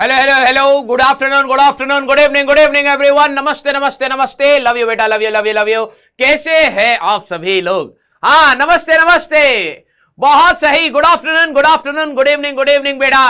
Hello hello hello, good afternoon, good evening everyone. नमस्ते नमस्ते नमस्ते, लव यू बेटा, love you love you love you. कैसे हैं आप सभी लोग? हाँ, नमस्ते नमस्ते, बहुत सही। गुड आफ्टरनून, गुड इवनिंग बेटा।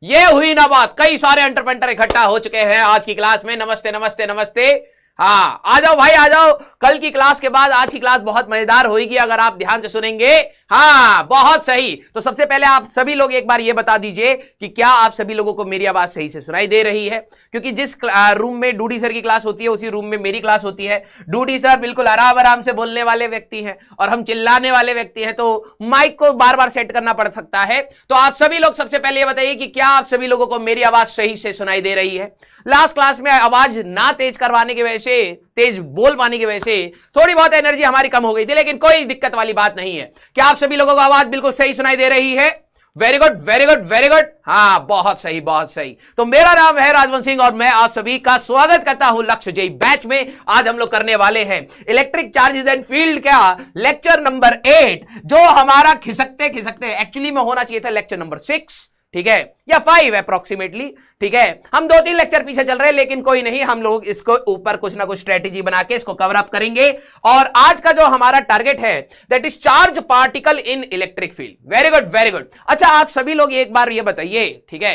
ये हुई ना बात, कई सारे अंटर इकट्ठा हो चुके हैं आज की क्लास में। नमस्ते नमस्ते नमस्ते। हाँ, आ जाओ भाई, आ जाओ। कल की क्लास के बाद आज की क्लास बहुत मजेदार होगी अगर आप ध्यान से सुनेंगे। हाँ, बहुत सही। तो सबसे पहले आप सभी लोग एक बार ये बता दीजिए कि क्या आप सभी लोगों को मेरी आवाज सही से सुनाई दे रही है? क्योंकि जिस रूम में डूडी सर की क्लास होती है उसी रूम में मेरी क्लास होती है। डूडी सर बिल्कुल आराम से बोलने वाले व्यक्ति हैं और हम चिल्लाने वाले व्यक्ति हैं, तो माइक को बार बार सेट करना पड़ सकता है। तो आप सभी लोग सबसे पहले ये बताइए कि क्या आप सभी लोगों को मेरी आवाज सही से सुनाई दे रही है? लास्ट क्लास में आवाज ना तेज करवाने की वजह से, तेज बोल पाने की वजह से थोड़ी बहुत एनर्जी हमारी कम हो गई थी, लेकिन कोई दिक्कत वाली बात नहीं है। क्या आप सभी लोगों को आवाज बिल्कुल सही सुनाई दे रही है? Very good very good very good. हाँ, बहुत सही बहुत सही। तो मेरा नाम है राजवंत सिंह और मैं आप सभी का स्वागत करता हूं लक्ष्य जेई बैच में। आज हम लोग करने वाले हैं इलेक्ट्रिक चार्जेस एंड फील्ड का लेक्चर नंबर 8, जो हमारा खिसकते खिसकते एक्चुअली में होना चाहिए था लेक्चर नंबर 6, ठीक है, या 5 अप्रोक्सीमेटली। ठीक है, हम 2-3 लेक्चर पीछे चल रहे हैं, लेकिन कोई नहीं, हम लोग इसको ऊपर कुछ ना कुछ स्ट्रेटेजी बना के इसको कवर अप करेंगे। और आज का जो हमारा टारगेट है that is charge particle in electric field. Very good very good. अच्छा, आप सभी लोग एक बार ये बताइए, ठीक है,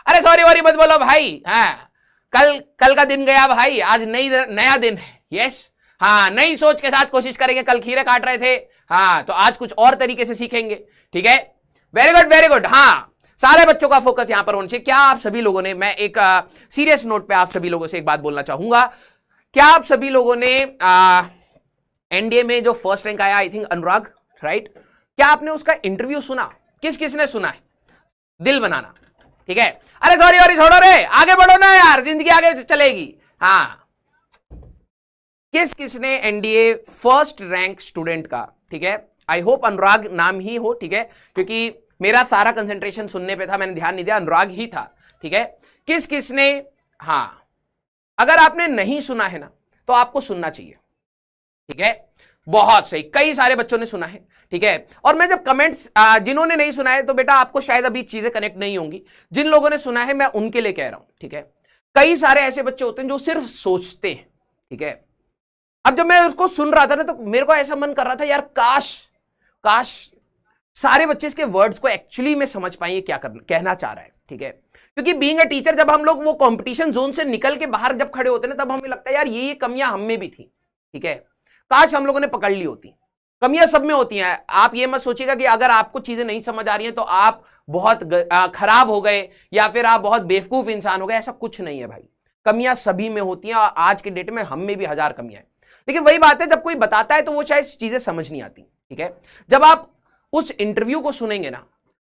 अरे सॉरी वॉरी मत बोलो भाई। हाँ, कल का दिन गया भाई, आज नया दिन है। यस, हाँ, नई सोच के साथ कोशिश करेंगे। कल खीरे काट रहे थे, हाँ, तो आज कुछ और तरीके से सीखेंगे। ठीक है, वेरी गुड वेरी गुड। हाँ, सारे बच्चों का फोकस यहां पर होना चाहिए। क्या आप सभी लोगों ने, मैं एक सीरियस नोट पे आप सभी लोगों से एक बात बोलना चाहूंगा, क्या आप सभी लोगों ने एनडीए में जो फर्स्ट रैंक आया, आई थिंक अनुराग, राइट, क्या आपने उसका इंटरव्यू सुना? किसने सुना है? दिल बनाना, ठीक है। अरे सॉरी छोड़ो रे, आगे बढ़ो ना यार, जिंदगी आगे चलेगी। हाँ, किसने एनडीए फर्स्ट रैंक स्टूडेंट का, ठीक है, आई होप अनुराग नाम ही हो, ठीक है, क्योंकि मेरा सारा कंसंट्रेशन सुनने पे था, मैंने ध्यान नहीं दिया, अनुराग ही था। ठीक है, किसने, हाँ, अगर आपने नहीं सुना है ना तो आपको सुनना चाहिए। ठीक है, बहुत सही, कई सारे बच्चों ने सुना है। ठीक है, और मैं जब कमेंट्स, जिन्होंने नहीं सुना है तो बेटा आपको शायद अभी चीजें कनेक्ट नहीं होंगी। जिन लोगों ने सुना है मैं उनके लिए कह रहा हूं। ठीक है, कई सारे ऐसे बच्चे होते हैं जो सिर्फ सोचते हैं। ठीक है, अब जब मैं उसको सुन रहा था ना तो मेरे को ऐसा मन कर रहा था यार, काश सारे बच्चे इसके वर्ड्स को एक्चुअली में समझ पाएंगे क्या कहना चाह रहा है। ठीक है, क्योंकि बीइंग अ टीचर जब हम लोग वो कंपटीशन जोन से निकल के बाहर जब खड़े होते हैं ना, तब हमें लगता है यार ये कमियां हम में भी थी। ठीक है, काश हम लोगों ने पकड़ ली होती। कमियां सब में होती हैं। आप ये मत सोचिएगा कि अगर आपको चीजें नहीं समझ आ रही हैं तो आप बहुत खराब हो गए या फिर आप बहुत बेवकूफ इंसान हो गए। ऐसा कुछ नहीं है भाई, कमियां सभी में होती हैं और आज के डेट में हम में भी 1000 कमियां हैं। लेकिन वही बात है, जब कोई बताता है तो वो शायद चीजें समझ नहीं आती। ठीक है, जब आप उस इंटरव्यू को सुनेंगे ना,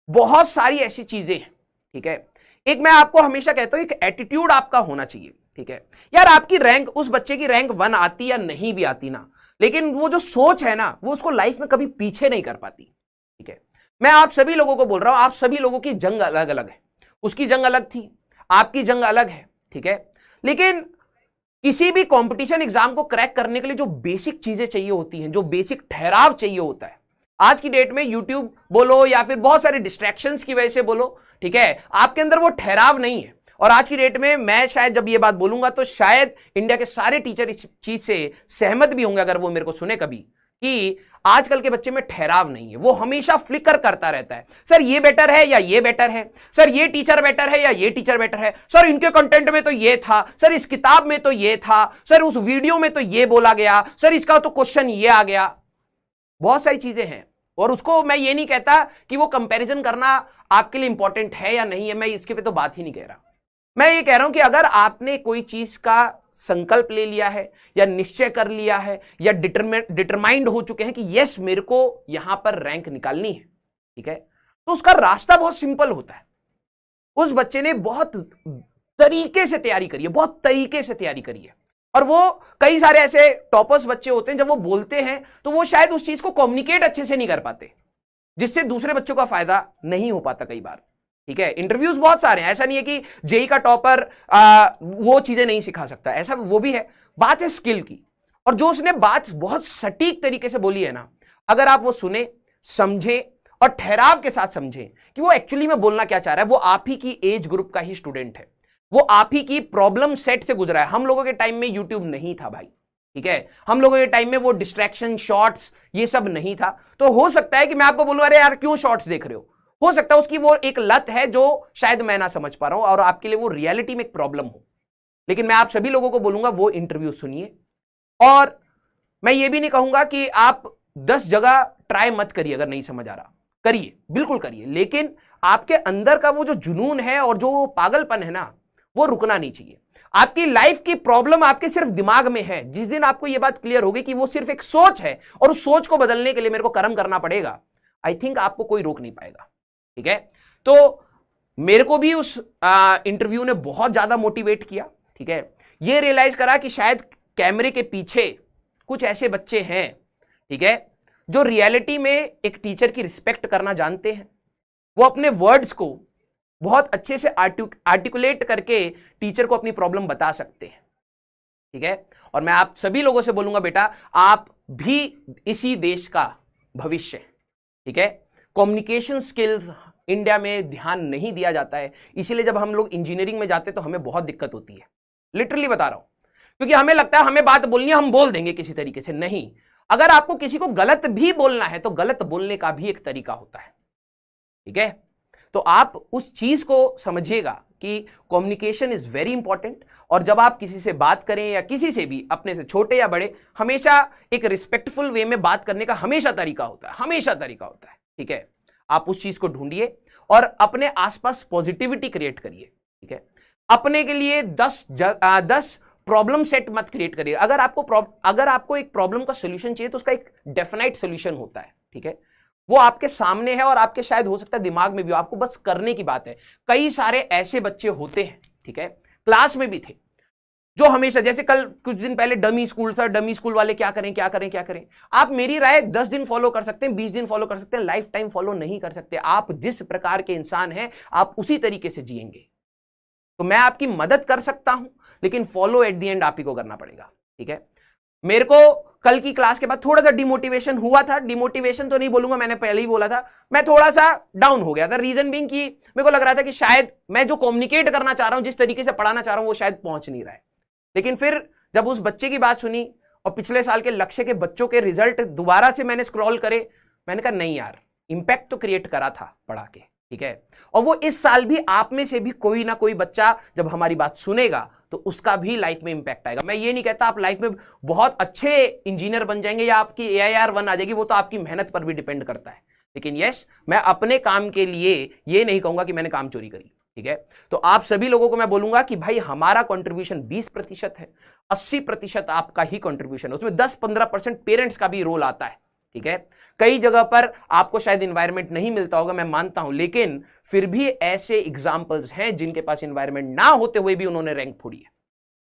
बहुत सारी ऐसी चीजें हैं। ठीक है, एक मैं आपको हमेशा कहता हूं, एक एटीट्यूड आपका होना चाहिए। ठीक है यार, आपकी रैंक, उस बच्चे की रैंक 1 आती या नहीं भी आती ना, लेकिन वो जो सोच है ना, वो उसको लाइफ में कभी पीछे नहीं कर पाती। ठीक है, मैं आप सभी लोगों को बोल रहा हूं, आप सभी लोगों की जंग अलग अलग है। उसकी जंग अलग थी, आपकी जंग अलग है। ठीक है, लेकिन किसी भी कंपटीशन एग्जाम को क्रैक करने के लिए जो बेसिक चीजें चाहिए होती हैं, जो बेसिक ठहराव चाहिए होता है, आज की डेट में यूट्यूब बोलो या फिर बहुत सारे डिस्ट्रैक्शंस की वजह से बोलो, ठीक है, आपके अंदर वो ठहराव नहीं है। और आज की डेट में मैं शायद जब ये बात बोलूंगा तो शायद इंडिया के सारे टीचर इस चीज से सहमत भी होंगे, अगर वो मेरे को सुने कभी, कि आजकल के बच्चे में ठहराव नहीं है। वो हमेशा फ्लिकर करता रहता है, सर ये बेटर है या ये बेटर है, सर ये टीचर बेटर है या ये टीचर बेटर है, सर इनके कंटेंट में तो ये था, सर इस किताब में तो ये था, सर उस वीडियो में तो ये बोला गया, सर इसका तो क्वेश्चन ये आ गया। बहुत सारी चीजें हैं, और उसको मैं ये नहीं कहता कि वो कंपैरिजन करना आपके लिए इंपॉर्टेंट है या नहीं है, मैं इसके पे तो बात ही नहीं कह रहा। मैं ये कह रहा हूं कि अगर आपने कोई चीज का संकल्प ले लिया है या निश्चय कर लिया है या डिटरमाइंड हो चुके हैं कि यस मेरे को यहां पर रैंक निकालनी है, ठीक है, तो उसका रास्ता बहुत सिंपल होता है। उस बच्चे ने बहुत तरीके से तैयारी करी है, बहुत तरीके से तैयारी करी है। और वो कई सारे ऐसे टॉपर्स बच्चे होते हैं, जब वो बोलते हैं तो वो शायद उस चीज को कम्युनिकेट अच्छे से नहीं कर पाते, जिससे दूसरे बच्चों का फायदा नहीं हो पाता कई बार। ठीक है, इंटरव्यूज बहुत सारे हैं, ऐसा नहीं है कि जेई का टॉपर वो चीजें नहीं सिखा सकता, ऐसा वो भी है। बात है स्किल की, और जो उसने बात बहुत सटीक तरीके से बोली है ना, अगर आप वो सुने, समझे और ठहराव के साथ समझें कि वो एक्चुअली में बोलना क्या चाह रहा है, वो आप ही की एज ग्रुप का ही स्टूडेंट है, वो आप ही की प्रॉब्लम सेट से गुजरा है। हम लोगों के टाइम में यूट्यूब नहीं था भाई, ठीक है, हम लोगों के टाइम में वो डिस्ट्रैक्शन शॉर्ट्स ये सब नहीं था। तो हो सकता है कि मैं आपको बोलूं अरे यार क्यों शॉर्ट्स देख रहे हो सकता है उसकी वो एक लत है जो शायद मैं ना समझ पा रहा हूं और आपके लिए वो रियलिटी में एक प्रॉब्लम हो। लेकिन मैं आप सभी लोगों को बोलूंगा वो इंटरव्यू सुनिए, और मैं ये भी नहीं कहूंगा कि आप 10 जगह ट्राई मत करिए, अगर नहीं समझ आ रहा करिए, बिल्कुल करिए, लेकिन आपके अंदर का वो जो जुनून है और जो वो पागलपन है ना, वो रुकना नहीं चाहिए। आपकी लाइफ की प्रॉब्लम आपके सिर्फ दिमाग में है। जिस दिन आपको यह बात क्लियर होगी कि वो सिर्फ एक सोच है और उस सोच को बदलने के लिए मेरे को कर्म करना पड़ेगा, आई थिंक आपको कोई रोक नहीं पाएगा, ठीक है। तो मेरे को भी उस इंटरव्यू ने बहुत ज्यादा मोटिवेट किया, ठीक है। ये रियलाइज करा कि शायद कैमरे के पीछे कुछ ऐसे बच्चे हैं, ठीक है, जो रियलिटी में एक टीचर की रिस्पेक्ट करना जानते हैं। वो अपने वर्ड्स को बहुत अच्छे से आर्टिकुलेट करके टीचर को अपनी प्रॉब्लम बता सकते हैं, ठीक है। और मैं आप सभी लोगों से बोलूंगा बेटा आप भी इसी देश का भविष्य है, ठीक है। कम्युनिकेशन स्किल्स इंडिया में ध्यान नहीं दिया जाता है, इसीलिए जब हम लोग इंजीनियरिंग में जाते हैं तो हमें बहुत दिक्कत होती है, लिटरली बता रहा हूं, क्योंकि हमें लगता है हमें बात बोलनी है, हम बोल देंगे किसी तरीके से। नहीं, अगर आपको किसी को गलत भी बोलना है तो गलत बोलने का भी एक तरीका होता है, ठीक है। तो आप उस चीज को समझिएगा कि कम्युनिकेशन इज वेरी इंपॉर्टेंट, और जब आप किसी से बात करें या किसी से भी, अपने से छोटे या बड़े, हमेशा एक रिस्पेक्टफुल वे में बात करने का हमेशा तरीका होता है, हमेशा तरीका होता है, ठीक है। आप उस चीज को ढूंढिए और अपने आसपास पॉजिटिविटी क्रिएट करिए, ठीक है। अपने के लिए 10 प्रॉब्लम सेट मत क्रिएट करिए। अगर आपको एक प्रॉब्लम का सोल्यूशन चाहिए तो उसका एक डेफिनेट सोल्यूशन होता है, ठीक है। वो आपके सामने है और आपके शायद हो सकता है दिमाग में भी हो, आपको बस करने की बात है। कई सारे ऐसे बच्चे होते हैं, ठीक है, क्लास में भी थे, जो हमेशा, जैसे कल कुछ दिन पहले डमी स्कूल था, डमी स्कूल वाले क्या करें क्या करें क्या करें। आप मेरी राय 10 दिन फॉलो कर सकते हैं, 20 दिन फॉलो कर सकते हैं, लाइफ टाइम फॉलो नहीं कर सकते। आप जिस प्रकार के इंसान हैं आप उसी तरीके से जिएंगे। तो मैं आपकी मदद कर सकता हूं, लेकिन फॉलो एट द एंड आप ही को करना पड़ेगा, ठीक है। मेरे को कल की क्लास के बाद थोड़ा सा डिमोटिवेशन हुआ था। डिमोटिवेशन तो नहीं बोलूंगा, मैंने पहले ही बोला था, मैं थोड़ा सा डाउन हो गया था। रीजन बीइंग कि मेरे को लग रहा था कि शायद मैं जो कम्युनिकेट करना चाह रहा हूं, जिस तरीके से पढ़ाना चाह रहा हूं, वो शायद पहुंच नहीं रहा है। लेकिन फिर जब उस बच्चे की बात सुनी और पिछले साल के लक्ष्य के बच्चों के रिजल्ट दोबारा से मैंने स्क्रॉल करे, मैंने कहा नहीं यार, इंपैक्ट तो क्रिएट करा था पढ़ा के, ठीक है। और वो इस साल भी आप में से भी कोई ना कोई बच्चा जब हमारी बात सुनेगा तो उसका भी लाइफ में इंपैक्ट आएगा। मैं ये नहीं कहता आप लाइफ में बहुत अच्छे इंजीनियर बन जाएंगे या आपकी AIR 1 आ जाएगी, वो तो आपकी मेहनत पर भी डिपेंड करता है। लेकिन यस, मैं अपने काम के लिए ये नहीं कहूंगा कि मैंने काम चोरी करी, ठीक है। तो आप सभी लोगों को मैं बोलूंगा कि भाई हमारा कंट्रीब्यूशन 20% है, 80% आपका ही कंट्रीब्यूशन है, उसमें 10-15% पेरेंट्स का भी रोल आता है, ठीक है। कई जगह पर आपको शायद एनवायरनमेंट नहीं मिलता होगा, मैं मानता हूं, लेकिन फिर भी ऐसे एग्जाम्पल्स हैं जिनके पास एनवायरनमेंट ना होते हुए भी उन्होंने रैंक फोड़ी है।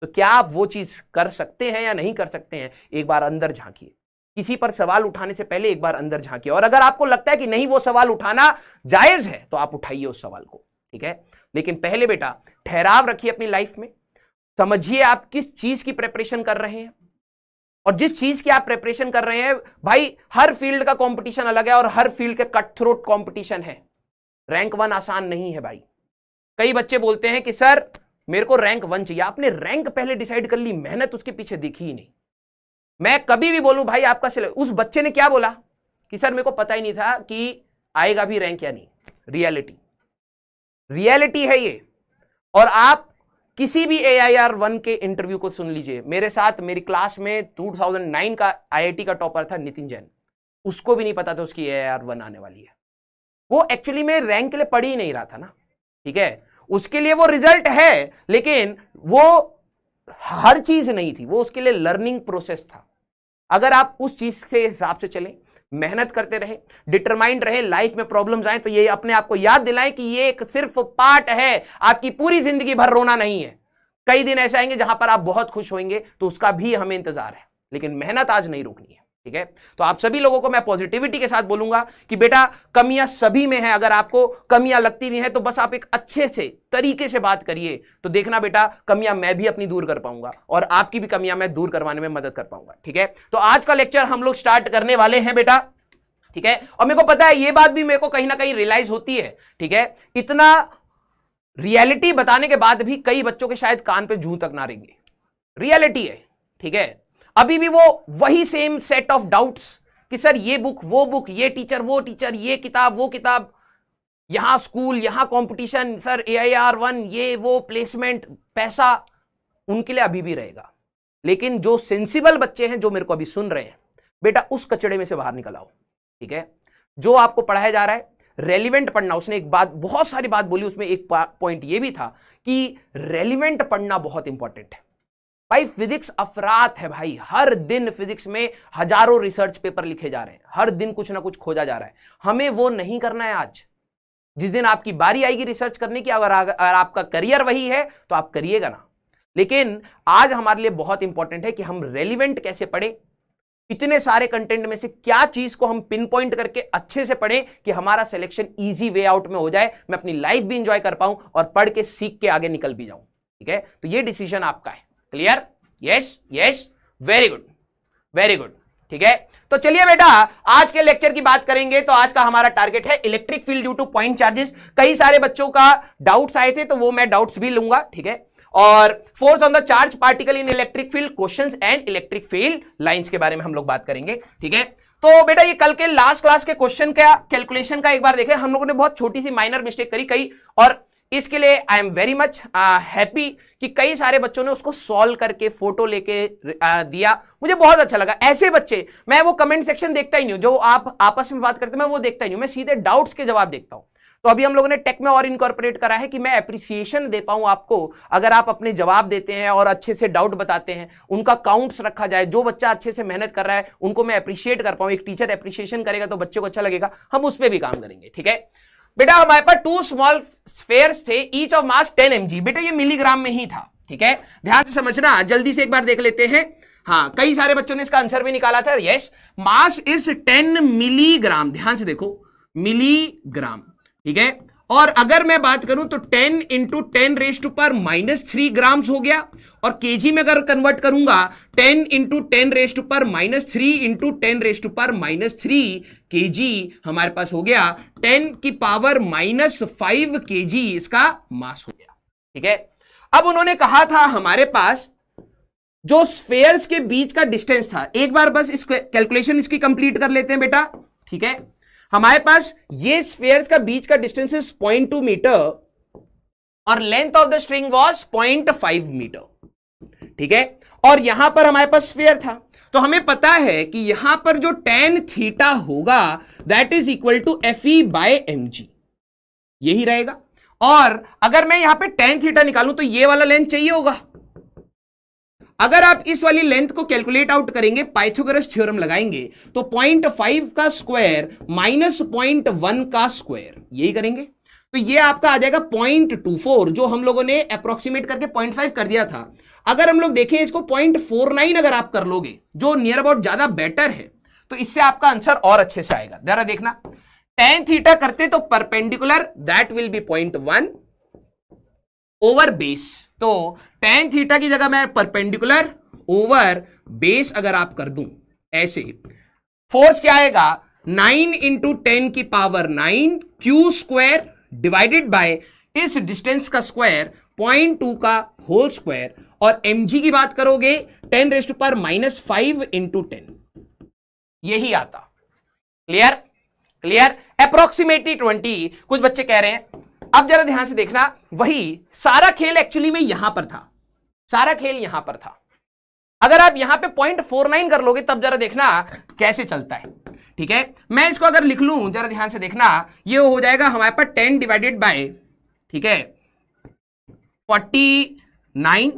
तो क्या आप वो चीज कर सकते हैं या नहीं कर सकते हैं, एक बार अंदर झांकिए। किसी पर सवाल उठाने से पहले एक बार अंदर झांकिए, और अगर आपको लगता है कि नहीं वो सवाल उठाना जायज है तो आप उठाइए उस सवाल को, ठीक है। लेकिन पहले बेटा ठहराव रखिए अपनी लाइफ में, समझिए आप किस चीज की प्रिपरेशन कर रहे हैं, और जिस चीज की आप प्रिपरेशन कर रहे हैं, भाई हर फील्ड का कंपटीशन अलग है और हर फील्ड के कट थ्रोट कंपटीशन है। रैंक 1 आसान नहीं है भाई। कई बच्चे बोलते हैं कि सर मेरे को रैंक 1 चाहिए। आपने रैंक पहले डिसाइड कर ली, मेहनत उसके पीछे देखी ही नहीं। मैं कभी भी बोलूं भाई आपका उस बच्चे ने क्या बोला कि सर मेरे को पता ही नहीं था कि आएगा भी रैंक या नहीं। रियलिटी है ये। और आप किसी भी AIR 1 के इंटरव्यू को सुन लीजिए। मेरे साथ मेरी क्लास में 2009 का IIT का टॉपर था नितिन जैन, उसको भी नहीं पता था उसकी AIR 1 आने वाली है। वो एक्चुअली में रैंक के लिए पढ़ ही नहीं रहा था ना, ठीक है। उसके लिए वो रिजल्ट है, लेकिन वो हर चीज नहीं थी, वो उसके लिए लर्निंग प्रोसेस था। अगर आप उस चीज के हिसाब से चलें, मेहनत करते रहे, डिटरमाइंड रहे, लाइफ में प्रॉब्लम्स आए तो ये अपने आप को याद दिलाएं कि ये एक सिर्फ पार्ट है, आपकी पूरी जिंदगी भर रोना नहीं है। कई दिन ऐसे आएंगे जहां पर आप बहुत खुश होंगे, तो उसका भी हमें इंतजार है, लेकिन मेहनत आज नहीं रोकनी है, ठीक है। तो आप सभी लोगों को मैं पॉजिटिविटी के साथ बोलूंगा कि बेटा कमियां सभी में है। अगर आपको कमियां लगती भी हैं तो बस आप एक अच्छे से तरीके से बात करिए, तो देखना बेटा कमियां मैं भी अपनी दूर कर पाऊंगा और आपकी भी कमियां मैं दूर करवाने में मदद कर पाऊंगा, ठीक है। तो आज का लेक्चर हम लोग स्टार्ट करने वाले हैं बेटा, ठीक है। और मेरे को पता है ये बात भी मेरे को कहीं ना कहीं रियलाइज होती है, ठीक है। इतना रियलिटी बताने के बाद भी कई बच्चों के शायद कान पे जूं तक ना रेंगे। रियलिटी है, ठीक है। अभी भी वो वही सेम सेट ऑफ डाउट्स कि सर ये बुक वो बुक, ये टीचर वो टीचर, ये किताब वो किताब, यहां स्कूल यहां कंपटीशन, सर AIR1 ये वो प्लेसमेंट पैसा, उनके लिए अभी भी रहेगा। लेकिन जो सेंसिबल बच्चे हैं जो मेरे को अभी सुन रहे हैं, बेटा उस कचड़े में से बाहर निकल आओ, ठीक है। जो आपको पढ़ाया जा रहा है रेलिवेंट पढ़ना। उसने एक बात, बहुत सारी बात बोली, उसमें एक पॉइंट ये भी था कि रेलिवेंट पढ़ना बहुत इंपॉर्टेंट है। भाई फिजिक्स अफरात है भाई, हर दिन फिजिक्स में हजारों रिसर्च पेपर लिखे जा रहे हैं, हर दिन कुछ ना कुछ खोजा जा रहा है। हमें वो नहीं करना है। आज जिस दिन आपकी बारी आएगी रिसर्च करने की, अगर आपका करियर वही है तो आप करिएगा ना। लेकिन आज हमारे लिए बहुत इंपॉर्टेंट है कि हम रेलिवेंट कैसे पढ़े, इतने सारे कंटेंट में से क्या चीज को हम पिन पॉइंट करके अच्छे से पढ़ें कि हमारा सिलेक्शन इजी वे आउट में हो जाए, मैं अपनी लाइफ भी इंजॉय कर पाऊं और पढ़ के सीख के आगे निकल भी जाऊं, ठीक है। तो ये डिसीजन आपका है। Clear? Yes yes, very good very good, ठीक है। तो चलिए बेटा आज के लेक्चर की बात करेंगे। तो आज का हमारा टारगेट है electric field due two point charges. कई सारे बच्चों का डाउट्स आए थे तो वो मैं डाउट्स भी लूंगा, ठीक है। और force on the charge particle in electric field questions and electric field lines के बारे में हम लोग बात करेंगे, ठीक है। तो बेटा ये कल के लास्ट क्लास के क्वेश्चन का कैलकुलेशन का एक बार देखें। हम लोगों ने बहुत छोटी सी माइनर मिस्टेक करी कई, और इसके लिए I am very much happy कि कई सारे बच्चों ने उसको सॉल्व करके फोटो लेके दिया। मुझे बहुत अच्छा लगा। ऐसे बच्चे, मैं वो कमेंट सेक्शन देखता ही नहीं हूं जो आप आपस में बात करते, मैं वो देखता ही नहीं हूं, मैं सीधे डाउट्स के जवाब देखता हूं। तो अभी हम लोगों ने टेक में और इनकॉर्पोरेट करा है कि मैं एप्रिसिएशन दे पाऊं आपको, अगर आप अपने जवाब देते हैं और अच्छे से डाउट बताते हैं, उनका काउंट्स रखा जाए, जो बच्चा अच्छे से मेहनत कर रहा है उनको मैं अप्रिशिएट कर पाऊं। एक टीचर एप्रिसिएशन करेगा तो बच्चे को अच्छा लगेगा, हम उस पर भी काम करेंगे, ठीक है। बेटा हमारे पास 2 स्मॉल स्फेयर्स थे, ईच ऑफ मास 10 mg। बेटा ये मिलीग्राम में ही था, ठीक है। ध्यान से समझना, जल्दी से एक बार देख लेते हैं। हाँ, कई सारे बच्चों ने इसका आंसर भी निकाला था। Yes, mass is 10 milligram. ध्यान से देखो, मिलीग्राम, ठीक है। और अगर मैं बात करूं तो 10 × 10⁻³ ग्राम्स हो गया, और केजी में अगर कन्वर्ट करूंगा 10 × 10⁻³ × 10⁻³ केजी हमारे पास हो गया 10⁻⁻5 केजी इसका मास हो गया, ठीक है। अब उन्होंने कहा था हमारे पास जो स्फेयर्स के बीच का डिस्टेंस था, एक बार बस इस कैलकुलेशन इसकी कंप्लीट कर लेते हैं बेटा, ठीक है। हमारे पास ये स्फेयर्स का बीच का डिस्टेंस इज 0.2 मीटर और length of the string was 0.5 metre, ठीक है। और यहां पर हमारे पास स्फेयर था, तो हमें पता है कि यहां पर जो tan थीटा होगा that is equal to Fe/mg, यही रहेगा। और अगर मैं यहां पे tan थीटा निकालूं तो ये वाला लेंथ चाहिए होगा। अगर आप इस वाली लेंथ को कैलकुलेट आउट करेंगे, पाइथागोरस थ्योरम लगाएंगे, तो 0.5 का स्क्वायर माइनस 0.1 का स्क्वायर, यही करेंगे तो ये आपका आ जाएगा 0.24, जो हम लोगों ने अप्रोक्सीमेट करके 0.5 कर दिया था। अगर हम लोग देखें इसको 0.49 अगर आप कर लोगे, जो नियर अबाउट ज्यादा बेटर है, तो इससे आपका आंसर और अच्छे से आएगा। जरा देखना, tan थीटा करते तो perpendicular that will B 0.1 over base, तो tan थीटा की जगह मैं परपेंडिकुलर ओवर बेस अगर आप कर दूं ऐसे, फोर्स क्या आएगा 9 × 10⁹ क्यू स्क्वायर डिवाइडेड बाय इस डिस्टेंस का स्क्वायर 0.2 का होल स्क्वायर, और mg की बात करोगे 10⁻⁻5 × 10, यही आता। क्लियर? क्लियर? अप्रोक्सीमेटली 20। कुछ बच्चे कह रहे हैं, अब जरा ध्यान से देखना, वही सारा खेल एक्चुअली में यहां पर था, सारा खेल यहां पर था। अगर आप यहां पे 0.49 कर लोगे तब जरा देखना कैसे चलता है, ठीक है। मैं इसको अगर लिख लूं, जरा ध्यान से देखना, ये हो जाएगा हमारे पास 10 डिवाइडेड बाय, ठीक है, 49,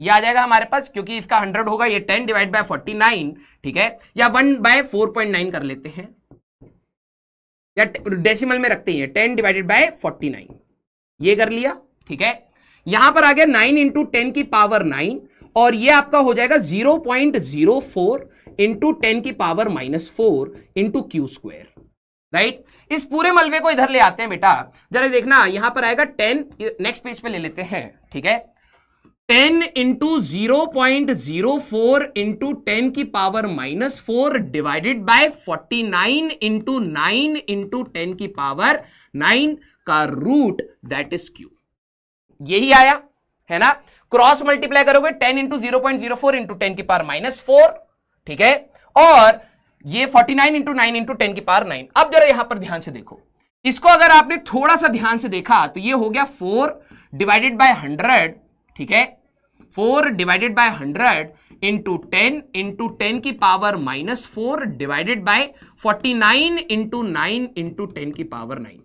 ये आ जाएगा हमारे पास, क्योंकि इसका 100 होगा, ये 10 डिवाइड बाय 49, ठीक है, या 1/4.9 कर लेते हैं, या डेसिमल में रखते हैं 10 डिवाइडेड बाय 49, ये कर लिया, ठीक है। यहां पर आ गया 9 × 10⁻9, और ये आपका हो जाएगा 0.04 × 10⁻⁻4 × क्यू स्क्वायर, राइट। इस पूरे मलबे को इधर ले आते हैं बेटा, जरा देखना, यहां पर आएगा 10, नेक्स्ट पेज पे ले लेते हैं, ठीक है। 10 × 0.04 × 10⁻⁻4 डिवाइडेड बाय 49 × 9 × 10⁻9 का रूट, दैट इज क्यू। यही आया है ना। क्रॉस मल्टीप्लाई करोगे 10 इंटू 0.04 इंटू 10 की पावर -4, ठीक है, और ये 49 इंटू 9 इंटू 10 की पावर 9। अब जरा यहां पर ध्यान से देखो, इसको अगर आपने थोड़ा सा ध्यान से देखा तो ये हो गया 4 डिवाइडेड बाय 100, ठीक है, 4 डिवाइडेड बाय 100 इंटू 10 की power -4 divided by 49 into 9 into 10 की पावर 9।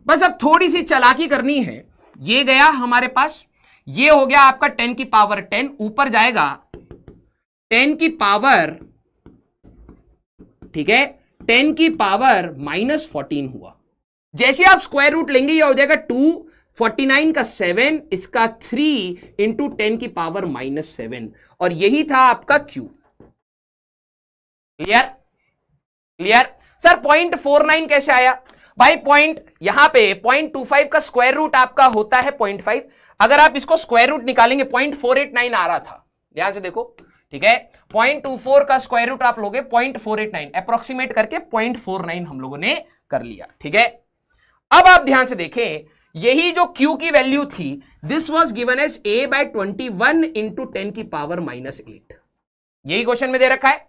बस अब थोड़ी सी चालाकी करनी है। ये गया हमारे पास, ये हो गया आपका 10 की पावर 10, ऊपर जाएगा 10 की पावर, ठीक है, 10 की पावर -14 हुआ। जैसे आप स्क्वायर रूट लेंगे ये हो जाएगा 2, 49 का 7, इसका 3 इंटू 10 की पावर -7, और यही था आपका Q। क्लियर? Clear sir? 0.49 कैसे आया भाई? पॉइंट यहां पे 0.25 का स्क्वायर रूट आपका होता है 0.5। अगर आप इसको स्क्वायर रूट निकालेंगे 0.489 आ रहा था, ध्यान से देखो, ठीक है, 0.24 का स्क्वायर रूट आप लोगे 0.489, अप्रोक्सीमेट करके 0.49 हम लोगों ने कर लिया, ठीक है। अब आप ध्यान से देखें, यही जो Q की वैल्यू थी, this was given as A/21 into 10 की पावर -8। यही क्वेश्चन में दे रखा है,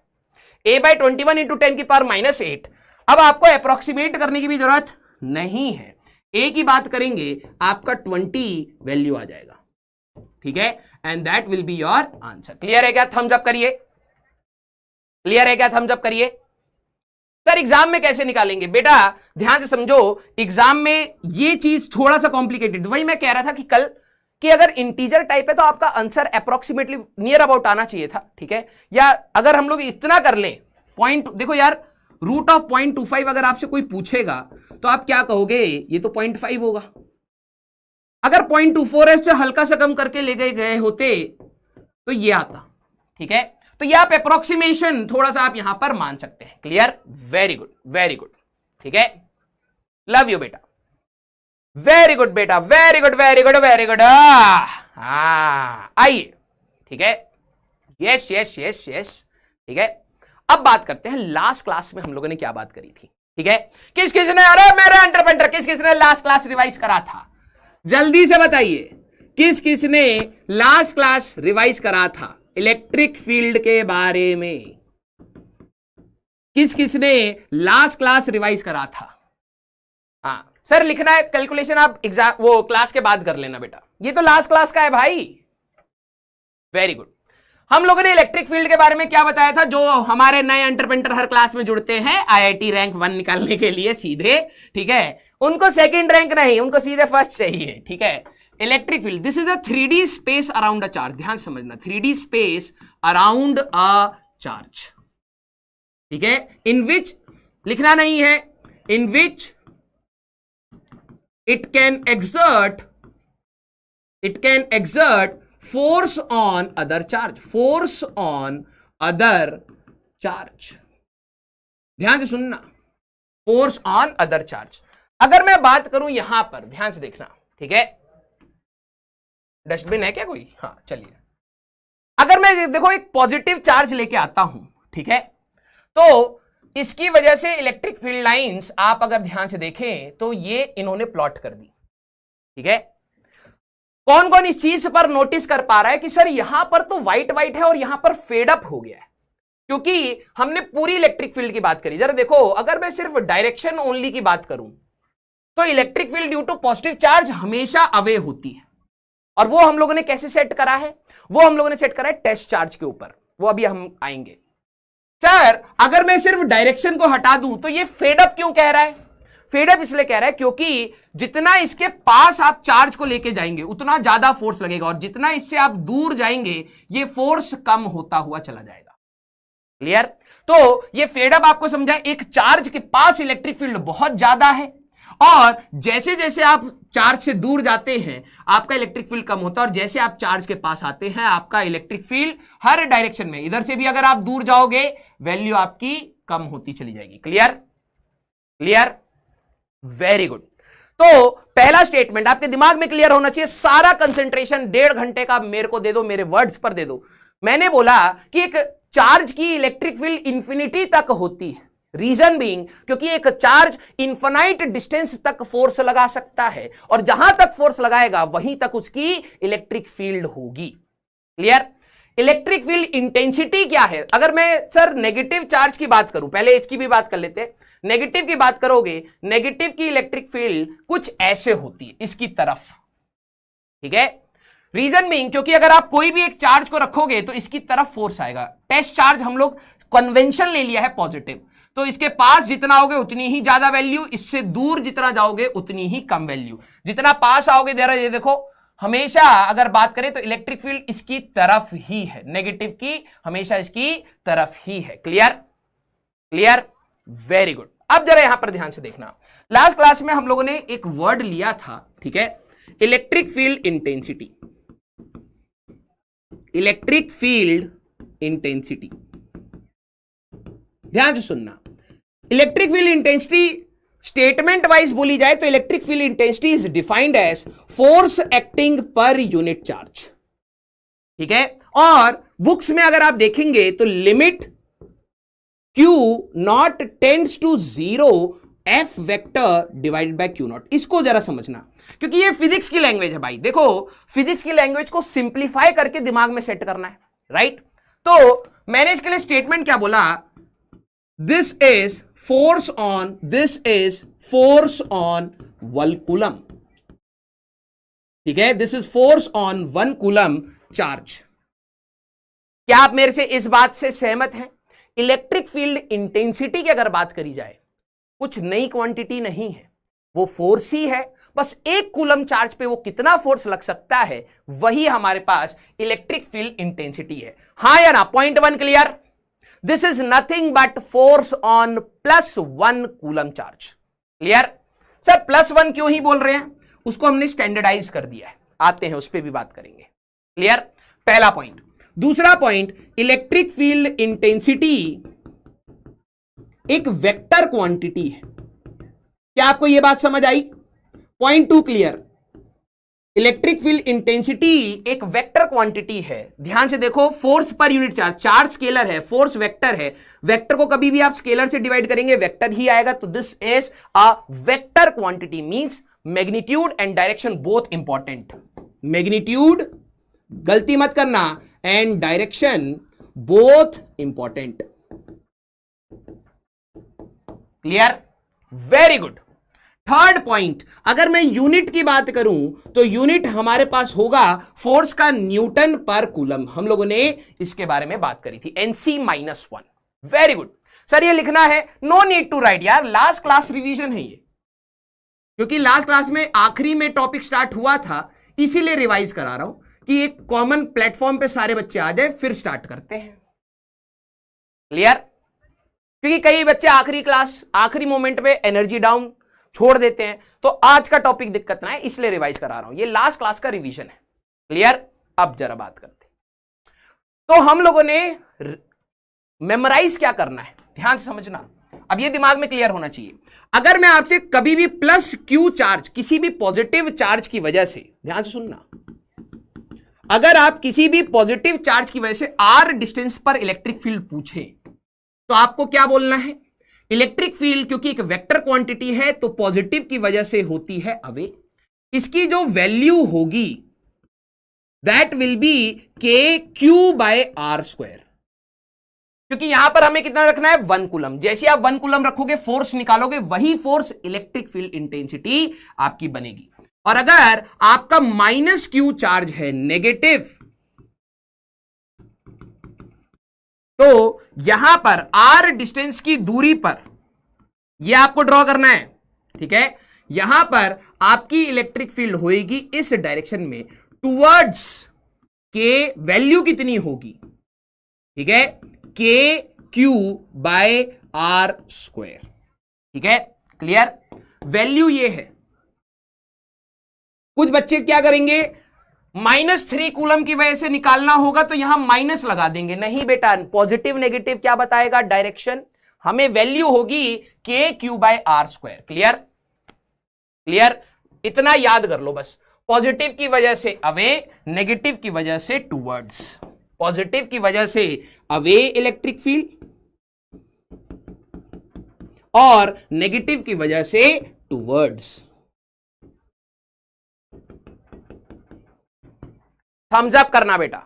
A/21 इंटू 10 की पावर -8। अब आपको अप्रोक्सीमेट करने की भी जरूरत नहीं है, A की बात करेंगे आपका 20 वैल्यू आ जाएगा, ठीक है, and that will be your answer. Clear है क्या? थम्स अप करिए। क्लियर है क्या? थम्स अप करिए। सर एग्जाम में कैसे निकालेंगे? बेटा ध्यान से समझो, एग्जाम में ये चीज थोड़ा सा कॉम्प्लिकेटेड, वही मैं कह रहा था कि कल कि अगर इंटीजर टाइप है तो आपका आंसर अप्रोक्सीमेटली नियर अबाउट आना चाहिए था, ठीक है। या अगर हम लोग इतना कर लें, पॉइंट देखो यार, रूट ऑफ 0.25 अगर आपसे कोई पूछेगा तो आप क्या कहोगे? ये तो 0.5 होगा। अगर 0.24 है उससे हल्का सा कम करके ले गए होते तो ये आता, ठीक है। तो ये आप अप्रोक्सीमेशन थोड़ा सा आप यहां पर मान सकते हैं। Clear? Very good, very good, ठीक है, लव यू बेटा, वेरी गुड बेटा, very good, very good, very good. आइए, ठीक है, यस यस यस यस, ठीक है। अब बात करते हैं, लास्ट क्लास में हम लोगों ने क्या बात करी थी, ठीक है। किस किसने, अरे मेरा एंटरप्रेन्योर, किस किसने लास्ट क्लास रिवाइज करा था? जल्दी से बताइए, किस किसने लास्ट क्लास रिवाइज करा था इलेक्ट्रिक फील्ड के बारे में? किस किसने लास्ट क्लास रिवाइज करा था? हाँ सर, लिखना है कैलकुलेशन आप एग्जाम वो क्लास के बाद कर लेना बेटा, ये तो लास्ट क्लास का है भाई। Very good. हम लोगों ने इलेक्ट्रिक फील्ड के बारे में क्या बताया था? जो हमारे नए एंटरप्रेन्योर हर क्लास में जुड़ते हैं आईआईटी रैंक 1 निकालने के लिए सीधे, ठीक है, उनको सेकंड रैंक नहीं, उनको सीधे फर्स्ट चाहिए, ठीक है। Electric field, this is a 3D space around a charge, ध्यान समझना, 3D space around a charge, ठीक है, इन विच, लिखना नहीं है, इन विच it can exert force on other charge, force on other charge। ध्यान से सुनना, force on other charge। अगर मैं बात करूं यहां पर, ध्यान से देखना, ठीक है, डस्टबिन है क्या कोई? हाँ चलिए, अगर मैं देखो एक पॉजिटिव चार्ज लेके आता हूं, ठीक है, तो इसकी वजह से इलेक्ट्रिक फील्ड लाइंस आप अगर ध्यान से देखें तो ये इन्होंने प्लॉट कर दी, ठीक है। कौन कौन इस चीज पर नोटिस कर पा रहा है कि सर यहां पर तो व्हाइट व्हाइट है और यहां पर फेड अप हो गया है? क्योंकि हमने पूरी इलेक्ट्रिक फील्ड की बात करी। जरा देखो, अगर मैं सिर्फ डायरेक्शन ओनली की बात करूं तो electric field due to positive charge हमेशा अवे होती है, और वो हम लोगों ने कैसे सेट करा है? वो हम लोगों ने सेट करा है टेस्ट चार्ज के ऊपर, वो अभी हम आएंगे। सर अगर मैं सिर्फ डायरेक्शन को हटा दूं तो ये फेड अप क्यों कह रहा है? फेड अप इसलिए कह रहा है क्योंकि जितना इसके पास आप चार्ज को लेके जाएंगे उतना ज्यादा फोर्स लगेगा, और जितना इससे आप दूर जाएंगे ये फोर्स कम होता हुआ चला जाएगा। क्लियर? तो ये फेड अप आपको समझा, एक चार्ज के पास इलेक्ट्रिक फील्ड बहुत ज्यादा है, और जैसे जैसे आप चार्ज से दूर जाते हैं आपका इलेक्ट्रिक फील्ड कम होता है, और जैसे आप चार्ज के पास आते हैं आपका इलेक्ट्रिक फील्ड हर डायरेक्शन में, इधर से भी अगर आप दूर जाओगे वैल्यू आपकी कम होती चली जाएगी। क्लियर? क्लियर? Very good. तो पहला स्टेटमेंट आपके दिमाग में क्लियर होना चाहिए, सारा कंसेंट्रेशन 1.5 घंटे का मेरे को दे दो, मेरे वर्ड्स पर दे दो। मैंने बोला कि एक चार्ज की इलेक्ट्रिक फील्ड इंफिनिटी तक होती है, रीजन बीइंग क्योंकि एक चार्ज इंफिनाइट डिस्टेंस तक फोर्स लगा सकता है और जहां तक फोर्स लगाएगा वहीं तक उसकी इलेक्ट्रिक फील्ड होगी। क्लियर? इलेक्ट्रिक फील्ड इंटेंसिटी क्या है? अगर मैं सर नेगेटिव चार्ज की बात करूं, पहले इसकी भी बात कर लेते हैं। नेगेटिव की बात करोगे, नेगेटिव की इलेक्ट्रिक फील्ड कुछ ऐसे होती है, इसकी तरफ। ठीक है? रीजन बीइंग क्योंकि अगर आप कोई भी एक चार्ज को रखोगे तो इसकी तरफ फोर्स आएगा। टेस्ट चार्ज हम लोग कन्वेंशन ले लिया है पॉजिटिव, तो इसके पास जितना आओगे उतनी ही ज्यादा वैल्यू, इससे दूर जितना जाओगे उतनी ही कम वैल्यू। जितना पास आओगे जरा ये देखो, हमेशा अगर बात करें तो इलेक्ट्रिक फील्ड इसकी तरफ ही है, नेगेटिव की हमेशा इसकी तरफ ही है। क्लियर? क्लियर? Very good. अब जरा यहां पर ध्यान से देखना, लास्ट क्लास में हम लोगों ने एक वर्ड लिया था, ठीक है, electric field intensity. Electric field intensity, ध्यान से सुनना। Electric field intensity statement wise बोली जाए तो electric field intensity is defined as force acting per unit charge. ठीक है? और बुक्स में अगर आप देखेंगे तो limit Q not tends to 0 F vector divided by Q not. इसको जरा समझना क्योंकि ये फिजिक्स की लैंग्वेज है भाई। देखो फिजिक्स की लैंग्वेज को सिंप्लीफाई करके दिमाग में सेट करना है, राइट? तो मैंने इसके लिए स्टेटमेंट क्या बोला, this is force on 1 coulomb. ठीक है? This is force on 1 coulomb charge. क्या आप मेरे से इस बात से सहमत हैं? इलेक्ट्रिक फील्ड इंटेंसिटी की अगर बात करी जाए, कुछ नई क्वांटिटी नहीं है, वो फोर्स ही है। बस 1 कूलम चार्ज पे वो कितना फोर्स लग सकता है, वही हमारे पास इलेक्ट्रिक फील्ड इंटेंसिटी है। हां या ना? Point 1 clear? This is nothing but force on +1 coulomb charge. Clear? Sir +1 क्यों ही बोल रहे हैं? उसको हमने स्टैंडर्डाइज कर दिया है, आते हैं उस पर भी बात करेंगे। क्लियर? पहला पॉइंट। दूसरा पॉइंट, इलेक्ट्रिक फील्ड इंटेंसिटी एक वेक्टर क्वांटिटी है। क्या आपको यह बात समझ आई? Point 2 clear? Electric field intensity एक वेक्टर क्वांटिटी है। ध्यान से देखो, force per unit charge, charge scalar है, फोर्स वेक्टर है। वेक्टर को कभी भी आप स्केलर से डिवाइड करेंगे वेक्टर ही आएगा, तो this is a vector quantity. Means magnitude and direction both important. Magnitude, गलती मत करना, and direction both important. Clear? Very good. Third point, अगर मैं यूनिट की बात करूं तो यूनिट हमारे पास होगा फोर्स का न्यूटन पर कूलम। हम लोगों ने इसके बारे में बात करी थी, NC-1। वेरी गुड सर, ये लिखना है, नो नीड टू राइट यार, लास्ट क्लास रिवीजन है ये, क्योंकि लास्ट क्लास में आखिरी में टॉपिक स्टार्ट हुआ था, इसीलिए रिवाइज करा रहा हूं कि एक कॉमन प्लेटफॉर्म पे सारे बच्चे आ जाए, फिर स्टार्ट करते हैं। क्लियर? क्योंकि कई बच्चे आखिरी क्लास, आखिरी मोमेंट पे एनर्जी डाउन छोड़ देते हैं, तो आज का टॉपिक दिक्कत ना है, इसलिए रिवाइज करा रहा हूं। ये लास्ट क्लास का रिवीजन है। क्लियर? अब जरा बात करते हैं, तो हम लोगों ने मेमोराइज क्या करना है, ध्यान से समझना। अब ये दिमाग में क्लियर होना चाहिए। अगर मैं आपसे कभी भी +Q चार्ज, किसी भी पॉजिटिव चार्ज की वजह से, ध्यान से सुनना, अगर आप किसी भी पॉजिटिव चार्ज की वजह से r डिस्टेंस पर इलेक्ट्रिक फील्ड पूछे, तो आपको क्या बोलना है? इलेक्ट्रिक फील्ड क्योंकि एक वेक्टर क्वांटिटी है तो पॉजिटिव की वजह से होती है अवे। इसकी जो वैल्यू होगी दैट विल बी KQ/r², क्योंकि यहां पर हमें कितना रखना है? 1 कूलम। जैसे आप 1 कूलम रखोगे, फोर्स निकालोगे, वही फोर्स इलेक्ट्रिक फील्ड इंटेंसिटी आपकी बनेगी। और अगर आपका -Q चार्ज है, नेगेटिव, तो यहां पर r डिस्टेंस की दूरी पर, यह आपको ड्रॉ करना है, ठीक है? यहां पर आपकी इलेक्ट्रिक फील्ड होगी इस डायरेक्शन में, टुवर्ड्स के वैल्यू कितनी होगी? ठीक है? KQ/r²। ठीक है? क्लियर? वैल्यू ये है। कुछ बच्चे क्या करेंगे, -3 कूलम की वजह से निकालना होगा तो यहां माइनस लगा देंगे। नहीं बेटा, पॉजिटिव नेगेटिव क्या बताएगा? डायरेक्शन। हमें वैल्यू होगी KQ/r²। क्लियर? क्लियर? इतना याद कर लो बस, पॉजिटिव की वजह से अवे, नेगेटिव की वजह से टुवर्ड्स। पॉजिटिव की वजह से अवे इलेक्ट्रिक फील्ड, और नेगेटिव की वजह से टूवर्ड्स। थम्स अप करना बेटा।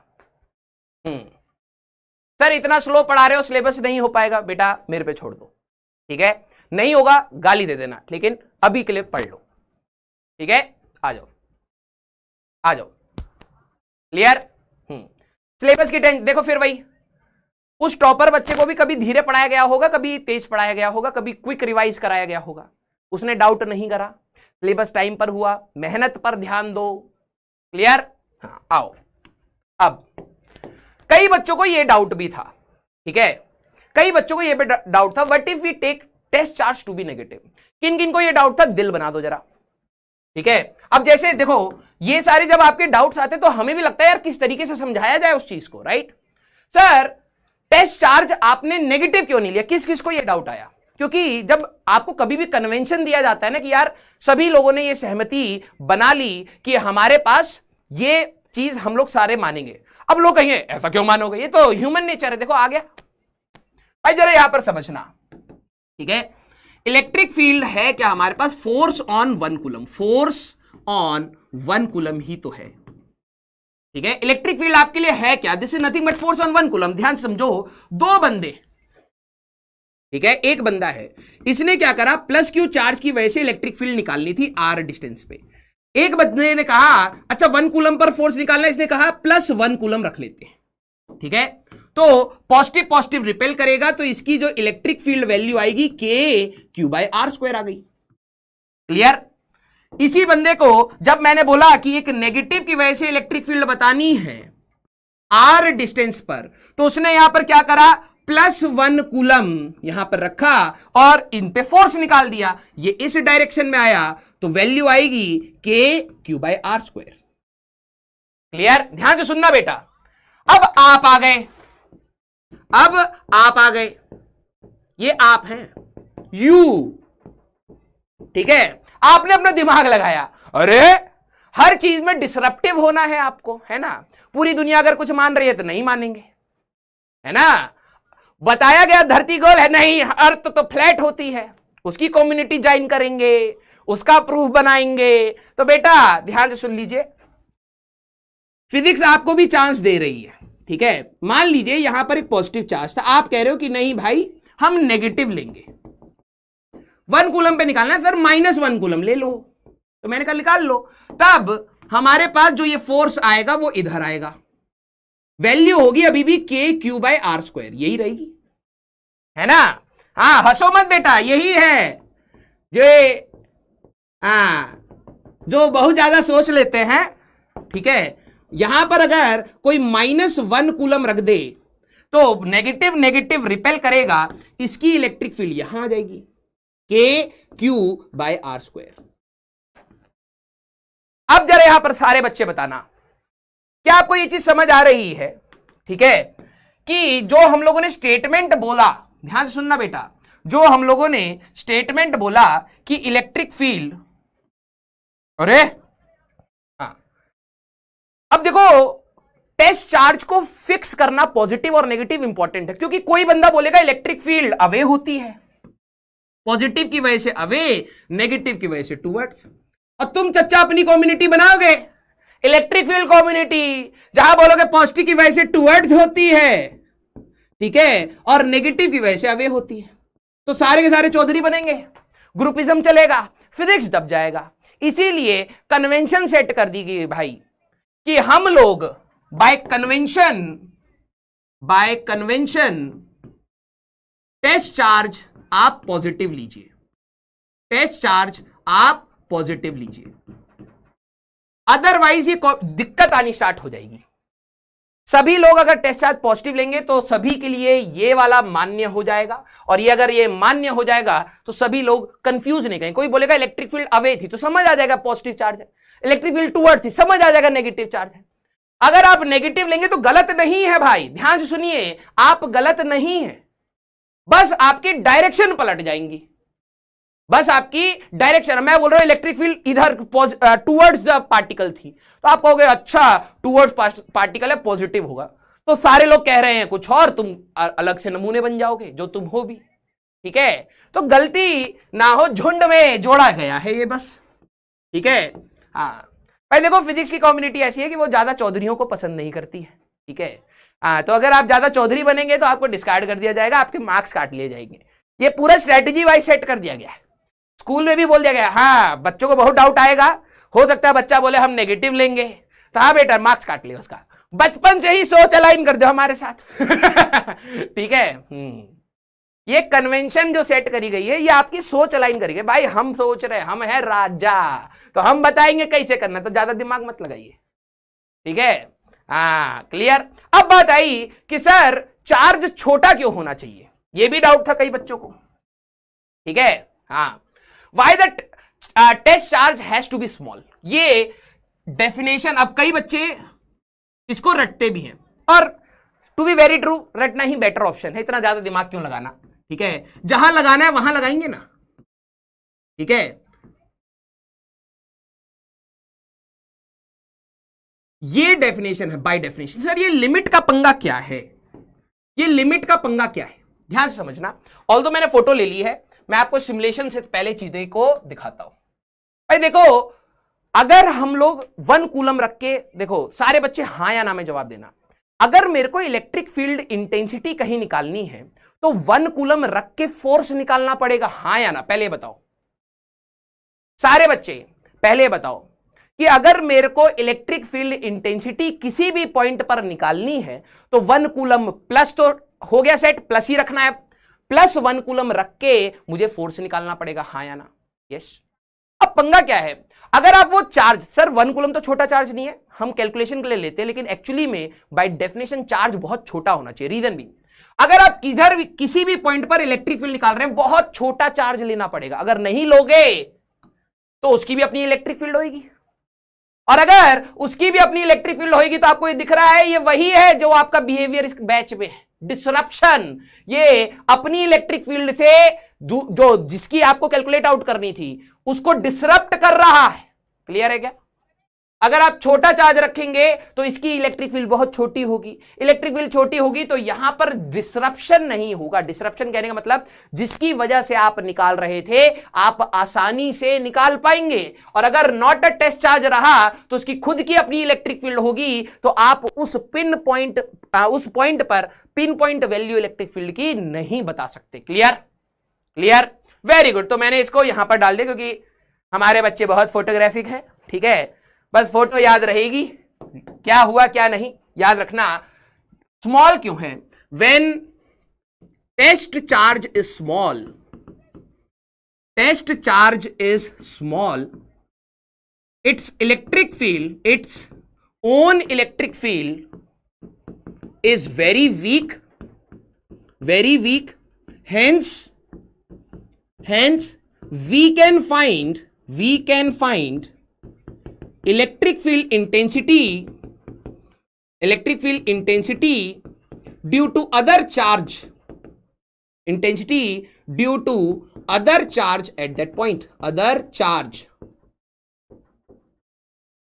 सर इतना स्लो पढ़ा रहे हो, सिलेबस नहीं हो पाएगा बेटा, मेरे पे छोड़ दो, ठीक है, नहीं होगा गाली दे देना, लेकिन अभी के लिए पढ़ लो, ठीक है, आ जाओ आ जाओ, क्लियर। सिलेबस की टेंशन देखो, फिर वही उस टॉपर बच्चे को भी कभी धीरे पढ़ाया गया होगा, कभी तेज पढ़ाया गया होगा, कभी क्विक रिवाइज कराया गया होगा, उसने डाउट नहीं करा, सिलेबस टाइम पर हुआ, मेहनत पर ध्यान दो, क्लियर। हाँ आओ, अब कई बच्चों को यह डाउट भी था, ठीक है, कई बच्चों को यह डाउट था, what if we take test charge to be negative. किन किन को यह डाउट था, दिल बना दो जरा, ठीक है। अब जैसे देखो ये सारे जब आपके डाउट्स आते तो हमें भी लगता है यार किस तरीके से समझाया जाए उस चीज को, राइट। सर टेस्ट चार्ज आपने नेगेटिव क्यों नहीं लिया, किस किस को यह डाउट आया, क्योंकि जब आपको कभी भी कन्वेंशन दिया जाता है ना कि यार सभी लोगों ने यह सहमति बना ली कि हमारे पास ये चीज हम लोग सारे मानेंगे, अब लोग कहेंगे ऐसा क्यों मानोगे, ये तो ह्यूमन नेचर है। देखो आ गया भाई, जरा यहां पर समझना, ठीक है। इलेक्ट्रिक फील्ड है क्या हमारे पास, force on 1 coulomb, force on 1 coulomb ही तो है, ठीक है। इलेक्ट्रिक फील्ड आपके लिए है क्या, this is nothing but force on 1 coulomb. ध्यान समझो, दो बंदे, ठीक है, एक बंदा है, इसने क्या करा, प्लस क्यू चार्ज की वजह से इलेक्ट्रिक फील्ड निकालनी थी आर डिस्टेंस पे। एक बंदे ने कहा अच्छा 1 कूलम पर फोर्स निकालना, इसने कहा प्लस 1 कूलम रख लेते हैं, ठीक है। तो पॉजिटिव पॉजिटिव रिपेल करेगा, तो इसकी जो इलेक्ट्रिक फील्ड वैल्यू आएगी k q by are square आ गई, क्लियर। इसी बंदे को जब मैंने बोला कि एक नेगेटिव की वजह से इलेक्ट्रिक फील्ड बतानी है आर डिस्टेंस पर, तो उसने यहां पर क्या करा, प्लस 1 कूलम यहां पर रखा और इन पे फोर्स निकाल दिया, ये इस डायरेक्शन में आया, तो वैल्यू आएगी k q by are square, clear. ध्यान से सुनना बेटा, अब आप आ गए, अब आप आ गए, ये आप हैं यू, ठीक है, आपने अपना दिमाग लगाया, अरे हर चीज में डिसरप्टिव होना है आपको, है ना, पूरी दुनिया अगर कुछ मान रही है तो नहीं मानेंगे, है ना, बताया गया धरती गोल है, नहीं अर्थ तो फ्लैट होती है, उसकी कम्युनिटी ज्वाइन करेंगे, उसका प्रूफ बनाएंगे। तो बेटा ध्यान से सुन लीजिए, फिजिक्स आपको भी चांस दे रही है, ठीक है। मान लीजिए यहां पर एक पॉजिटिव चार्ज था, आप कह रहे हो कि नहीं भाई हम नेगेटिव लेंगे, 1 कूलम पे निकालना है सर, -1 कूलम ले लो, तो मैंने कहा निकाल लो, तब हमारे पास जो ये फोर्स आएगा वो इधर आएगा, वैल्यू होगी अभी भी के क्यू बाय आर स्क्वायर, यही रहेगी, है ना। हाँ हंसो मत बेटा, यही है जो जो बहुत ज्यादा सोच लेते हैं, ठीक है। यहां पर अगर कोई -1 कूलम रख दे तो नेगेटिव नेगेटिव रिपेल करेगा, इसकी इलेक्ट्रिक फील्ड यहां आ जाएगी के क्यू बाय आर स्क्वायर। अब जरा यहां पर सारे बच्चे बताना, क्या आपको यह चीज समझ आ रही है, ठीक है, कि जो हम लोगों ने स्टेटमेंट बोला, ध्यान से सुनना बेटा, जो हम लोगों ने स्टेटमेंट बोला कि इलेक्ट्रिक फील्ड, अरे हाँ, अब देखो टेस्ट चार्ज को फिक्स करना पॉजिटिव और नेगेटिव इंपॉर्टेंट है, क्योंकि कोई बंदा बोलेगा इलेक्ट्रिक फील्ड अवे होती है, पॉजिटिव की वजह से अवे, नेगेटिव की वजह से टूवर्ड्स, और तुम चच्चा अपनी कम्युनिटी बनाओगे इलेक्ट्रिक फील्ड कम्युनिटी, जहां बोलोगे पॉजिटिव की वजह से टूवर्ड्स होती है, ठीक है, और नेगेटिव की वजह से अवे होती है, तो सारे के सारे चौधरी बनेंगे, ग्रुपिज्म चलेगा, फिजिक्स दब जाएगा। इसीलिए कन्वेंशन सेट कर दी गई भाई कि हम लोग बाय कन्वेंशन टेस्ट चार्ज आप पॉजिटिव लीजिए, टेस्ट चार्ज आप पॉजिटिव लीजिए, अदरवाइज ये दिक्कत आनी स्टार्ट हो जाएगी। सभी लोग अगर टेस्ट चार्ज पॉजिटिव लेंगे तो सभी के लिए ये वाला मान्य हो जाएगा, और ये अगर ये मान्य हो जाएगा तो सभी लोग कंफ्यूज नहीं करेंगे। कोई बोलेगा इलेक्ट्रिक फील्ड अवे थी तो समझ आ जाएगा पॉजिटिव चार्ज है, इलेक्ट्रिक फील्ड टुवर्ड्स थी समझ आ जाएगा नेगेटिव चार्ज है। अगर आप नेगेटिव लेंगे तो गलत नहीं है भाई, ध्यान से सुनिए, आप गलत नहीं है, बस आपकी डायरेक्शन पलट जाएंगी, बस आपकी डायरेक्शन। मैं बोल रहा हूं इलेक्ट्रिक फील्ड इधर टुवर्ड्स द पार्टिकल थी, तो आप कहोगे अच्छा टुवर्ड्स पार्टिकल है पॉजिटिव होगा, तो सारे लोग कह रहे हैं कुछ और, तुम अलग से नमूने बन जाओगे जो तुम हो भी, ठीक है, तो गलती ना हो झुंड में जोड़ा गया है ये बस, ठीक है। हाँ भाई देखो, फिजिक्स की कम्युनिटी ऐसी है कि वो ज्यादा चौधरियों को पसंद नहीं करती है, ठीक है। हाँ, तो अगर आप ज्यादा चौधरी बनेंगे तो आपको डिस्कार्ड कर दिया जाएगा, आपके मार्क्स काट लिए जाएंगे। ये पूरा स्ट्रेटेजी वाइज सेट कर दिया गया है, स्कूल में भी बोल दिया गया। हाँ, बच्चों को बहुत डाउट आएगा, हो सकता है बच्चा बोले हम नेगेटिव लेंगे, तो हाँ बेटा मार्क्स काट लिया उसका, बचपन से ही सोच अलाइन कर दो हमारे साथ। ठीक है। ये कन्वेंशन जो सेट करी गई है, ये आपकी सोच अलाइन करी गई। भाई हम सोच रहे, हम है राजा, तो हम बताएंगे कैसे करना, तो ज्यादा दिमाग मत लगाइए, ठीक है। हाँ क्लियर। अब बात आई कि सर चार्ज छोटा क्यों होना चाहिए, ये भी डाउट था कई बच्चों को, ठीक है। हाँ, why the test charge has to be small, ये डेफिनेशन अब कई बच्चे इसको रटते भी हैं, और टू बी वेरी ट्रू रटना ही बेटर ऑप्शन है, इतना ज्यादा दिमाग क्यों लगाना, ठीक है। जहां लगाना है वहां लगाएंगे ना, ठीक है। ये डेफिनेशन है बाय डेफिनेशन। सर ये लिमिट का पंगा क्या है, ये लिमिट का पंगा क्या है, ध्यान से समझना। ऑल्दो मैंने फोटो ले ली है, मैं आपको सिमुलेशन से पहले चीजें को दिखाता हूं। भाई देखो, अगर हम लोग 1 कूलम रख के, देखो सारे बच्चे हां या ना में जवाब देना, अगर मेरे को इलेक्ट्रिक फील्ड इंटेंसिटी कहीं निकालनी है तो 1 कूलम रख के फोर्स निकालना पड़ेगा, हां या ना, पहले बताओ सारे बच्चे, पहले बताओ कि अगर मेरे को इलेक्ट्रिक फील्ड इंटेंसिटी किसी भी पॉइंट पर निकालनी है तो 1 कूलम प्लस, तो हो गया सेट, प्लस ही रखना है, प्लस 1 कूलम रख के मुझे फोर्स निकालना पड़ेगा, हां या ना, यस। अब पंगा क्या है, अगर आप वो चार्ज, सर 1 कूलम तो छोटा चार्ज नहीं है, हम कैलकुलेशन के लिए लेते हैं, लेकिन एक्चुअली में बाय डेफिनेशन चार्ज बहुत छोटा होना चाहिए। रीजन भी, अगर आप इधर भी किसी भी पॉइंट पर इलेक्ट्रिक फील्ड निकाल रहे हैं, बहुत छोटा चार्ज लेना पड़ेगा, अगर नहीं लोगे तो उसकी भी अपनी इलेक्ट्रिक फील्ड होगी, और अगर उसकी भी अपनी इलेक्ट्रिक फील्ड होगी तो आपको ये दिख रहा है, ये वही है जो आपका बिहेवियर इस बैच में है, डिसरप्शन। ये अपनी इलेक्ट्रिक फील्ड से जो जिसकी आपको कैलकुलेट आउट करनी थी उसको डिसरप्ट कर रहा है, क्लियर है क्या। अगर आप छोटा चार्ज रखेंगे तो इसकी इलेक्ट्रिक फील्ड बहुत छोटी होगी, इलेक्ट्रिक फील्ड छोटी होगी तो यहां पर डिसरप्शन नहीं होगा। डिसरप्शन कहने का मतलब जिसकी वजह से आप निकाल रहे थे आप आसानी से निकाल पाएंगे, और अगर नॉट अ टेस्ट चार्ज रहा तो उसकी खुद की अपनी इलेक्ट्रिक फील्ड होगी, तो आप उस पॉइंट पर pin point value electric field की नहीं बता सकते। Clear, clear, very good. तो मैंने इसको यहां पर डाल दिया क्योंकि हमारे बच्चे बहुत फोटोग्राफिक हैं, ठीक है, बस फोटो याद रहेगी, क्या हुआ क्या नहीं याद रखना। स्मॉल क्यों है, when test charge is small, test charge is small, its electric field, its own electric field is very weak, very weak, hence we can find electric field intensity due to other charge, intensity due to other charge at that point, other charge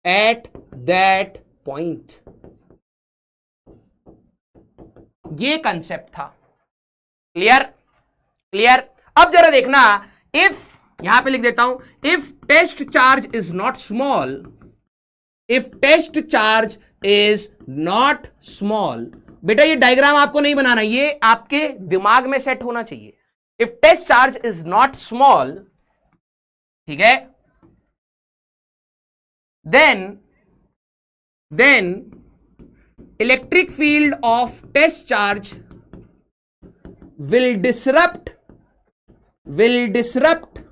at that point, ये concept था। Clear, clear. अब जरा देखना, if, यहां पे लिख देता हूं, if test charge is not small, if test charge is not small, बेटा ये डायग्राम आपको नहीं बनाना, ये आपके दिमाग में सेट होना चाहिए। If test charge is not small, ठीक है, then electric field of test charge will disrupt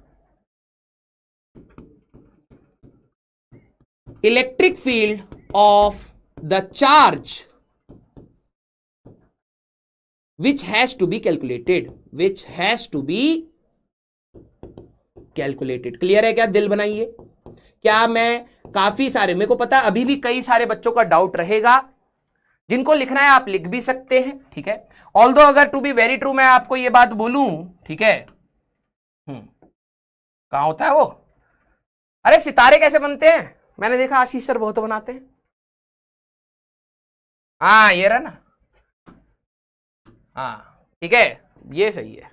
electric field of the charge which has to be calculated, clear है क्या, दिल बनाइए। क्या मैं काफी सारे, मेरे को पता अभी भी कई सारे बच्चों का डाउट रहेगा, जिनको लिखना है आप लिख भी सकते हैं, ठीक है। ऑल्दो अगर टू बी वेरी ट्रू मैं आपको ये बात बोलूं, ठीक है, कहां होता है वो, अरे सितारे कैसे बनते हैं, मैंने देखा आशीष सर बहुत बनाते हैं, हाँ ये रहा ना, हाँ ठीक है, ये सही है,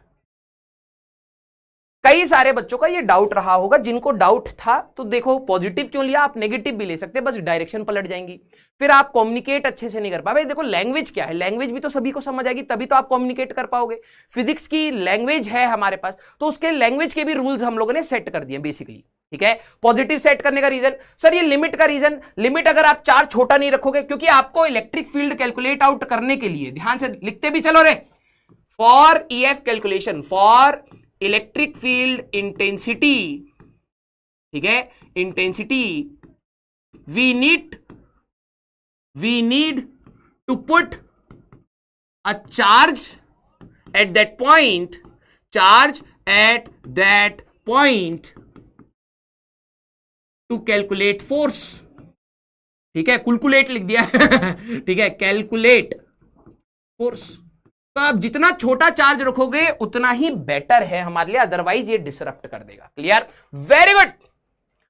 कई सारे बच्चों का ये डाउट रहा होगा, जिनको डाउट था तो देखो पॉजिटिव क्यों लिया, आप नेगेटिव भी ले सकते, बस डायरेक्शन पलट जाएंगी, फिर आप कम्युनिकेट अच्छे से नहीं कर पाए। देखो लैंग्वेज क्या है, लैंग्वेज भी तो सभी को समझ आएगी, तभी तो आप कम्युनिकेट कर पाओगे। फिजिक्स की लैंग्वेज है हमारे पास, तो उसके लैंग्वेज के भी रूल्स हम लोगों ने सेट कर दिए बेसिकली, ठीक है। पॉजिटिव सेट करने का रीजन सर, ये लिमिट का रीजन, लिमिट अगर आप चार्ज छोटा नहीं रखोगे, क्योंकि आपको इलेक्ट्रिक फील्ड कैलकुलेट आउट करने के लिए, ध्यान से लिखते भी चलो रे, for EF calculation, for electric field intensity, ठीक है, intensity, we need to put a charge at that point, charge at that point to calculate force, ठीक है, कुलकुलेट लिख दिया ठीक है, कैलकुलेट फोर्स। तो आप जितना छोटा चार्ज रखोगे उतना ही बेटर है हमारे लिए, अदरवाइज ये डिसरप्ट कर देगा। क्लियर,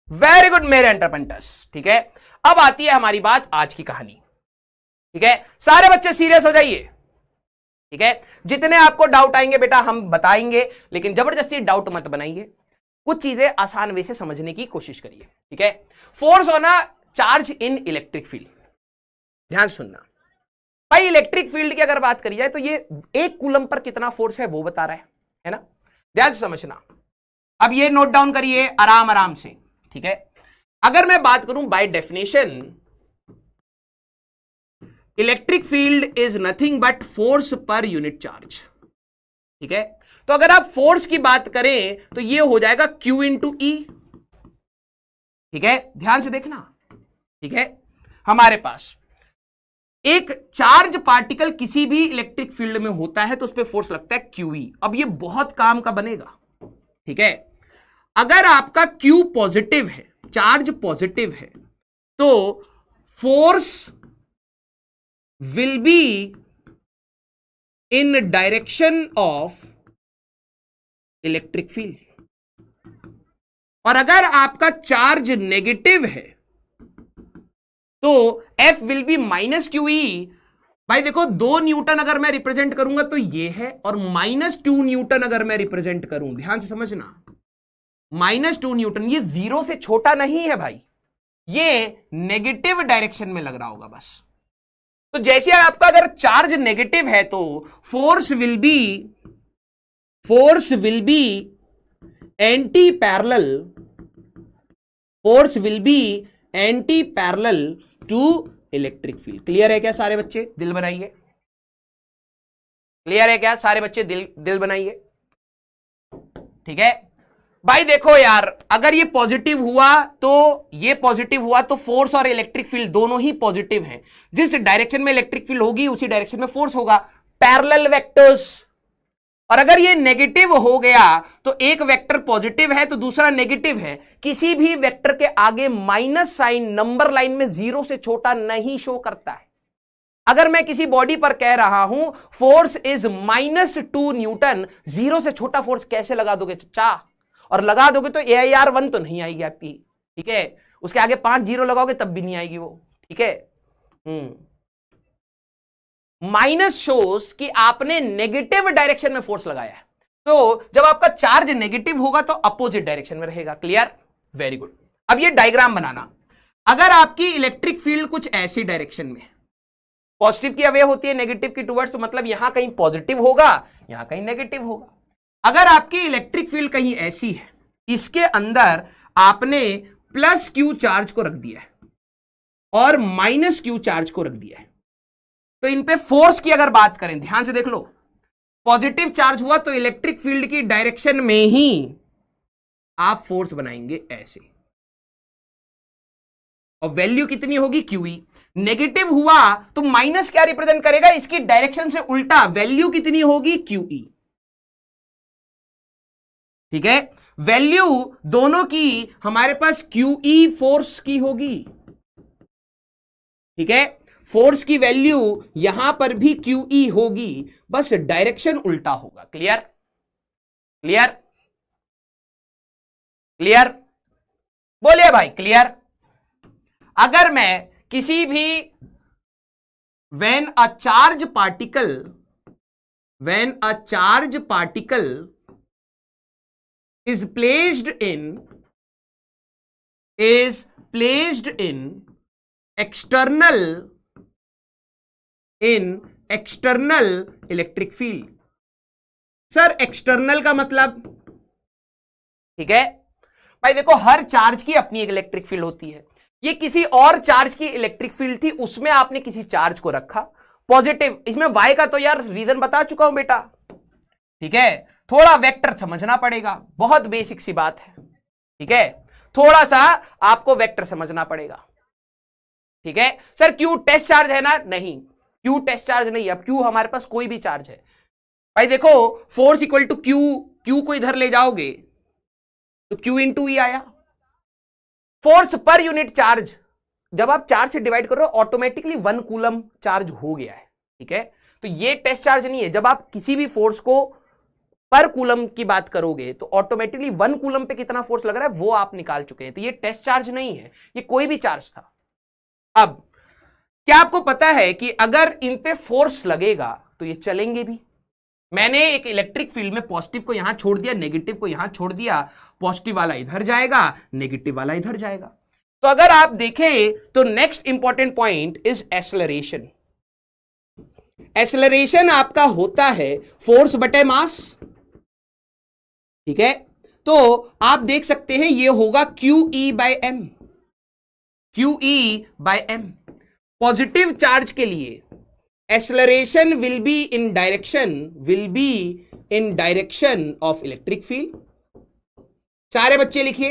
वेरी गुड मेरे एंटरप्रेन्योर्स, ठीक है। अब आती है हमारी बात आज की कहानी, ठीक है। सारे बच्चे सीरियस हो जाइए, ठीक है। जितने आपको डाउट आएंगे बेटा हम बताएंगे, लेकिन जबरदस्ती डाउट मत बनाइए, कुछ चीजें आसान वे से समझने की कोशिश करिए, ठीक है। फोर्स होना चार्ज इन इलेक्ट्रिक फील्ड, ध्यान सुनना भाई, इलेक्ट्रिक फील्ड की अगर बात करी जाए तो ये 1 कूलम पर कितना फोर्स है वो बता रहा है ना, ध्यान से समझना। अब ये नोट डाउन करिए आराम आराम से, ठीक है। अगर मैं बात करूं by definition, electric field is nothing but force per unit charge, ठीक है। तो अगर आप फोर्स की बात करें तो ये हो जाएगा Q इंटू E, ठीक है, ध्यान से देखना, ठीक है। हमारे पास एक चार्ज पार्टिकल किसी भी इलेक्ट्रिक फील्ड में होता है तो उस पर फोर्स लगता है QE। अब ये बहुत काम का बनेगा, ठीक है। अगर आपका Q पॉजिटिव है, चार्ज पॉजिटिव है, तो force will be in direction of electric field, और अगर आपका चार्ज नेगेटिव है तो F will be minus QE। भाई देखो 2 न्यूटन अगर मैं रिप्रेजेंट करूंगा तो ये है, और -2 न्यूटन अगर मैं रिप्रेजेंट करूं, ध्यान से समझना, -2 न्यूटन, ये 0 से छोटा नहीं है भाई, ये नेगेटिव डायरेक्शन में लग रहा होगा बस। तो जैसे आपका अगर चार्ज नेगेटिव है तो force will be anti parallel, force will be anti parallel to electric field. Clear है क्या सारे बच्चे, दिल बनाइए, क्लियर है क्या सारे बच्चे, दिल बनाइए, ठीक है। भाई देखो यार, अगर ये पॉजिटिव हुआ तो ये पॉजिटिव हुआ तो फोर्स और इलेक्ट्रिक फील्ड दोनों ही पॉजिटिव हैं, जिस डायरेक्शन में इलेक्ट्रिक फील्ड होगी उसी डायरेक्शन में फोर्स होगा, पैरेलल वेक्टर्स। और अगर ये नेगेटिव हो गया तो एक वेक्टर पॉजिटिव है तो दूसरा नेगेटिव है, किसी भी वेक्टर के आगे माइनस साइन नंबर लाइन में 0 से छोटा नहीं शो करता है। अगर मैं किसी बॉडी पर कह रहा हूं फोर्स इज -2 न्यूटन, 0 से छोटा फोर्स कैसे लगा दोगे चचा, और लगा दोगे तो AIR1 तो नहीं आएगी आपकी, ठीक है, उसके आगे 5 0 लगाओगे तब भी नहीं आएगी वो, ठीक है। माइनस शोस कि आपने नेगेटिव डायरेक्शन में फोर्स लगाया है, तो जब आपका चार्ज नेगेटिव होगा तो अपोजिट डायरेक्शन में रहेगा। Clear, very good. अब ये डायग्राम बनाना, अगर आपकी इलेक्ट्रिक फील्ड कुछ ऐसी डायरेक्शन में, पॉजिटिव की अवे होती है नेगेटिव की टुवर्ड्स, तो मतलब यहां कहीं पॉजिटिव होगा यहां कहीं नेगेटिव होगा। अगर आपकी इलेक्ट्रिक फील्ड कहीं ऐसी है, इसके अंदर आपने +Q चार्ज को रख दिया है और -Q चार्ज को रख दिया है, तो इन पे फोर्स की अगर बात करें, ध्यान से देख लो, पॉजिटिव चार्ज हुआ तो इलेक्ट्रिक फील्ड की डायरेक्शन में ही आप फोर्स बनाएंगे ऐसे, और वैल्यू कितनी होगी QE। नेगेटिव हुआ तो माइनस क्या रिप्रेजेंट करेगा, इसकी डायरेक्शन से उल्टा, वैल्यू कितनी होगी QE, ठीक है। वैल्यू दोनों की हमारे पास QE फोर्स की होगी, ठीक है, फोर्स की वैल्यू यहां पर भी QE होगी, बस डायरेक्शन उल्टा होगा। क्लियर, क्लियर, क्लियर, बोलिए भाई क्लियर। अगर मैं किसी भी when a charge particle is placed in external electric field. Sir external का मतलब, ठीक है भाई देखो, हर चार्ज की अपनी एक इलेक्ट्रिक फील्ड होती है। ये किसी और चार्ज की इलेक्ट्रिक फील्ड थी, उसमें आपने किसी चार्ज को रखा पॉजिटिव। इसमें वाई का तो यार रीजन बता चुका हूं बेटा, ठीक है। थोड़ा वेक्टर समझना पड़ेगा, बहुत बेसिक सी बात है, ठीक है। थोड़ा सा आपको वेक्टर समझना पड़ेगा, ठीक है। सर क्यू टेस्ट चार्ज है ना? नहीं, क्यू टेस्ट चार्ज नहीं। अब क्यू हमारे पास कोई भी चार्ज है भाई, देखो force equal to q, q को इधर ले जाओगे तो क्यू इंटू ई आया। फोर्स पर यूनिट चार्ज जब आप चार्ज से डिवाइड करो ऑटोमेटिकली 1 कूलम चार्ज हो गया है, ठीक है। तो ये टेस्ट चार्ज नहीं है। जब आप किसी भी फोर्स को पर कूलम की बात करोगे तो ऑटोमेटिकली 1 कूलम पे कितना फोर्स लग रहा है वो आप निकाल चुके हैं। तो ये टेस्ट चार्ज नहीं है, ये कोई भी चार्ज था। अब क्या आपको पता है कि अगर इन पे फोर्स लगेगा तो ये चलेंगे भी। मैंने एक इलेक्ट्रिक फील्ड में पॉजिटिव को यहां छोड़ दिया, नेगेटिव को यहां छोड़ दिया, पॉजिटिव वाला इधर जाएगा, नेगेटिव वाला इधर जाएगा। तो अगर आप देखें तो next important point is acceleration. Acceleration आपका होता है फोर्स बटे मास, ठीक है। तो आप देख सकते हैं ये होगा Q E by M, Q E by M. Positive charge के लिए acceleration will be in direction of electric field. सारे बच्चे लिखिए।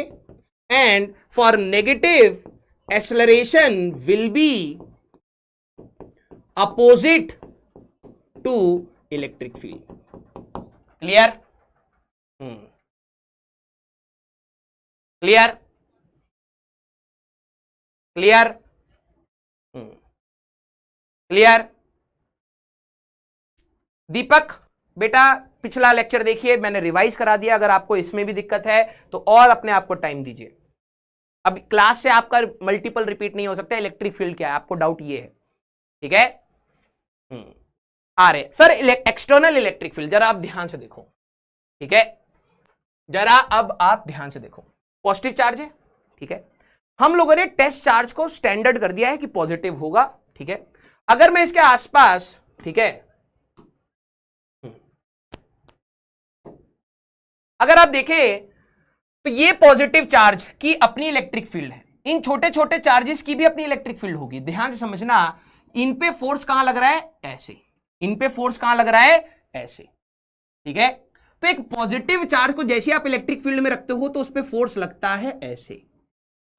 And for negative acceleration will be opposite to electric field. Clear? Clear? Clear? Clear? Deepak बेटा पिछला lecture देखिए, मैंने revise करा दिया। अगर आपको इसमें भी दिक्कत है तो और अपने आप को टाइम दीजिए। अब क्लास से आपका मल्टीपल रिपीट नहीं हो सकता। इलेक्ट्रिक फील्ड क्या है आपको डाउट ये है, ठीक है। आ रहे सर एक्सटर्नल इलेक्ट्रिक फील्ड, जरा आप ध्यान से देखो, ठीक है। जरा अब आप ध्यान से देखो, पॉजिटिव चार्ज है, ठीक है। हम लोगों ने टेस्ट चार्ज को स्टैंडर्ड कर दिया है कि पॉजिटिव होगा, ठीक है। अगर मैं इसके आसपास, ठीक है, अगर आप देखें तो ये पॉजिटिव चार्ज की अपनी इलेक्ट्रिक फील्ड है, इन छोटे छोटे चार्जेस की भी अपनी इलेक्ट्रिक फील्ड होगी। ध्यान से समझना, इन पे फोर्स कहां लग रहा है? ऐसे। इन पे फोर्स कहां लग रहा है? ऐसे, ठीक है। तो एक पॉजिटिव चार्ज को जैसे आप इलेक्ट्रिक फील्ड में रखते हो तो उस पे फोर्स लगता है ऐसे।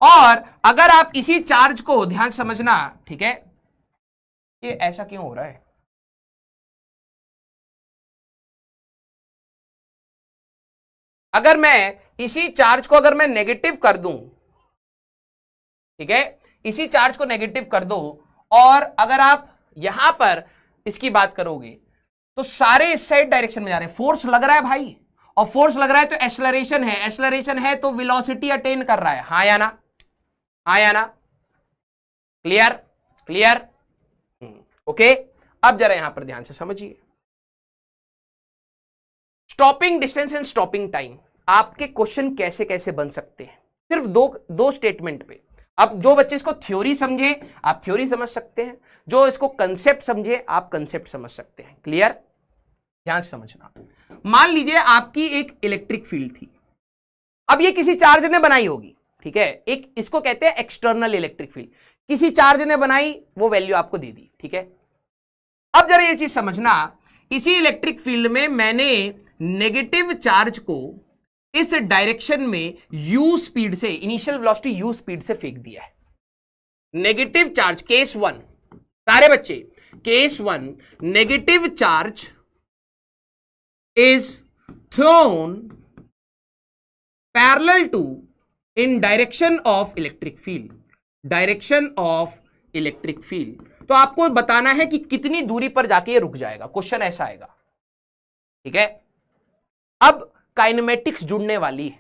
और अगर आप इसी चार्ज को, ध्यान समझना, ठीक है, ये ऐसा क्यों हो रहा है? अगर मैं इसी चार्ज को अगर मैं नेगेटिव कर दूं, ठीक है, इसी चार्ज को नेगेटिव कर दो और अगर आप यहां पर इसकी बात करोगे तो सारे इस साइड डायरेक्शन में जा रहे हैं। फोर्स लग रहा है भाई, और फोर्स लग रहा है तो एक्सेलरेशन है, एक्सेलरेशन है तो वेलोसिटी अटेन कर रहा है। हाँ या ना? हाँ या ना? क्लियर? क्लियर? ओके। अब जरा यहां पर ध्यान से समझिए, stopping distance and stopping time आपके क्वेश्चन कैसे कैसे बन सकते हैं, सिर्फ दो स्टेटमेंट पे। अब जो बच्चे इसको थ्योरी समझे आप थ्योरी समझ सकते हैं, जो इसको कंसेप्ट समझे आप कंसेप्ट समझ सकते हैं। क्लियर? ध्यान से समझना। मान लीजिए आपकी एक इलेक्ट्रिक फील्ड थी, अब ये किसी चार्ज ने बनाई होगी, ठीक है। एक इसको कहते हैं एक्सटर्नल इलेक्ट्रिक फील्ड, किसी चार्ज ने बनाई, वो वैल्यू आपको दे दी, ठीक है। अब जरा ये चीज समझना, इसी इलेक्ट्रिक फील्ड में मैंने नेगेटिव चार्ज को इस डायरेक्शन में u स्पीड से, इनिशियल वेलोसिटी u स्पीड से फेंक दिया है। नेगेटिव चार्ज केस 1, सारे बच्चे case 1, negative charge is thrown parallel to in direction of electric field, direction of electric field. तो आपको बताना है कि कितनी दूरी पर जाके ये रुक जाएगा। क्वेश्चन ऐसा आएगा, ठीक है। अब काइनेमेटिक्स जुड़ने वाली है।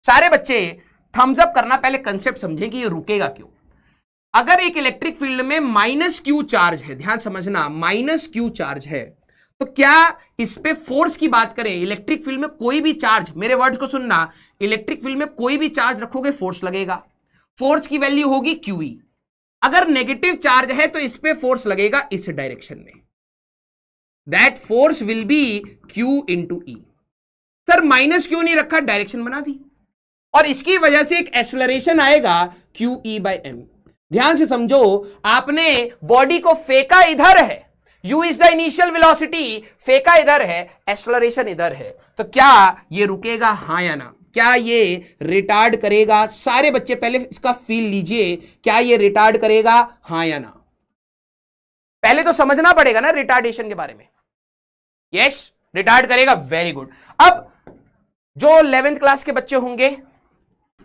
सारे बच्चे थम्स अप करना, पहले कंसेप्ट समझें कि ये रुकेगा क्यों। अगर एक इलेक्ट्रिक फील्ड में -q चार्ज है, ध्यान समझना, -q चार्ज है, तो क्या इस पे फोर्स की बात करें, इलेक्ट्रिक फील्ड में कोई भी चार्ज, मेरे वर्ड्स को सुनना, इलेक्ट्रिक फील्ड में कोई भी चार्ज रखोगे फोर्स लगेगा, फोर्स की वैल्यू होगी QE। अगर नेगेटिव चार्ज है तो इस पे फोर्स लगेगा इस डायरेक्शन में, that force will B Q into E। Sir minus क्यों नहीं रखा, डायरेक्शन बना दी, और इसकी वजह से एक एक्सेलरेशन आएगा QE/m। ध्यान से समझो, आपने बॉडी को फेंका इधर है, u is the initial velocity, फेंका इधर है, एक्सेलरेशन इधर है, तो क्या ये रुकेगा, हां या ना? क्या ये रिटार्ड करेगा? सारे बच्चे पहले इसका फील लीजिए, क्या ये रिटार्ड करेगा, हां या ना? पहले तो समझना पड़ेगा ना रिटार्डेशन के बारे में। यस, रिटार्ड करेगा, वेरी गुड। अब जो 11th क्लास के बच्चे होंगे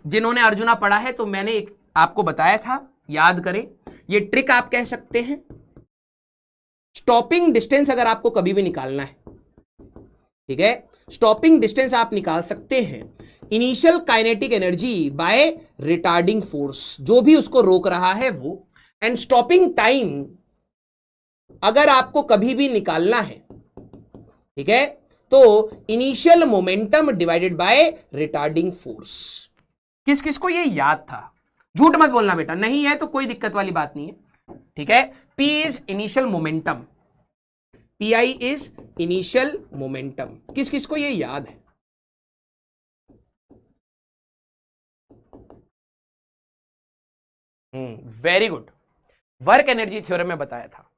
जिन्होंने अर्जुना पढ़ा है, तो मैंने एक आपको बताया था, याद करें, ये ट्रिक आप कह सकते हैं। स्टॉपिंग डिस्टेंस अगर आपको कभी भी निकालना है, ठीक है, स्टॉपिंग डिस्टेंस आप निकाल सकते हैं initial kinetic energy by retarding force, जो भी उसको रोक रहा है वो, एंड स्टॉपिंग टाइम अगर आपको कभी भी निकालना है, ठीक है, तो initial momentum divided by retarding force. किस किस को ये याद था? झूठ मत बोलना बेटा, नहीं है तो कोई दिक्कत वाली बात नहीं है, ठीक है। P is initial momentum, PI is initial momentum. किस किस को ये याद है? Very good, work energy theorem में बताया था।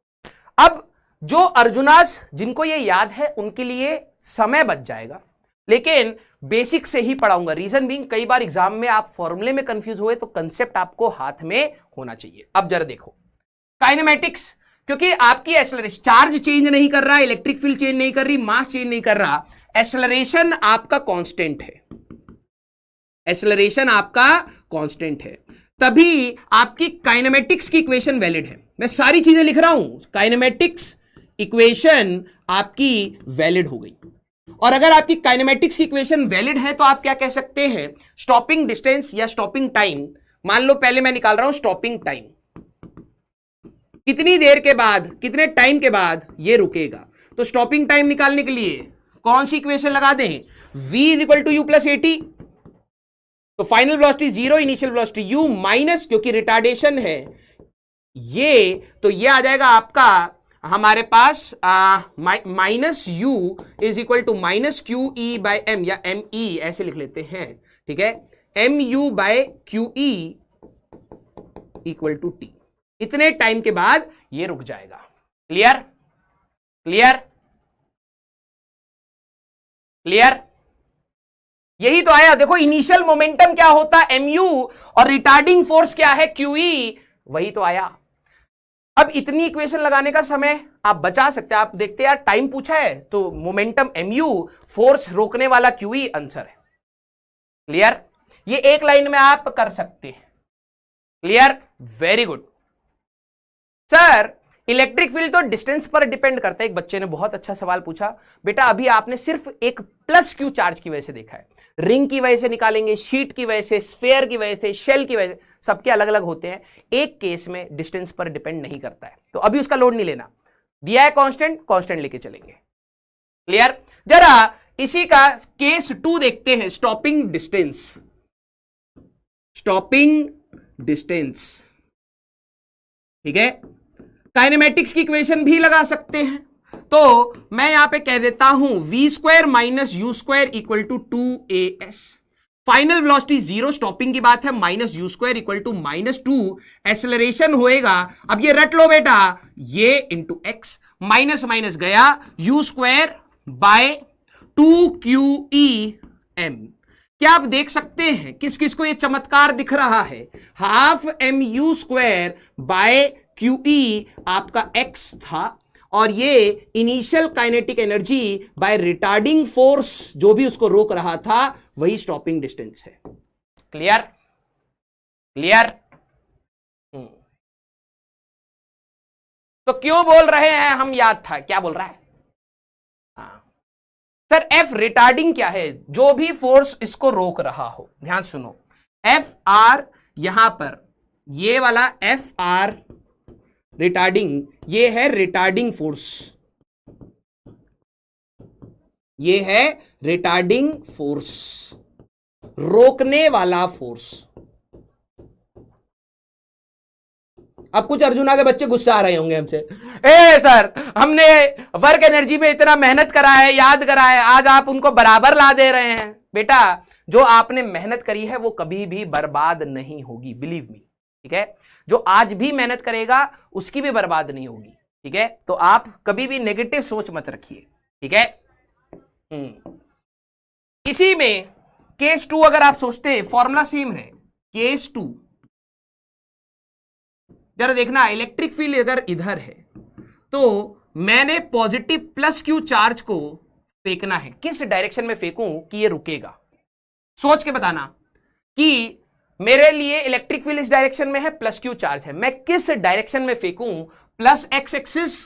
अब जो अर्जुनास जिनको ये याद है उनके लिए समय बच जाएगा, लेकिन बेसिक से ही पढ़ाऊंगा। रीजन बीइंग, कई बार एग्जाम में आप फॉर्मूले में कंफ्यूज हुए तो कंसेप्ट आपको हाथ में होना चाहिए। अब जरा देखो काइनेमेटिक्स, क्योंकि आपकी एक्सेलरेशन, चार्ज चेंज नहीं कर रहा, इलेक्ट्रिक फील्ड चेंज नहीं कर रही, मास चेंज नहीं कर रहा, एक्सेलरेशन आपका कांस्टेंट है, एक्सेलरेशन आपका कांस्टेंट है, तभी आपकी काइनेमेटिक्स की इक्वेशन वैलिड है। मैं सारी चीजें लिख रहा हूं, काइनेमेटिक्स इक्वेशन आपकी वैलिड हो गई। और अगर आपकी काइनेमेटिक्स की इक्वेशन वैलिड है तो आप क्या कह सकते हैं, स्टॉपिंग डिस्टेंस या स्टॉपिंग टाइम, मान लो पहले मैं निकाल रहा हूं स्टॉपिंग टाइम, कितनी देर के बाद, कितने टाइम के बाद ये रुकेगा। तो स्टॉपिंग टाइम निकालने के लिए कौन सी इक्वेशन लगा दें, v is equal to U plus A T, तो final velocity 0, initial velocity u minus, क्योंकि रिटार्डेशन है ये, तो ये आ जाएगा आपका हमारे पास minus u is equal to minus QE/m, या ME ऐसे लिख लेते हैं, ठीक है, MU/QE इक्वल टू T। इतने टाइम के बाद ये रुक जाएगा। क्लियर? क्लियर? क्लियर? यही तो आया। देखो इनिशियल मोमेंटम क्या होता है, MU, और रिटार्डिंग फोर्स क्या है, QE, वही तो आया। अब इतनी इक्वेशन लगाने का समय आप बचा सकते हैं। आप देखते हैं यार टाइम पूछा है तो मोमेंटम MU, फोर्स रोकने वाला QE आंसर है। क्लियर? ये एक लाइन में आप कर सकते हैं। Clear? Very good. Sir electric field तो डिस्टेंस पर डिपेंड करता है। एक बच्चे ने बहुत अच्छा सवाल पूछा, बेटा अभी आपने सिर्फ एक प्लस क्यू चार्ज की वजह से देखा है, रिंग की वजह से निकालेंगे, शीट की वजह से, स्फेयर की वजह से, शेल की वजह से, सबके अलग अलग होते हैं। एक केस में डिस्टेंस पर डिपेंड नहीं करता है, तो अभी उसका लोड नहीं लेना। दिया है कांस्टेंट, कांस्टेंट लेके चलेंगे। क्लियर? जरा इसी का केस 2 देखते हैं, स्टॉपिंग डिस्टेंस। स्टॉपिंग डिस्टेंस, ठीक है, काइनेमेटिक्स की इक्वेशन भी लगा सकते हैं। तो मैं यहां पे कह देता हूं v² minus u² equal to 2as। Final velocity 0, stopping की बात है, minus u² equal to -2, acceleration होएगा। अब ये रट लो बेटा, ये इंटू एक्स, माइनस माइनस गया, u² बाय 2QEm। क्या आप देख सकते हैं किस किस को ये चमत्कार दिख रहा है, हाफ mu² बाय QE आपका x था, और ये initial kinetic energy by retarding force जो भी उसको रोक रहा था, वही स्टॉपिंग डिस्टेंस है। क्लियर? क्लियर? तो क्यों बोल रहे हैं हम, याद था क्या बोल रहा है? हाँ सर, F रिटार्डिंग क्या है, जो भी फोर्स इसको रोक रहा हो। ध्यान सुनो, FR यहां पर ये वाला FR रिटार्डिंग, ये है रिटार्डिंग फोर्स, ये है रिटार्डिंग फोर्स, रोकने वाला फोर्स। अब कुछ अर्जुना के बच्चे गुस्सा आ रहे होंगे हमसे, ए सर हमने वर्क एनर्जी में इतना मेहनत करा है, याद करा है, आज आप उनको बराबर ला दे रहे हैं। बेटा जो आपने मेहनत करी है वो कभी भी बर्बाद नहीं होगी, बिलीव मी, ठीक है। जो आज भी मेहनत करेगा उसकी भी बर्बाद नहीं होगी, ठीक है। तो आप कभी भी नेगेटिव सोच मत रखिए, ठीक है। इसी में केस 2 अगर आप सोचते हैं फॉर्मूला सेम है, केस 2 जरा देखना, इलेक्ट्रिक फील्ड अगर इधर है तो मैंने पॉजिटिव प्लस क्यू चार्ज को फेंकना है, किस डायरेक्शन में फेंकूं कि ये रुकेगा। सोच के बताना कि मेरे लिए इलेक्ट्रिक फील्ड इस डायरेक्शन में है, प्लस क्यू चार्ज है, मैं किस डायरेक्शन में फेंकूं, प्लस एक्स एक्सिस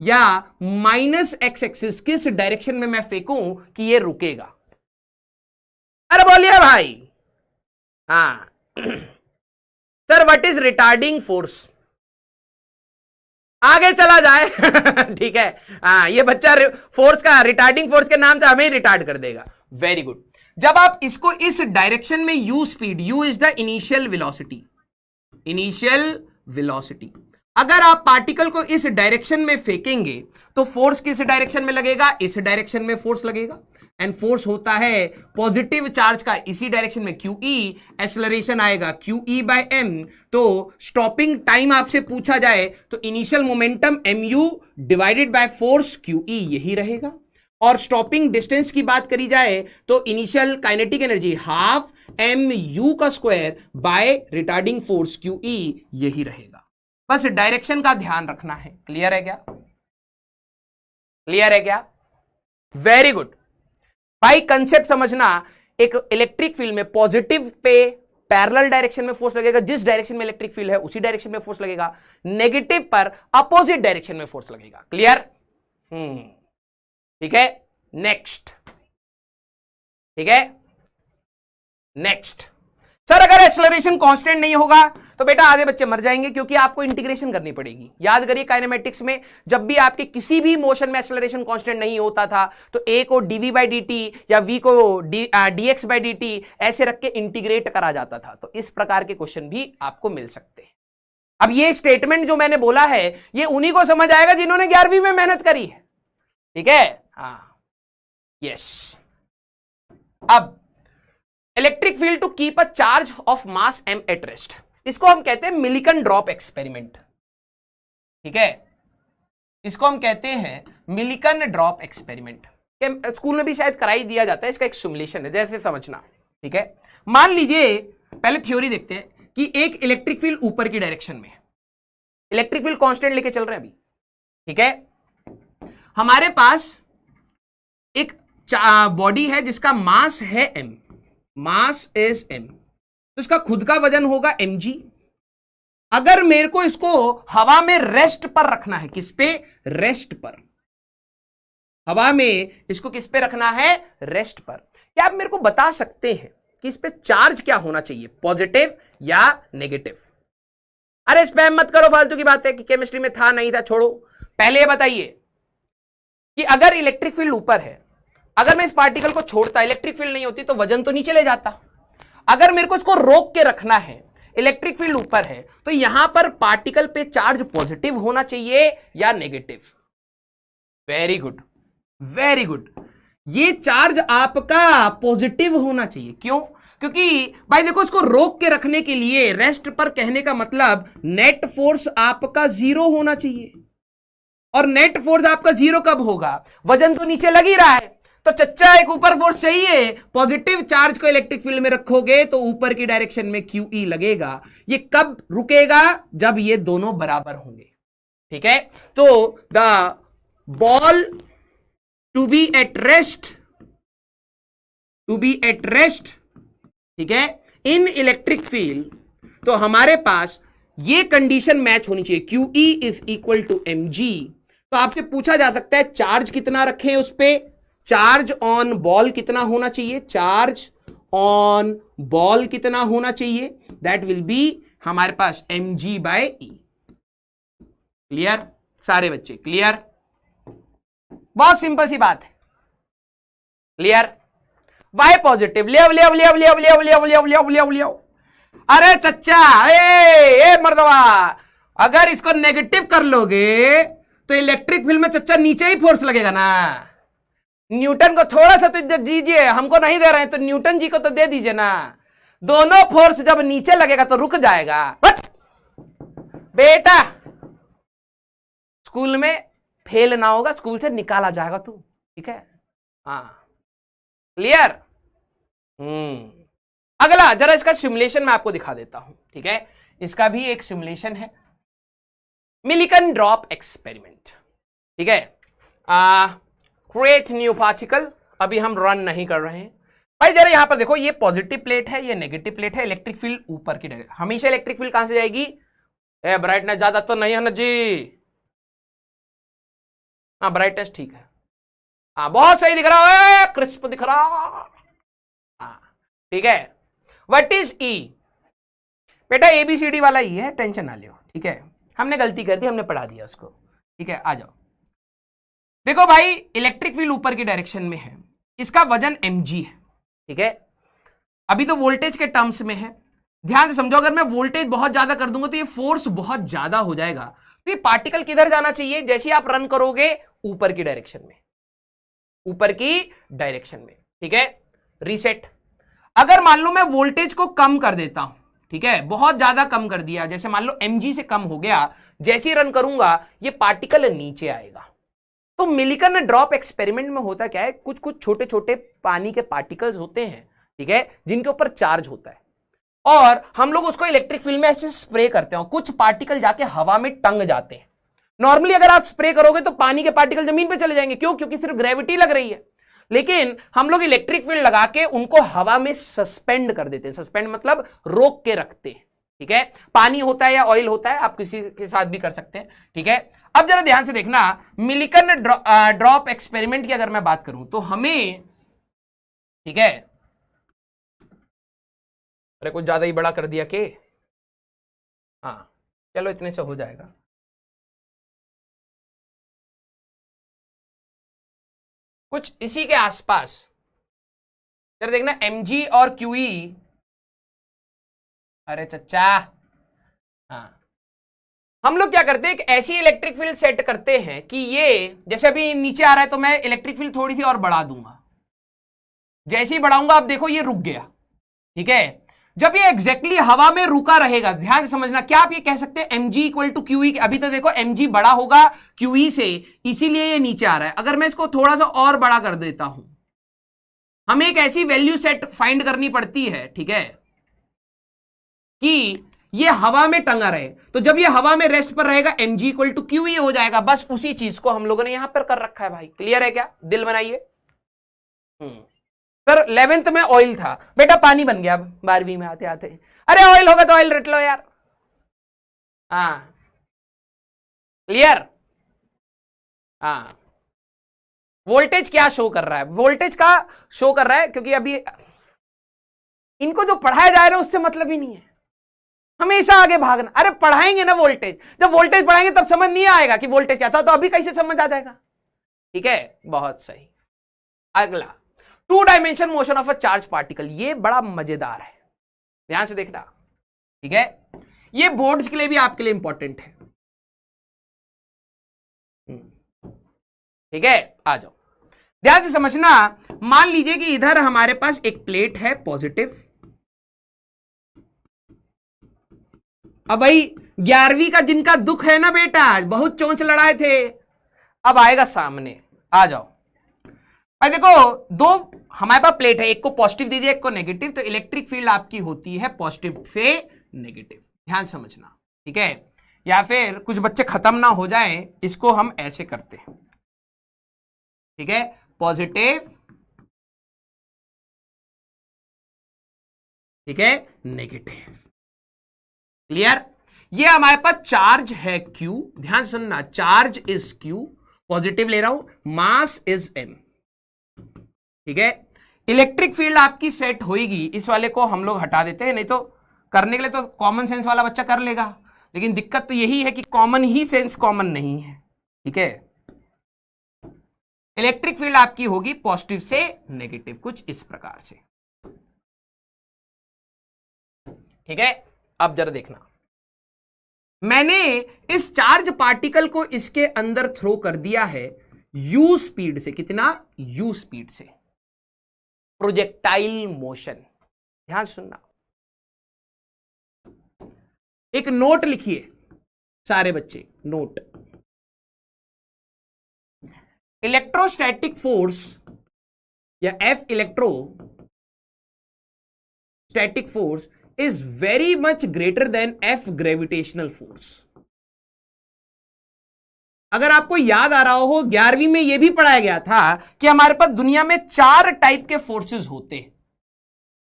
या माइनस एक्स एक्सिस, किस डायरेक्शन में मैं फेंकूं कि ये रुकेगा। अरे बोलिए भाई। हाँ sir what is retarding force, आगे चला जाए ठीक है। हाँ ये बच्चा फोर्स का, रिटार्डिंग फोर्स के नाम से हमें रिटार्ड कर देगा। Very good. जब आप इसको इस डायरेक्शन में u speed, u is the initial velocity, initial velocity, अगर आप पार्टिकल को इस डायरेक्शन में फेंकेंगे तो फोर्स किस डायरेक्शन में लगेगा, इस डायरेक्शन में फोर्स लगेगा। एंड फोर्स होता है पॉजिटिव चार्ज का इसी डायरेक्शन में QE, एक्सेलरेशन आएगा QE बाय m। तो स्टॉपिंग टाइम आपसे पूछा जाए तो initial momentum mu divided by force QE यही रहेगा। और स्टॉपिंग डिस्टेंस की बात करी जाए तो initial kinetic energy half mu का square by retarding force QE यही रहेगा। बस डायरेक्शन का ध्यान रखना है। क्लियर है क्या, क्लियर है क्या? वेरी गुड भाई। कंसेप्ट समझना, एक इलेक्ट्रिक फील्ड में पॉजिटिव पे पैरेलल डायरेक्शन में फोर्स लगेगा, जिस डायरेक्शन में इलेक्ट्रिक फील्ड है उसी डायरेक्शन में फोर्स लगेगा। नेगेटिव पर अपोजिट डायरेक्शन में फोर्स लगेगा। क्लियर? ठीक है। नेक्स्ट, ठीक है, नेक्स्ट। सर अगर एक्सेलरेशन कांस्टेंट नहीं होगा तो बेटा आधे बच्चे मर जाएंगे, क्योंकि आपको इंटीग्रेशन करनी पड़ेगी। याद करिए काइनेमेटिक्स में जब भी आपके किसी भी मोशन में एक्सेलरेशन कांस्टेंट नहीं होता था तो a को dv बाई dt या v को dx बाई dt ऐसे रख के इंटीग्रेट करा जाता था। तो इस प्रकार के क्वेश्चन भी आपको मिल सकते हैं। अब ये स्टेटमेंट जो मैंने बोला है ये उन्हीं को समझ आएगा जिन्होंने 11वीं में मेहनत करी है, ठीक है। हाँ यस। अब electric field to keep a charge of mass m at rest, इसको हम कहते हैं मिलिकन ड्रॉप एक्सपेरिमेंट, ठीक है। इसको हम कहते हैं मिलिकन ड्रॉप एक्सपेरिमेंट। स्कूल में भी शायद करा ही दिया जाता है, इसका एक सिमुलेशन है, जैसे समझना, ठीक है। मान लीजिए, पहले थ्योरी देखते हैं कि एक इलेक्ट्रिक फील्ड ऊपर की डायरेक्शन में है, इलेक्ट्रिक फील्ड कांस्टेंट लेके चल रहे हैं अभी, ठीक है। हमारे पास एक बॉडी है जिसका मास है m, मास इज m, तो इसका खुद का वजन होगा mg। अगर मेरे को इसको हवा में रेस्ट पर रखना है, किस पे? रेस्ट पर। हवा में इसको किस पे रखना है? रेस्ट पर। क्या आप मेरे को बता सकते हैं कि इस पे चार्ज क्या होना चाहिए, पॉजिटिव या नेगेटिव? अरे स्पैम मत करो, फालतू की बात है कि केमिस्ट्री में था नहीं था, छोड़ो। पहले ये बताइए कि अगर इलेक्ट्रिक फील्ड ऊपर है, अगर मैं इस पार्टिकल को छोड़ता, इलेक्ट्रिक फील्ड नहीं होती तो वजन तो नीचे ले जाता। अगर मेरे को इसको रोक के रखना है, इलेक्ट्रिक फील्ड ऊपर है, तो यहां पर पार्टिकल पे चार्ज पॉजिटिव होना चाहिए या negative? Very good, very good. ये चार्ज आपका पॉजिटिव होना चाहिए। क्यों? क्योंकि भाई देखो, इसको रोक के रखने के लिए, रेस्ट पर कहने का मतलब नेट फोर्स आपका 0 होना चाहिए। और नेट फोर्स आपका 0 कब होगा? वजन तो नीचे लग ही रहा है, तो चच्चा एक ऊपर फोर्स चाहिए। पॉजिटिव चार्ज को इलेक्ट्रिक फील्ड में रखोगे तो ऊपर की डायरेक्शन में QE लगेगा। ये कब रुकेगा? जब ये दोनों बराबर होंगे, ठीक है। तो the ball to be at rest, to be at rest, ठीक है, इन इलेक्ट्रिक फील्ड, तो हमारे पास ये कंडीशन मैच होनी चाहिए, QE is equal to mg। तो आपसे पूछा जा सकता है चार्ज कितना रखें उस पे, चार्ज ऑन बॉल कितना होना चाहिए, चार्ज ऑन बॉल कितना होना चाहिए, दैट विल बी हमारे पास mg बाय e। क्लियर सारे बच्चे? क्लियर? बहुत सिंपल सी बात है, क्लियर? वाई पॉजिटिव ले। अरे चच्चा, ए मर्दवा, अगर इसको नेगेटिव कर लोगे तो इलेक्ट्रिक फील्ड में चच्चा नीचे ही फोर्स लगेगा ना। न्यूटन को थोड़ा सा तो दीजिए, हमको नहीं दे रहे हैं तो न्यूटन जी को तो दे दीजिए ना। दोनों फोर्स जब नीचे लगेगा तो रुक जाएगा। बेटा स्कूल में फेल ना होगा, स्कूल से निकाला जाएगा तू, ठीक है? हाँ, क्लियर? अगला जरा इसका सिमुलेशन मैं आपको दिखा देता हूं, ठीक है? इसका भी एक सिमुलेशन है, मिलिकन ड्रॉप एक्सपेरिमेंट, ठीक है? क्रिएट न्यू पार्टिकल, अभी हम रन नहीं कर रहे हैं भाई। जरा यहां पर देखो, ये पॉजिटिव प्लेट है, ये नेगेटिव प्लेट है, इलेक्ट्रिक फील्ड ऊपर की डायरेक्शन। हमेशा इलेक्ट्रिक फील्ड कहां से जाएगी? ब्राइटनेस ज्यादा तो नहीं है ना जी? हाँ, ब्राइटनेस ठीक है, हाँ बहुत सही दिख रहा है, क्रिस्प दिख रहा, हाँ ठीक है। व्हाट इज ई? बेटा ABCD वाला ई है, टेंशन ना लियो, ठीक है? हमने गलती कर दी, हमने पढ़ा दिया उसको, ठीक है? आ जाओ, देखो भाई, इलेक्ट्रिक फील्ड ऊपर की डायरेक्शन में है, इसका वजन mg है, ठीक है? अभी तो वोल्टेज के टर्म्स में है, ध्यान से समझो। अगर मैं वोल्टेज बहुत ज्यादा कर दूंगा तो ये फोर्स बहुत ज्यादा हो जाएगा, तो ये पार्टिकल किधर जाना चाहिए? जैसे ही आप रन करोगे ऊपर की डायरेक्शन में, ऊपर की डायरेक्शन में, ठीक है? रीसेट। अगर मान लो मैं वोल्टेज को कम कर देता हूं, ठीक है, बहुत ज्यादा कम कर दिया, जैसे मान लो mg से कम हो गया, जैसे ही रन करूंगा ये पार्टिकल नीचे आएगा। तो मिलिकन ड्रॉप एक्सपेरिमेंट में होता क्या है, कुछ कुछ छोटे छोटे पानी के पार्टिकल्स होते हैं, ठीक है, जिनके ऊपर चार्ज होता है, और हम लोग उसको इलेक्ट्रिक फील्ड में ऐसे स्प्रे करते हैं, कुछ पार्टिकल जाके हवा में टंग जाते हैं। नॉर्मली अगर आप स्प्रे करोगे तो पानी के पार्टिकल जमीन पे चले जाएंगे, क्यों? क्योंकि सिर्फ ग्रेविटी लग रही है। लेकिन हम लोग इलेक्ट्रिक फील्ड लगा के उनको हवा में सस्पेंड कर देते हैं। सस्पेंड मतलब रोक के रखते हैं, ठीक है? पानी होता है या ऑयल होता है, आप किसी के साथ भी कर सकते हैं, ठीक है? अब जरा ध्यान से देखना, मिलिकन ड्रॉप एक्सपेरिमेंट की अगर मैं बात करूं तो हमें, ठीक है, अरे कुछ ज्यादा ही बड़ा कर दिया के, हाँ चलो इतने से हो जाएगा। कुछ इसी के आसपास जरा देखना, mg और qe, अरे चच्चा, हाँ, हम लोग क्या करते हैं, एक ऐसी इलेक्ट्रिक फील्ड सेट करते हैं कि ये जैसे अभी नीचे आ रहा है तो मैं इलेक्ट्रिक फील्ड थोड़ी सी और बढ़ा दूंगा, जैसे ही बढ़ाऊंगा आप देखो ये रुक गया, ठीक है? जब ये एग्जैक्टली हवा में रुका रहेगा, ध्यान से समझना, क्या आप ये कह सकते हैं mg इक्वल टू qe? अभी तो देखो mg बड़ा होगा qe से, इसीलिए ये नीचे आ रहा है। अगर मैं इसको थोड़ा सा और बड़ा कर देता हूं, हमें एक ऐसी वैल्यू सेट फाइंड करनी पड़ती है, ठीक है, कि ये हवा में टंगा रहे। तो जब ये हवा में रेस्ट पर रहेगा mg इक्वल टू qe हो जाएगा। बस उसी चीज को हम लोगों ने यहां पर कर रखा है भाई। क्लियर है क्या? दिल बनाइए। सर 11th में ऑयल था, बेटा पानी बन गया 12वीं में आते आते। अरे ऑयल होगा तो ऑयल रट लो यार। हाँ क्लियर? हाँ, वोल्टेज क्या शो कर रहा है? वोल्टेज का शो कर रहा है, क्योंकि अभी इनको जो पढ़ाया जा रहा है उससे मतलब ही नहीं है, हमेशा आगे भागना। अरे पढ़ाएंगे ना वोल्टेज, जब वोल्टेज पढ़ाएंगे तब समझ नहीं आएगा कि वोल्टेज क्या था, तो अभी कैसे समझ आ जाएगा? ठीक है, बहुत सही। अगला, 2 dimension motion of a charge particle. ये बड़ा मजेदार है, ध्यान से देखना, ठीक है? ये बोर्ड्स के लिए भी आपके लिए इंपॉर्टेंट है, ठीक है? आ जाओ, ध्यान से समझना। मान लीजिए कि इधर हमारे पास एक प्लेट है पॉजिटिव। अब भाई 11वीं का जिनका दुख है ना बेटा, बहुत चोंच लड़ाए थे, अब आएगा सामने। आ जाओ भाई, देखो 2 हमारे पास प्लेट है, एक को पॉजिटिव दे दिया, एक को नेगेटिव, तो इलेक्ट्रिक फील्ड आपकी होती है पॉजिटिव से नेगेटिव। ध्यान समझना, ठीक है? या फिर कुछ बच्चे खत्म ना हो जाएं, इसको हम ऐसे करते हैं, ठीक है? पॉजिटिव, ठीक है, नेगेटिव। क्लियर? ये हमारे पास चार्ज है Q, ध्यान सुनना, चार्ज इज Q, पॉजिटिव ले रहा हूं, मास इज M, ठीक है? इलेक्ट्रिक फील्ड आपकी सेट होगी, इस वाले को हम लोग हटा देते हैं, नहीं तो करने के लिए तो कॉमन सेंस वाला बच्चा कर लेगा, लेकिन दिक्कत तो यही है कि कॉमन ही सेंस कॉमन नहीं है, ठीक है? इलेक्ट्रिक फील्ड आपकी होगी पॉजिटिव से नेगेटिव, कुछ इस प्रकार से। ठीक है, अब जरा देखना, मैंने इस चार्ज पार्टिकल को इसके अंदर थ्रो कर दिया है u स्पीड से। कितना? u स्पीड से, प्रोजेक्टाइल मोशन। ध्यान सुनना, एक नोट लिखिए सारे बच्चे, नोट। इलेक्ट्रोस्टैटिक फोर्स या F electrostatic force is very much greater than F gravitational force। अगर आपको याद आ रहा हो 11वीं में यह भी पढ़ाया गया था कि हमारे पास दुनिया में 4 टाइप के फोर्सेस होते हैं।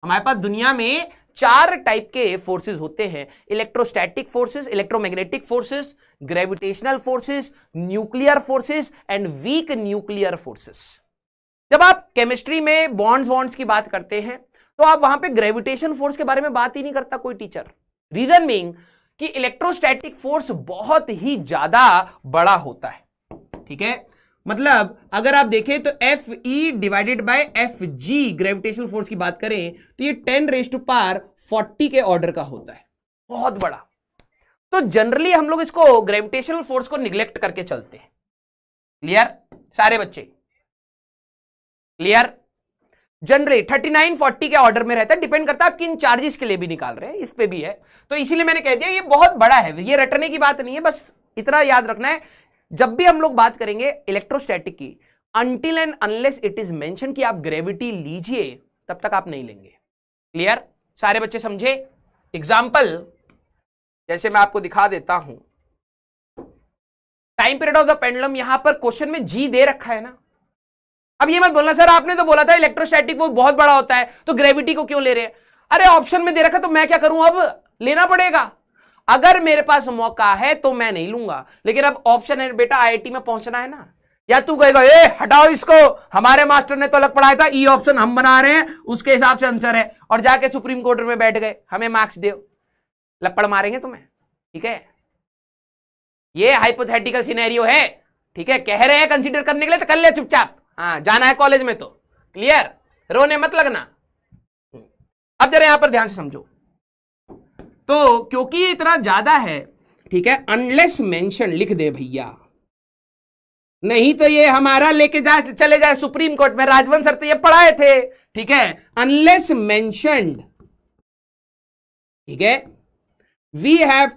हमारे पास दुनिया में 4 टाइप के फोर्सेस होते हैं, electrostatic forces, electromagnetic forces, gravitational forces, nuclear forces and weak nuclear forces. जब आप केमिस्ट्री में बॉन्ड्स की बात करते हैं तो आप वहां पे ग्रेविटेशन फोर्स के बारे में बात ही नहीं करता कोई टीचर। रीजन बीइंग कि इलेक्ट्रोस्टैटिक फोर्स बहुत ही ज्यादा बड़ा होता है। ठीक है, मतलब अगर आप देखें तो Fe divided by Fg gravitational force की बात करें तो ये 10⁻40 के ऑर्डर का होता है, बहुत बड़ा। तो जनरली हम लोग इसको ग्रेविटेशनल फोर्स को निग्लेक्ट करके चलते हैं। क्लियर सारे बच्चे? क्लियर? जनरली 3940 के ऑर्डर में रहता है, डिपेंड करता है आप किन चार्जेस के लिए भी निकाल रहे हैं, इस पे भी है। तो इसीलिए मैंने कह दिया ये बहुत बड़ा है, ये रटने की बात नहीं है, बस इतना याद रखना है जब भी हम लोग बात करेंगे इलेक्ट्रोस्टैटिक की, until and unless it is mention कि आप ग्रेविटी लीजिए तब तक आप नहीं लेंगे। क्लियर सारे बच्चे? समझे? एग्जाम्पल जैसे मैं आपको दिखा देता हूं, time period of the pendulum, यहां पर क्वेश्चन में जी दे रखा है ना। अब ये मत बोलना सर आपने तो बोला था इलेक्ट्रोस्टैटिक वो बहुत बड़ा होता है तो ग्रेविटी को क्यों ले रहे हैं। अरे ऑप्शन में दे रखा तो मैं क्या करूं, अब लेना पड़ेगा। अगर मेरे पास मौका है तो मैं नहीं लूंगा, लेकिन अब ऑप्शन है बेटा, आईआईटी में पहुंचना है ना। या तू कहेगा ए हटाओ इसको, हमारे मास्टर ने तो अलग पढ़ाया था, ई ऑप्शन हम बना रहे हैं, उसके हिसाब से आंसर है, और जाके सुप्रीम कोर्ट में बैठ गए हमें मार्क्स दो, लपड़ मारेंगे तुम्हें। ठीक है, ये हाइपोथेटिकल सिनेरियो है। ठीक है, कह रहे हैं कंसीडर करने के लिए तो कर ले चुपचाप। हाँ, जाना है कॉलेज में तो। क्लियर? रोने मत लगना। अब जरा यहां पर ध्यान से समझो, तो क्योंकि ये इतना ज्यादा है, ठीक है, अनलेस मेंशन लिख दे भैया, नहीं तो ये हमारा लेके चले जाए सुप्रीम कोर्ट में। राजवंश सर तो ये पढ़ाए थे। ठीक है, अनलेस मेंशन्ड, ठीक है, we have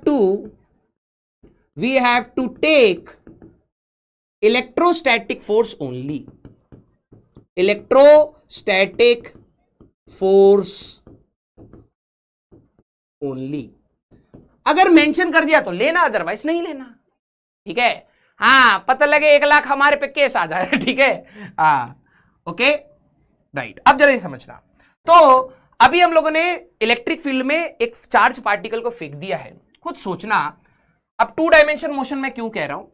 to take electrostatic force only, electrostatic force only. अगर मेंशन कर दिया तो लेना, अदरवाइज नहीं लेना। ठीक है, हाँ, पता लगे 1 लाख हमारे पे केस आ जाए। ठीक है, हाँ, ओके राइट। अब जरा समझना, तो अभी हम लोगों ने इलेक्ट्रिक फील्ड में एक चार्ज पार्टिकल को फेंक दिया है। खुद सोचना, अब 2 डायमेंशन मोशन में क्यों कह रहा हूं,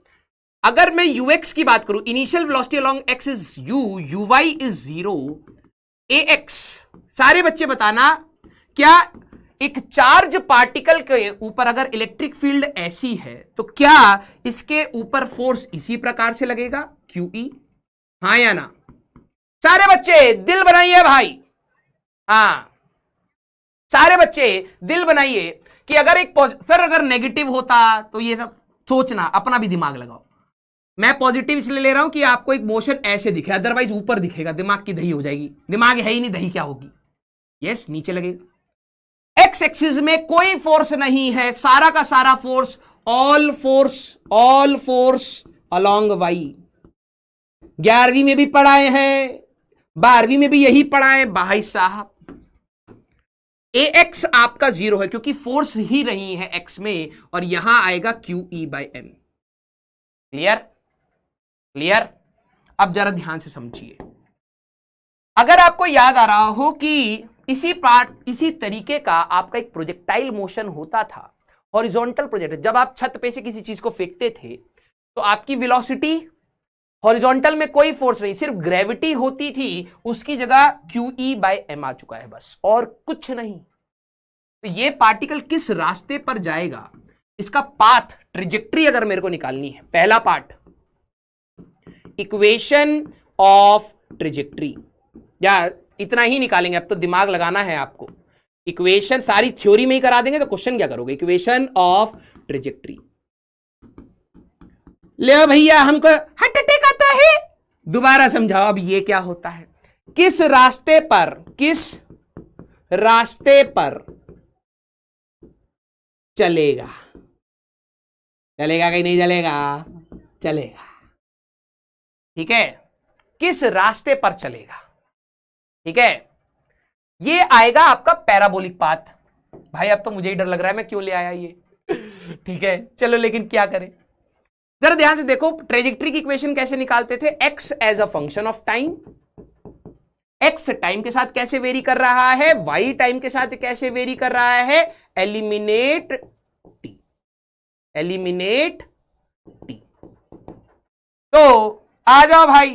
अगर मैं ux की बात करूं, initial velocity along x is u, uy is 0, ax, सारे बच्चे बताना क्या एक चार्ज पार्टिकल के ऊपर अगर इलेक्ट्रिक फील्ड ऐसी है तो क्या इसके ऊपर फोर्स इसी प्रकार से लगेगा, QE? हाँ या ना? सारे बच्चे दिल बनाइए भाई। हाँ, सारे बच्चे दिल बनाइए कि अगर एक सर अगर नेगेटिव होता तो ये सब सोचना, अपना भी दिमाग लगाओ। मैं पॉजिटिव इसलिए ले रहा हूं कि आपको एक मोशन ऐसे दिखे, अदरवाइज ऊपर दिखेगा, दिमाग की दही हो जाएगी। दिमाग है ही नहीं, दही क्या होगी? यस, नीचे लगेगा। एक्स एक्सिस में कोई फोर्स नहीं है, सारा का सारा force, all force along y. 11वीं में भी पढ़ाए हैं, 12वीं में भी यही पढ़ाए भाई साहब। ax आपका 0 है क्योंकि फोर्स ही नहीं है x में, और यहां आएगा QE/m। क्लियर? अब जरा ध्यान से समझिए, अगर आपको याद आ रहा हो कि इसी तरीके का आपका एक प्रोजेक्टाइल मोशन होता था, हॉरिजॉन्टल प्रोजेक्ट। जब आप छत पे से किसी चीज को फेंकते थे तो आपकी वेलोसिटी हॉरिजॉन्टल में कोई फोर्स नहीं, सिर्फ ग्रेविटी होती थी, उसकी जगह QE/m आ चुका है बस, और कुछ नहीं। तो ये पार्टिकल किस रास्ते पर जाएगा, इसका पाथ, ट्रेजेक्ट्री अगर मेरे को निकालनी है, पहला पार्ट, इक्वेशन ऑफ ट्रेजेक्ट्री, या इतना ही निकालेंगे, अब तो दिमाग लगाना है आपको। इक्वेशन सारी थ्योरी में ही करा देंगे तो क्वेश्चन क्या करोगे, इक्वेशन ऑफ ट्रेजेक्ट्री। ले भैया हमको हार्ट अटैक आता है, दोबारा समझाओ अब ये क्या होता है। किस रास्ते पर चलेगा, चलेगा कि नहीं चलेगा, चलेगा, ठीक है, किस रास्ते पर चलेगा, ठीक है, ये आएगा आपका पैराबोलिक पाथ। भाई अब तो मुझे ही डर लग रहा है मैं क्यों ले आया ये, ठीक है, चलो लेकिन क्या करें, जरा ध्यान से देखो ट्रेजेक्ट्री की इक्वेशन कैसे निकालते थे। X as a function of time, x time के साथ कैसे वेरी कर रहा है, वाई टाइम के साथ कैसे वेरी कर रहा है, एलिमिनेट टी, एलिमिनेट टी। तो आ जाओ भाई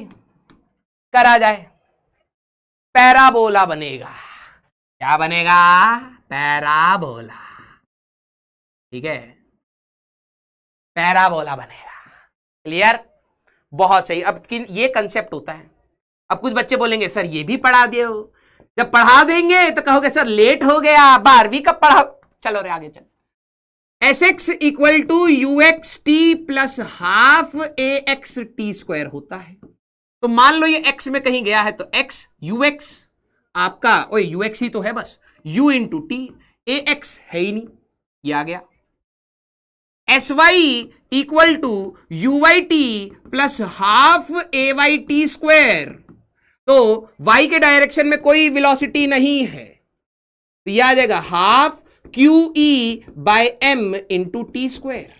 करा जाए, पैराबोला बनेगा। क्या बनेगा, पैराबोला, ठीक है, पैराबोला बनेगा। क्लियर, बहुत सही। अब ये कंसेप्ट होता है। अब कुछ बच्चे बोलेंगे सर ये भी पढ़ा दियो, जब पढ़ा देंगे तो कहोगे सर लेट हो गया, 12वीं कब पढ़ा। चलो रे आगे चल। S x equal to u x t plus half a x t square होता है। तो मान लो ये x में कहीं गया है तो x यू एक्स आपका, ओए यू एक्स ही तो है बस, u into t, a x है ही नहीं, ये आ गया। S y equal to u y t plus half a y t square. तो y के डायरेक्शन में कोई वेलोसिटी नहीं है तो यह आ जाएगा half q E by m into t square.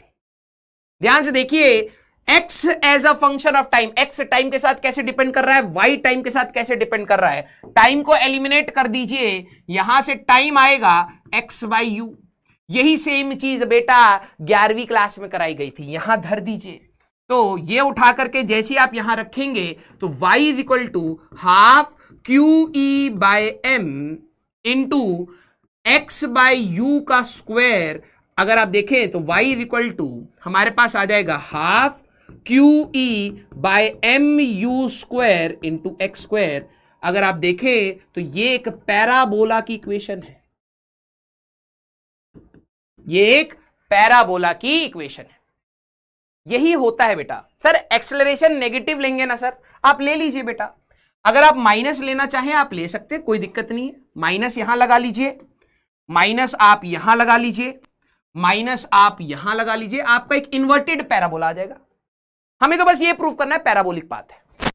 ध्यान से देखिए x as a function of time, x time के साथ कैसे डिपेंड कर रहा है, y टाइम के साथ कैसे डिपेंड कर रहा है। टाइम को एलिमिनेट कर दीजिए, यहां से टाइम आएगा x बाई यू। यही सेम चीज बेटा 11वीं क्लास में कराई गई थी, यहां धर दीजिए। तो ये उठा करके जैसे आप यहां रखेंगे तो y is equal to half q E by m into x by u का स्क्वायर। अगर आप देखें तो y इज इक्वल टू हमारे पास आ जाएगा half q E by m u square into x square. अगर आप देखें तो ये एक पैराबोला की इक्वेशन है, ये एक पैराबोला की इक्वेशन है। यही होता है बेटा। सर एक्सेलरेशन नेगेटिव लेंगे ना सर, आप ले लीजिए बेटा। अगर आप माइनस लेना चाहें आप ले सकते हैं, कोई दिक्कत नहीं है। माइनस यहां लगा लीजिए, माइनस आप यहां लगा लीजिए, माइनस आप यहां लगा लीजिए, आपका एक इन्वर्टेड पैराबोला आ जाएगा। हमें तो बस ये प्रूव करना है पैराबोलिक पाथ है।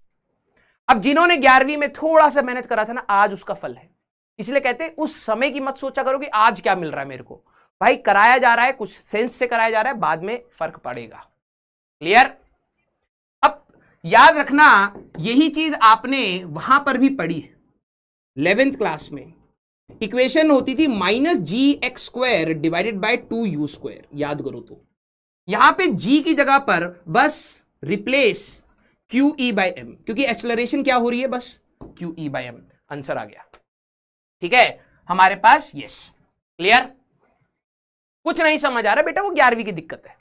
अब जिन्होंने 11वीं में थोड़ा सा मेहनत करा था ना, आज उसका फल है। इसलिए कहते हैं उस समय की मत सोचा करो कि आज क्या मिल रहा है मेरे को। भाई कराया जा रहा है, कुछ सेंस से कराया जा रहा है, बाद में फर्क पड़ेगा। क्लियर। अब याद रखना यही चीज आपने वहां पर भी पढ़ी है 11th क्लास में। इक्वेशन होती थी minus g x square divided by 2u square, याद करो। तो यहां पे g की जगह पर बस replace Q E by M, क्योंकि एक्सेलरेशन क्या हो रही है, बस Q E by M. Answer आ गया, ठीक है हमारे पास। Yes clear. कुछ नहीं समझ आ रहा बेटा, वो 11वीं की दिक्कत है,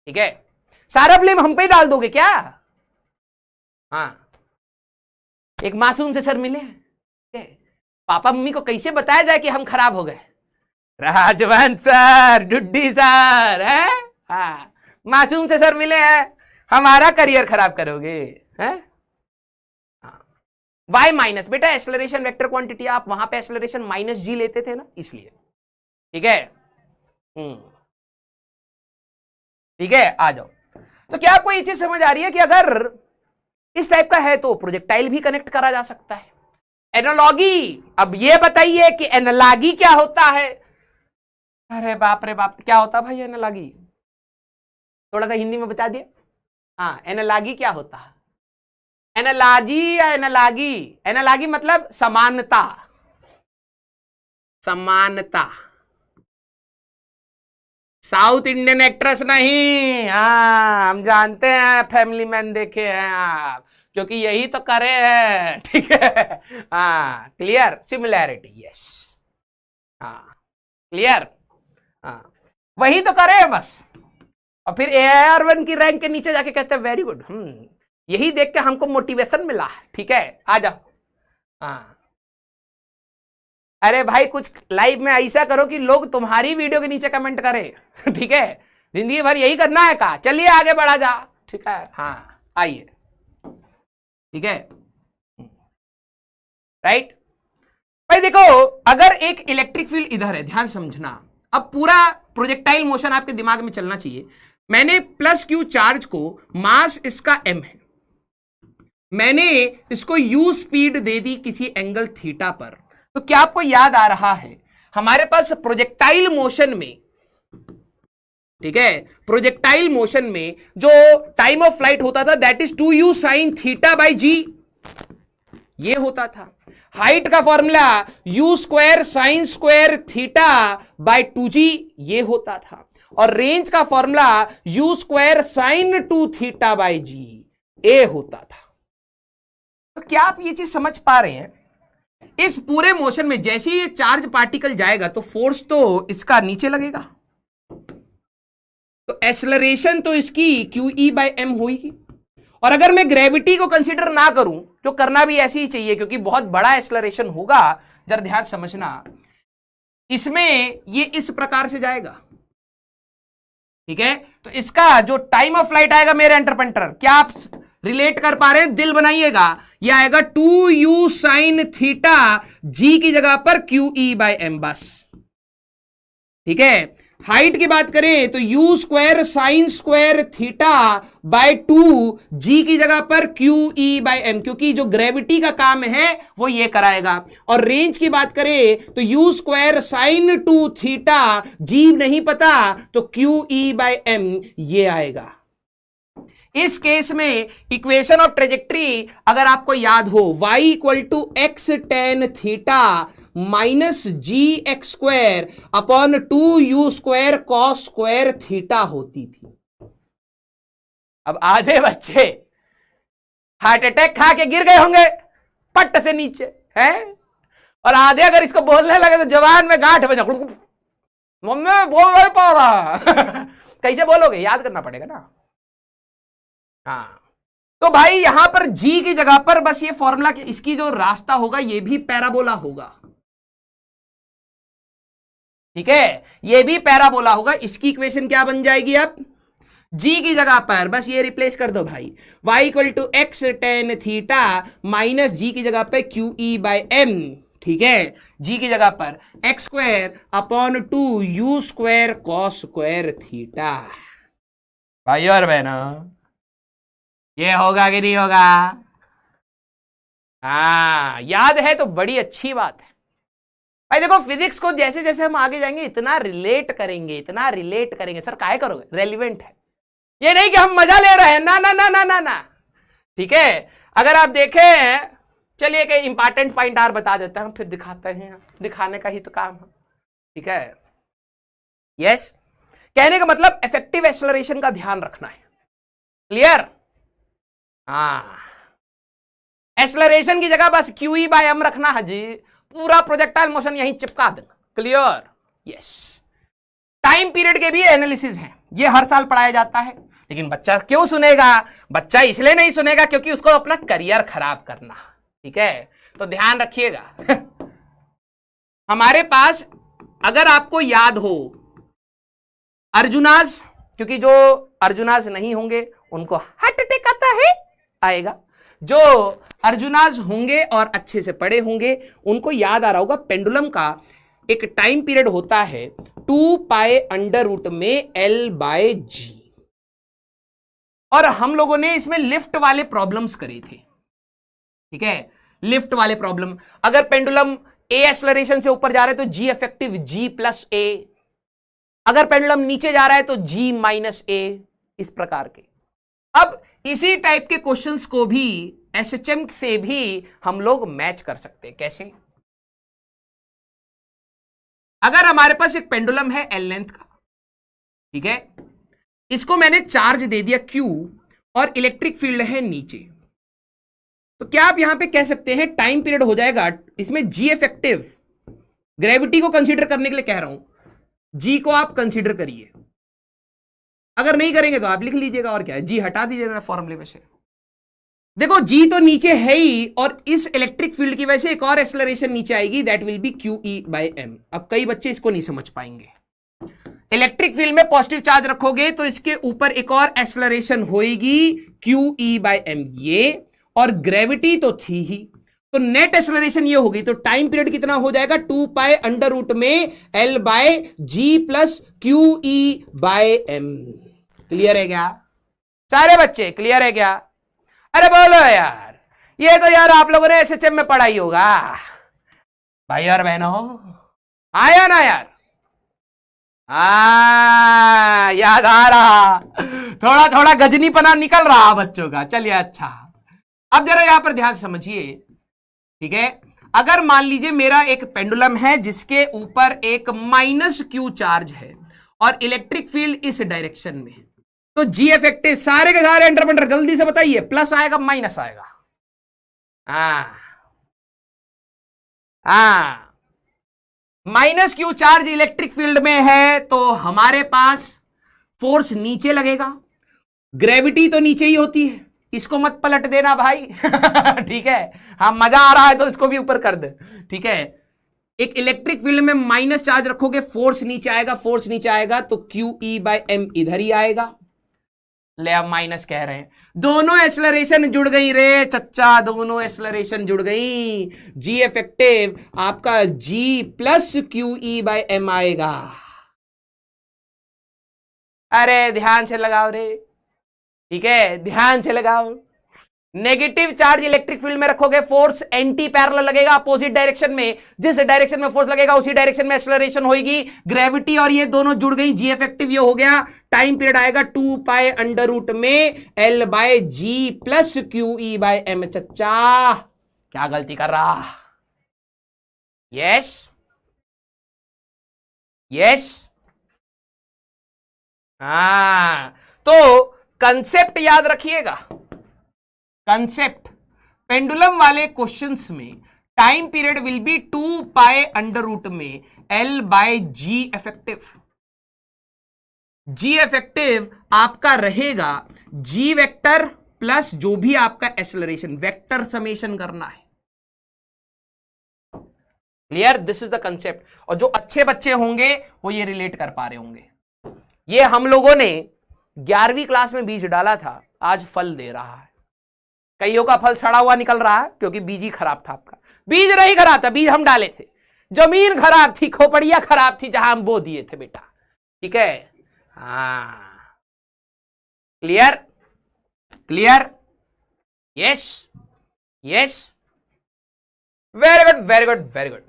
ठीक है। सारा ब्लेम हम पे ही डाल दोगे क्या। हाँ, एक मासूम से सर मिले, पापा मम्मी को कैसे बताया जाए कि हम खराब हो गए। राजवंत सर, डुड्डी सर है, हाँ मासूम से सर मिले हैं, हमारा करियर खराब करोगे हैं। वाई माइनस बेटा एक्सेलरेशन वेक्टर क्वांटिटी, आप वहां पे एक्सेलरेशन माइनस जी लेते थे ना, इसलिए। ठीक है, ठीक है, आ जाओ। तो क्या आपको ये चीज समझ आ रही है कि अगर इस टाइप का है तो प्रोजेक्टाइल भी कनेक्ट करा जा सकता है। एनालॉगी, अब ये बताइए कि एनालॉगी क्या होता है। अरे बाप रे बाप, क्या होता है भाई एनालॉगी, थोड़ा सा हिंदी में बता दिए। हाँ, एनालॉगी क्या होता है। एनालॉजी या एनालॉगी, एनालॉगी मतलब समानता, समानता। साउथ इंडियन एक्ट्रेस नहीं, हाँ हम जानते हैं, फैमिली मैन देखे हैं आप, क्योंकि यही तो करे हैं। ठीक है, हाँ क्लियर, सिमिलैरिटी, यस, हाँ क्लियर, हाँ वही तो करे हैं बस। और फिर AR1 की रैंक के नीचे जाके कहते हैं वेरी गुड, यही देख के हमको मोटिवेशन मिला है, ठीक है, आ जाओ। हाँ, अरे भाई कुछ लाइव में ऐसा करो कि लोग तुम्हारी वीडियो के नीचे कमेंट करें ठीक है, जिंदगी भर यही करना है का, चलिए आगे बढ़ा जा, ठीक है। हाँ आइए, ठीक है, राइट भाई। देखो अगर एक इलेक्ट्रिक फील्ड इधर है, ध्यान समझना, अब पूरा प्रोजेक्टाइल मोशन आपके दिमाग में चलना चाहिए। मैंने प्लस क्यू चार्ज को, मास इसका m है, मैंने इसको u स्पीड दे दी किसी एंगल थीटा पर, तो क्या आपको याद आ रहा है हमारे पास प्रोजेक्टाइल मोशन में, ठीक है, प्रोजेक्टाइल मोशन में जो टाइम ऑफ फ्लाइट होता था that is 2u sine theta by G, ये होता था। हाइट का formula u square sine square theta by 2g, ये होता था। और रेंज का formula u square sine 2 theta by G, ये होता था। तो क्या आप ये चीज समझ पा रहे हैं? इस पूरे मोशन में जैसे ये चार्ज पार्टिकल जाएगा तो फोर्स तो इसका नीचे लगेगा, तो एक्सेलरेशन तो इसकी QE बाई m होगी। और अगर मैं ग्रेविटी को कंसीडर ना करूं, जो करना भी ऐसे ही चाहिए क्योंकि बहुत बड़ा एक्सेलरेशन होगा, जरा ध्यान समझना, इसमें ये इस प्रकार से जाएगा, ठीक है, तो इसका जो टाइम ऑफ फ्लाइट आएगा मेरे एंटरप्रेटर, क्या आप रिलेट कर पा रहे हैं? दिल बनाइएगा, ये आएगा 2u साइन थीटा, जी की जगह पर QE बाई m बस, ठीक है। हाइट की बात करें तो u square sine square theta by 2, जी की जगह पर QE बाय m, क्योंकि जो ग्रेविटी का काम है वो ये कराएगा। और रेंज की बात करें तो u स्क्वायर साइन 2 थीटा, जी नहीं पता तो QE बाय m ये आएगा। इस केस में इक्वेशन ऑफ ट्रेजेक्ट्री अगर आपको याद हो, y equal to x tan theta minus g x square upon 2u square cos square theta होती थी। अब आधे बच्चे हार्ट अटैक खा के गिर गए होंगे पट से नीचे, हैं, और आधे अगर इसको बोलने लगे तो जवान में गांठ बजा, मम्मी बोल नहीं पा रहा कैसे बोलोगे? याद करना पड़ेगा ना। हाँ, तो भाई यहां पर जी की जगह पर बस ये फॉर्मूला, इसकी जो रास्ता होगा ये भी पैराबोला होगा, ठीक है, ये भी पैराबोला होगा। इसकी इक्वेशन क्या बन जाएगी? अब जी की जगह पर बस ये रिप्लेस कर दो भाई, y equal to x tan theta minus G की जगह पर QE बाय m, ठीक है, जी की जगह पर x square upon 2u square cos square theta. भाई और बहनों ये होगा कि नहीं होगा? हाँ, याद है तो बड़ी अच्छी बात है भाई। देखो फिजिक्स को जैसे जैसे हम आगे जाएंगे इतना रिलेट करेंगे, इतना रिलेट करेंगे। सर काहे करोगे? रेलिवेंट है, ये नहीं कि हम मजा ले रहे हैं, ना ना ना ना ना ना, ठीक है। अगर आप देखें, चलिए कि इंपॉर्टेंट पॉइंट और बता देते हैं, फिर दिखाते हैं, दिखाने का ही तो काम है, ठीक है। यस, कहने का मतलब इफेक्टिव एक्सेलरेशन का ध्यान रखना है, क्लियर? हाँ, एक्सेलरेशन की जगह बस QE बाय m रखना है जी, पूरा प्रोजेक्टाइल मोशन यहीं चिपका देना, क्लियर? यस। टाइम पीरियड के भी एनालिसिस है, ये हर साल पढ़ाया जाता है, लेकिन बच्चा क्यों सुनेगा? बच्चा इसलिए नहीं सुनेगा क्योंकि उसको अपना करियर खराब करना, ठीक है, तो ध्यान रखिएगा हमारे पास अगर आपको याद हो अर्जुनास, क्योंकि जो अर्जुनास नहीं होंगे उनको हार्ट अटैक आता है, आएगा, जो अर्जुनास होंगे और अच्छे से पढ़े होंगे उनको याद आ रहा होगा पेंडुलम का एक टाइम पीरियड होता है 2 पाई अंडर रूट में L बाय जी। और हम लोगों ने इसमें लिफ्ट वाले प्रॉब्लम्स करे थे, ठीक है, लिफ्ट वाले प्रॉब्लम। अगर पेंडुलम A एक्सेलरेशन से ऊपर जा रहा है तो G effective G plus A, अगर पेंडुलम नीचे जा रहा है तो G माइनस A, इस प्रकार के। अब इसी टाइप के क्वेश्चंस को भी SHM से भी हम लोग मैच कर सकते हैं। कैसे? अगर हमारे पास एक पेंडुलम है L लेंथ का, ठीक है, इसको मैंने चार्ज दे दिया Q और इलेक्ट्रिक फील्ड है नीचे, तो क्या आप यहां पे कह सकते हैं टाइम पीरियड हो जाएगा इसमें G इफेक्टिव, ग्रेविटी को कंसीडर करने के लिए कह रहा हूं, G को आप कंसीडर करिए, अगर नहीं करेंगे तो आप लिख लीजिएगा, और क्या है, G हटा दीजिएगा फॉर्मूले में से, देखो जी तो नीचे है ही, और इस इलेक्ट्रिक फील्ड की वजह से एक और एक्सेलरेशन नीचे आएगी, that will be q e by m. अब कई बच्चे इसको नहीं समझ पाएंगे। इलेक्ट्रिक फील्ड में पॉजिटिव चार्ज रखोगे तो इसके ऊपर एक और एक्सेलरेशन होगी क्यू ई बाई एम, ये, और ग्रेविटी तो थी ही, तो नेट एक्सेलरेशन ये होगी। तो टाइम पीरियड कितना हो जाएगा, 2 पाई अंडर रूट में L by g plus Q E by m. Clear है क्या सारे बच्चे, क्लियर है क्या? अरे बोलो यार, ये तो यार आप लोगों ने एसएचएम में पढ़ाई होगा भाई और बहनों, आया ना यार? याद आ रहा, थोड़ा थोड़ा गजनीपना निकल रहा बच्चों का। चलिए अच्छा, अब जरा यहां पर ध्यान समझिए, ठीक है। अगर मान लीजिए मेरा एक पेंडुलम है जिसके ऊपर एक माइनस क्यू चार्ज है और इलेक्ट्रिक फील्ड इस डायरेक्शन में, तो जी इफेक्टिव सारे के सारे एंटर जल्दी से बताइए, प्लस आएगा माइनस आएगा? Minus Q charge electric field में है तो हमारे पास फोर्स नीचे लगेगा, ग्रेविटी तो नीचे ही होती है, इसको मत पलट देना भाई ठीक है, हाँ मजा आ रहा है तो इसको भी ऊपर कर दे, ठीक है। एक इलेक्ट्रिक फील्ड में माइनस चार्ज रखोगे, फोर्स नीचे आएगा, फोर्स नीचे आएगा तो क्यू ई बाय एम इधर ही आएगा। ले अब माइनस कह रहे हैं, दोनों एक्सेलरेशन जुड़ गई रे चच्चा, दोनों एक्सेलरेशन जुड़ गई। जी इफेक्टिव आपका G plus Q E by M आएगा। अरे ध्यान से लगाओ रे, ठीक है, ध्यान से लगाओ। नेगेटिव चार्ज इलेक्ट्रिक फील्ड में रखोगे, फोर्स एंटी पैरेलल लगेगा, अपोजिट डायरेक्शन में, जिस डायरेक्शन में फोर्स लगेगा उसी डायरेक्शन में एक्सेलरेशन होगी। ग्रेविटी और ये दोनों जुड़ गई, जी इफेक्टिव ये हो गया। टाइम पीरियड आएगा 2 पाई अंडर रूट में L by g plus Q E by m. चच्चा क्या गलती कर रहा? यस यस, तो कंसेप्ट याद रखिएगा, कंसेप्ट पेंडुलम वाले क्वेश्चंस में time period will be 2 pi under root में L by G effective. G effective आपका रहेगा जी वेक्टर प्लस जो भी आपका एक्सेलरेशन, वेक्टर समेशन करना है। Clear? This is the concept. और जो अच्छे बच्चे होंगे वो ये रिलेट कर पा रहे होंगे। ये हम लोगों ने 11वीं क्लास में बीज डाला था, आज फल दे रहा है। कईयों का फल सड़ा हुआ निकल रहा है क्योंकि बीज ही खराब था आपका। बीज नहीं खराब था, बीज हम डाले थे, जमीन खराब थी, खोपड़िया खराब थी जहां हम बो दिए थे बेटा, ठीक है। हाँ clear? Clear? Yes yes, very good very good very good.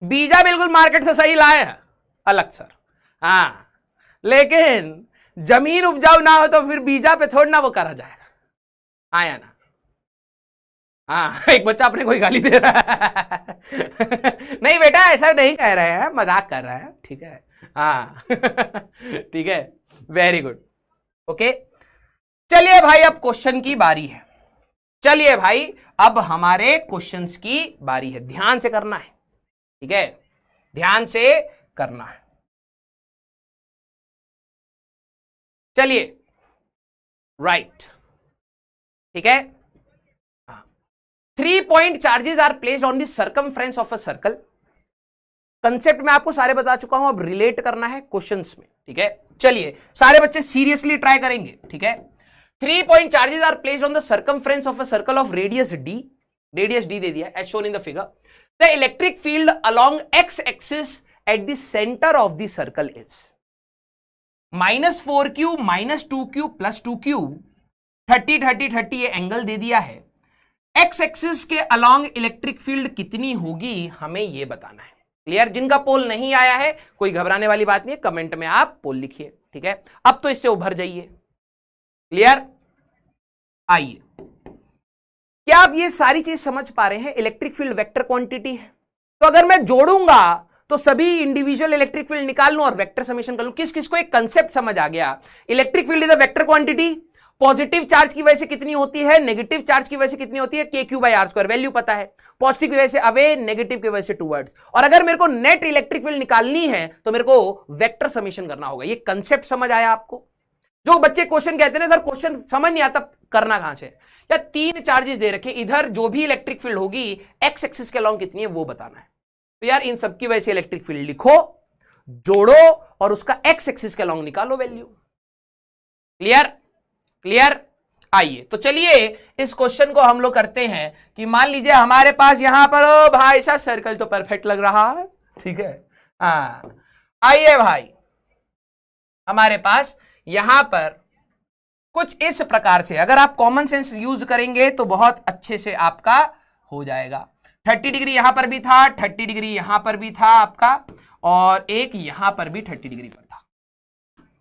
बीजा बिल्कुल मार्केट से सही लाए हैं, अलग सर, हाँ, लेकिन जमीन उपजाऊ ना हो तो फिर बीजा पे थोड़ा ना वो करा जाएगा, आया ना? हाँ, एक बच्चा अपने कोई गाली दे रहा है नहीं बेटा ऐसा नहीं कह रहे हैं, मजाक कर रहे हैं, ठीक है, हाँ ठीक है, वेरी गुड, ओके। चलिए भाई अब क्वेश्चन की बारी है, चलिए भाई अब हमारे क्वेश्चंस की बारी है, ध्यान से करना है, ठीक है, ध्यान से करना है। चलिए राइट, ठीक है। 3 point charges are placed on the circumference of a circle. Concept में आपको सारे बता चुका हूं, अब रिलेट करना है क्वेश्चंस में, ठीक है। चलिए सारे बच्चे सीरियसली ट्राई करेंगे, ठीक है। 3 point charges are placed on the circumference of a circle of radius D, radius D दे दिया as shown in the figure. The electric field along X axis at the centre of the circle is -4q -2q प्लस 2q, 30 30 30 ये angle दे दिया है। X axis के along electric field कितनी होगी हमें ये बताना है। क्लियर? जिनका पोल नहीं आया है कोई घबराने वाली बात नहीं है, कमेंट में आप पोल लिखिए, ठीक है। अब तो इससे उभर जाइए। क्लियर? आइए, क्या आप ये सारी चीज समझ पा रहे हैं? इलेक्ट्रिक फील्ड वेक्टर क्वांटिटी है, तो अगर मैं जोड़ूंगा तो सभी इंडिविजुअल इलेक्ट्रिक फील्ड निकाल लूं और वेक्टर समेशन कर लूं। किस किस को एक कंसेप्ट समझ आ गया? Electric field is a vector quantity, positive charge की वजह से कितनी होती है, नेगेटिव चार्ज की वजह से कितनी होती है, KQ/R², वैल्यू पता है। पॉजिटिव की वजह से अवे, नेगेटिव की वजह से टुवर्ड्स। और अगर मेरे को नेट इलेक्ट्रिक फील्ड निकालनी है तो मेरे को वेक्टर समेशन करना होगा। ये कंसेप्ट समझ आया आपको? जो बच्चे क्वेश्चन कहते हैं ना सर क्वेश्चन समझ नहीं आता करना कहां से, या 3 चार्जेस दे रखे, इधर जो भी इलेक्ट्रिक फील्ड होगी एक्स एक्सिस के अलॉन्ग कितनी है वो बताना है। तो यार इन सबकी वजह से इलेक्ट्रिक फील्ड लिखो, जोड़ो और उसका एक्स एक्सिस के अलॉन्ग निकालो वैल्यू। क्लियर? क्लियर? आइए तो चलिए इस क्वेश्चन को हम लोग करते हैं कि मान लीजिए हमारे पास यहां पर, भाई साहब सर्कल तो परफेक्ट लग रहा है, ठीक है। हाँ आइए भाई, हमारे पास यहां पर कुछ इस प्रकार से, अगर आप कॉमन सेंस यूज करेंगे तो बहुत अच्छे से आपका हो जाएगा। 30 डिग्री यहां पर भी था, 30 डिग्री यहां पर भी था आपका, और एक यहां पर भी 30 डिग्री पर था,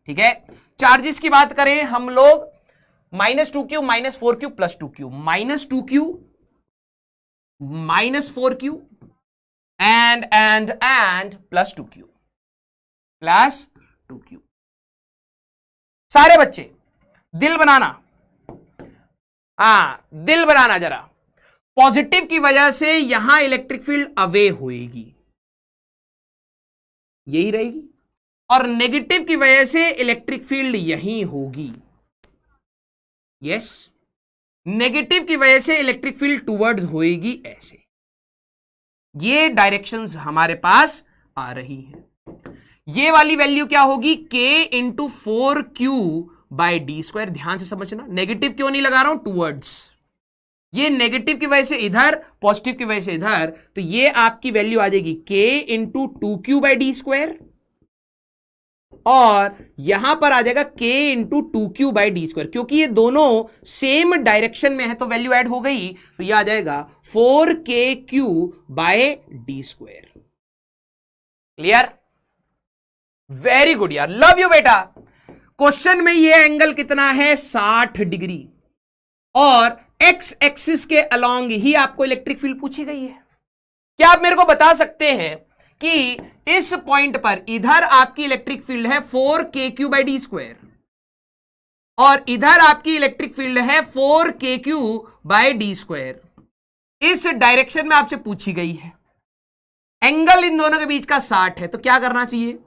ठीक है। चार्जेस की बात करें हम लोग, -2q -4q +2q, -2q -4q and +2q +2q। सारे बच्चे दिल बनाना, हां दिल बनाना जरा। पॉजिटिव की वजह से यहां इलेक्ट्रिक फील्ड अवे होएगी, यही रहेगी, और नेगेटिव की वजह से इलेक्ट्रिक फील्ड यहीं होगी। यस, नेगेटिव की वजह से इलेक्ट्रिक फील्ड टुवर्ड्स होएगी ऐसे। ये डायरेक्शंस हमारे पास आ रही हैं। ये वाली वैल्यू क्या होगी, k × 4q/d²। ध्यान से समझना, नेगेटिव क्यों नहीं लगा रहा हूं, टुवर्ड्स। ये नेगेटिव की वजह से इधर, पॉजिटिव की वजह से इधर, तो ये आपकी वैल्यू आ जाएगी k × 2q/d², और यहां पर आ जाएगा k × 2q/d²। क्योंकि ये दोनों सेम डायरेक्शन में है तो वैल्यू ऐड हो गई, तो ये आ जाएगा 4kq/d²। क्लियर? वेरी गुड यार, लव यू बेटा। क्वेश्चन में ये एंगल कितना है, 60 डिग्री, और एक्स एक्सिस के अलोंग ही आपको इलेक्ट्रिक फील्ड पूछी गई है। क्या आप मेरे को बता सकते हैं कि इस पॉइंट पर इधर आपकी इलेक्ट्रिक फील्ड है 4kq/d², और इधर आपकी इलेक्ट्रिक फील्ड है 4kq/d²। इस डायरेक्शन में आपसे पूछी गई है, एंगल इन दोनों के बीच का 60 है, तो क्या करना चाहिए?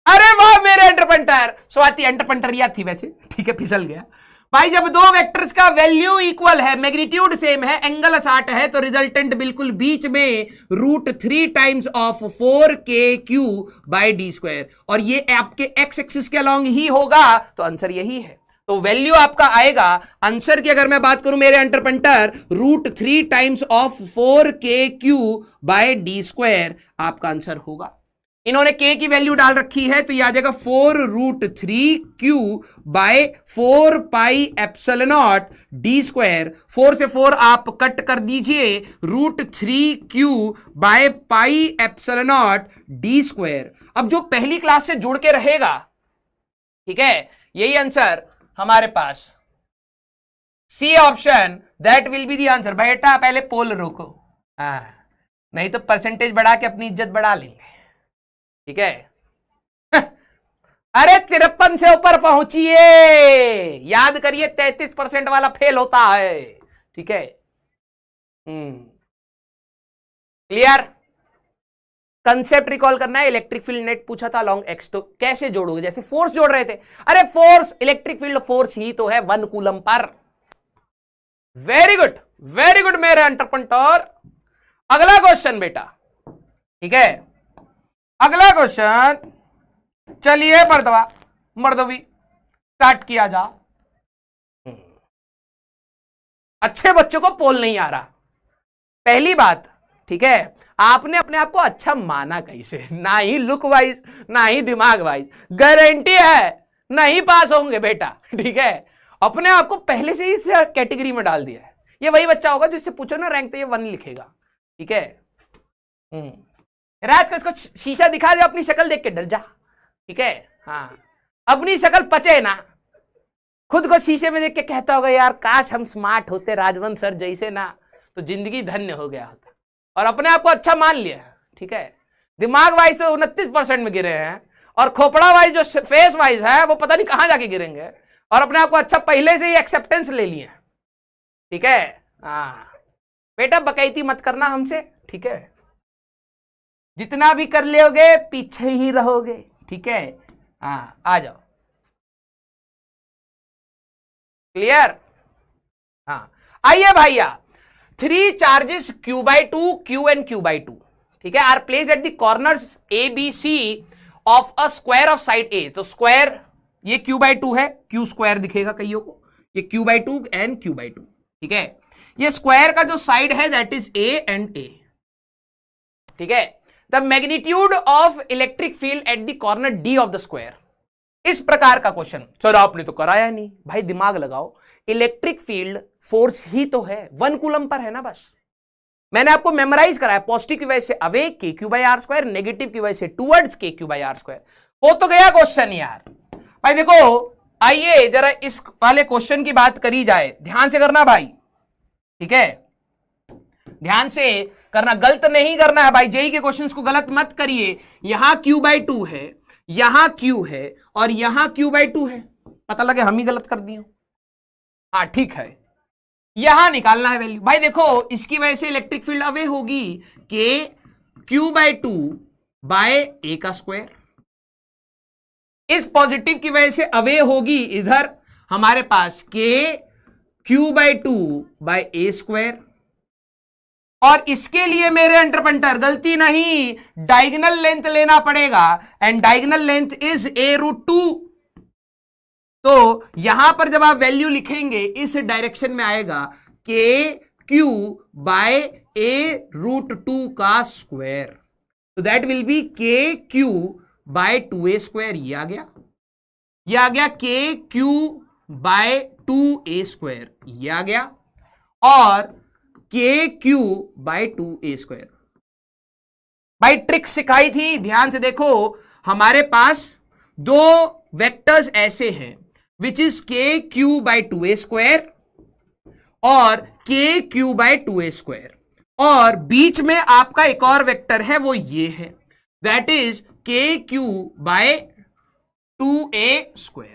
अरे वाह मेरे एंटरपंटर, स्वाति एंटरपंटर याद थी वैसे, ठीक है, फिसल गया भाई। जब दो वेक्टर्स का वैल्यू इक्वल है, मैग्नीट्यूड सेम है, एंगल 60 है, तो रिजल्टेंट बिल्कुल बीच में √3 टाइम्स ऑफ 4kq/d², और ये आपके एक्स एक्सिस के अलॉन्ग ही होगा, तो आंसर यही है। तो वैल्यू आपका आएगा, आंसर की अगर मैं बात करूं मेरे एंटरपंटर, √3 टाइम्स ऑफ 4kq/d² आपका आंसर होगा। इन्होंने k की वैल्यू डाल रखी है, तो यह आ जाएगा 4√3q/4πε0d²। 4 से 4 आप कट कर दीजिए, √3q/πε0d²। अब जो पहली क्लास से जुड़ के रहेगा, ठीक है, यही आंसर हमारे पास C option, that will be the answer. बेटा पहले पोल रोको, नहीं तो परसेंटेज बढ़ा के अपनी इज्जत बढ़ा लेंगे, ठीक है। अरे 53 से ऊपर पहुंचिए, याद करिए 33% वाला फेल होता है, ठीक है। क्लियर? कंसेप्ट रिकॉल करना है। इलेक्ट्रिक फील्ड नेट पूछा था लॉन्ग एक्स, तो कैसे जोड़ोगे, जैसे फोर्स जोड़ रहे थे। अरे फोर्स, इलेक्ट्रिक फील्ड फोर्स ही तो है 1 coulomb per. Very good, very good मेरे एंटरप्रेन्योर। अगला क्वेश्चन बेटा, ठीक है, अगला क्वेश्चन, चलिए मर्दवी स्टार्ट किया जा। अच्छे बच्चों को पोल नहीं आ रहा, पहली बात, ठीक है। आपने अपने आप को अच्छा माना कैसे, ना ही लुक वाइज ना ही दिमाग वाइज, गारंटी है नहीं पास होंगे बेटा, ठीक है। अपने आप को पहले से ही इस कैटेगरी में डाल दिया है। ये वही बच्चा होगा जिससे पूछो ना रैंक, तो ये 1 लिखेगा, ठीक है। रात को इसको शीशा दिखा दे, अपनी शक्ल देख के डर जा, ठीक है। हाँ, अपनी शक्ल पचे ना, खुद को शीशे में देख के कहता होगा यार काश हम स्मार्ट होते राजवंत सर जैसे ना, तो जिंदगी धन्य हो गया होता। और अपने आप को अच्छा मान लिया, ठीक है। दिमाग वाइज तो 29% में गिरे हैं, और खोपड़ा वाइज जो फेस वाइज है वो पता नहीं कहां जाके गिरेंगे, और अपने आप को अच्छा पहले से ही एक्सेप्टेंस ले लिए, ठीक है। हाँ बेटा, बकैती मत करना हमसे, ठीक है। जितना भी कर लोगे पीछे ही रहोगे, ठीक है। हाँ आ जाओ। क्लियर? हाँ, आइए भैया, 3 charges q/2 q and q/2, ठीक है, are placed at the corners A B C of a square of side A. तो स्क्वायर ये q/2 है, q स्क्वायर दिखेगा कईयों को, ये q/2 एंड q/2, ठीक है। ये स्क्वायर का जो साइड है that is a and a, ठीक है। The magnitude of electric field at the corner d of the square. इस प्रकार का क्वेश्चन सर आपने तो कराया नहीं भाई, दिमाग लगाओ, इलेक्ट्रिक फील्ड फोर्स ही तो है, 1 कूलम पर है ना बस। मैंने आपको मेमोराइज कराया, पॉजिटिव की वजह से अवे kq/r², नेगेटिव की वजह से टुवर्ड्स kq/r²। हो तो गया क्वेश्चन यार। भाई देखो, आइए जरा इस वाले क्वेश्चन की बात करी जाए, ध्यान से करना भाई, ठीक है, ध्यान से करना, गलत नहीं करना है भाई, जेई के क्वेश्चंस को गलत मत करिए। यहां q/2 है, यहां q है और यहां q/2 है, पता लगे हम ही गलत कर दिए। हाँ ठीक है, यहां निकालना है वैल्यू। भाई देखो, इसकी वजह से इलेक्ट्रिक फील्ड अवे होगी के q/2/a²। इस पॉजिटिव की वजह से अवे होगी इधर हमारे पास के q/2/a²। और इसके लिए मेरे इंटरप्रेटर गलती नहीं, डायगोनल लेंथ लेना पड़ेगा, and diagonal length is a√2। तो यहां पर जब आप वैल्यू लिखेंगे इस डायरेक्शन में आएगा के q/a√2 का स्क्वायर, तो दैट विल बी के q/2a²। ये आ गया, ये आ गया के q/2a², ये आ गया, और के q/2a²। भाई ट्रिक सिखाई थी, ध्यान से देखो, हमारे पास दो वेक्टर्स ऐसे हैं विच इज के q/2a² और के q/2a², और बीच में आपका एक और वेक्टर है, वो ये है, दैट इज के q/2a²।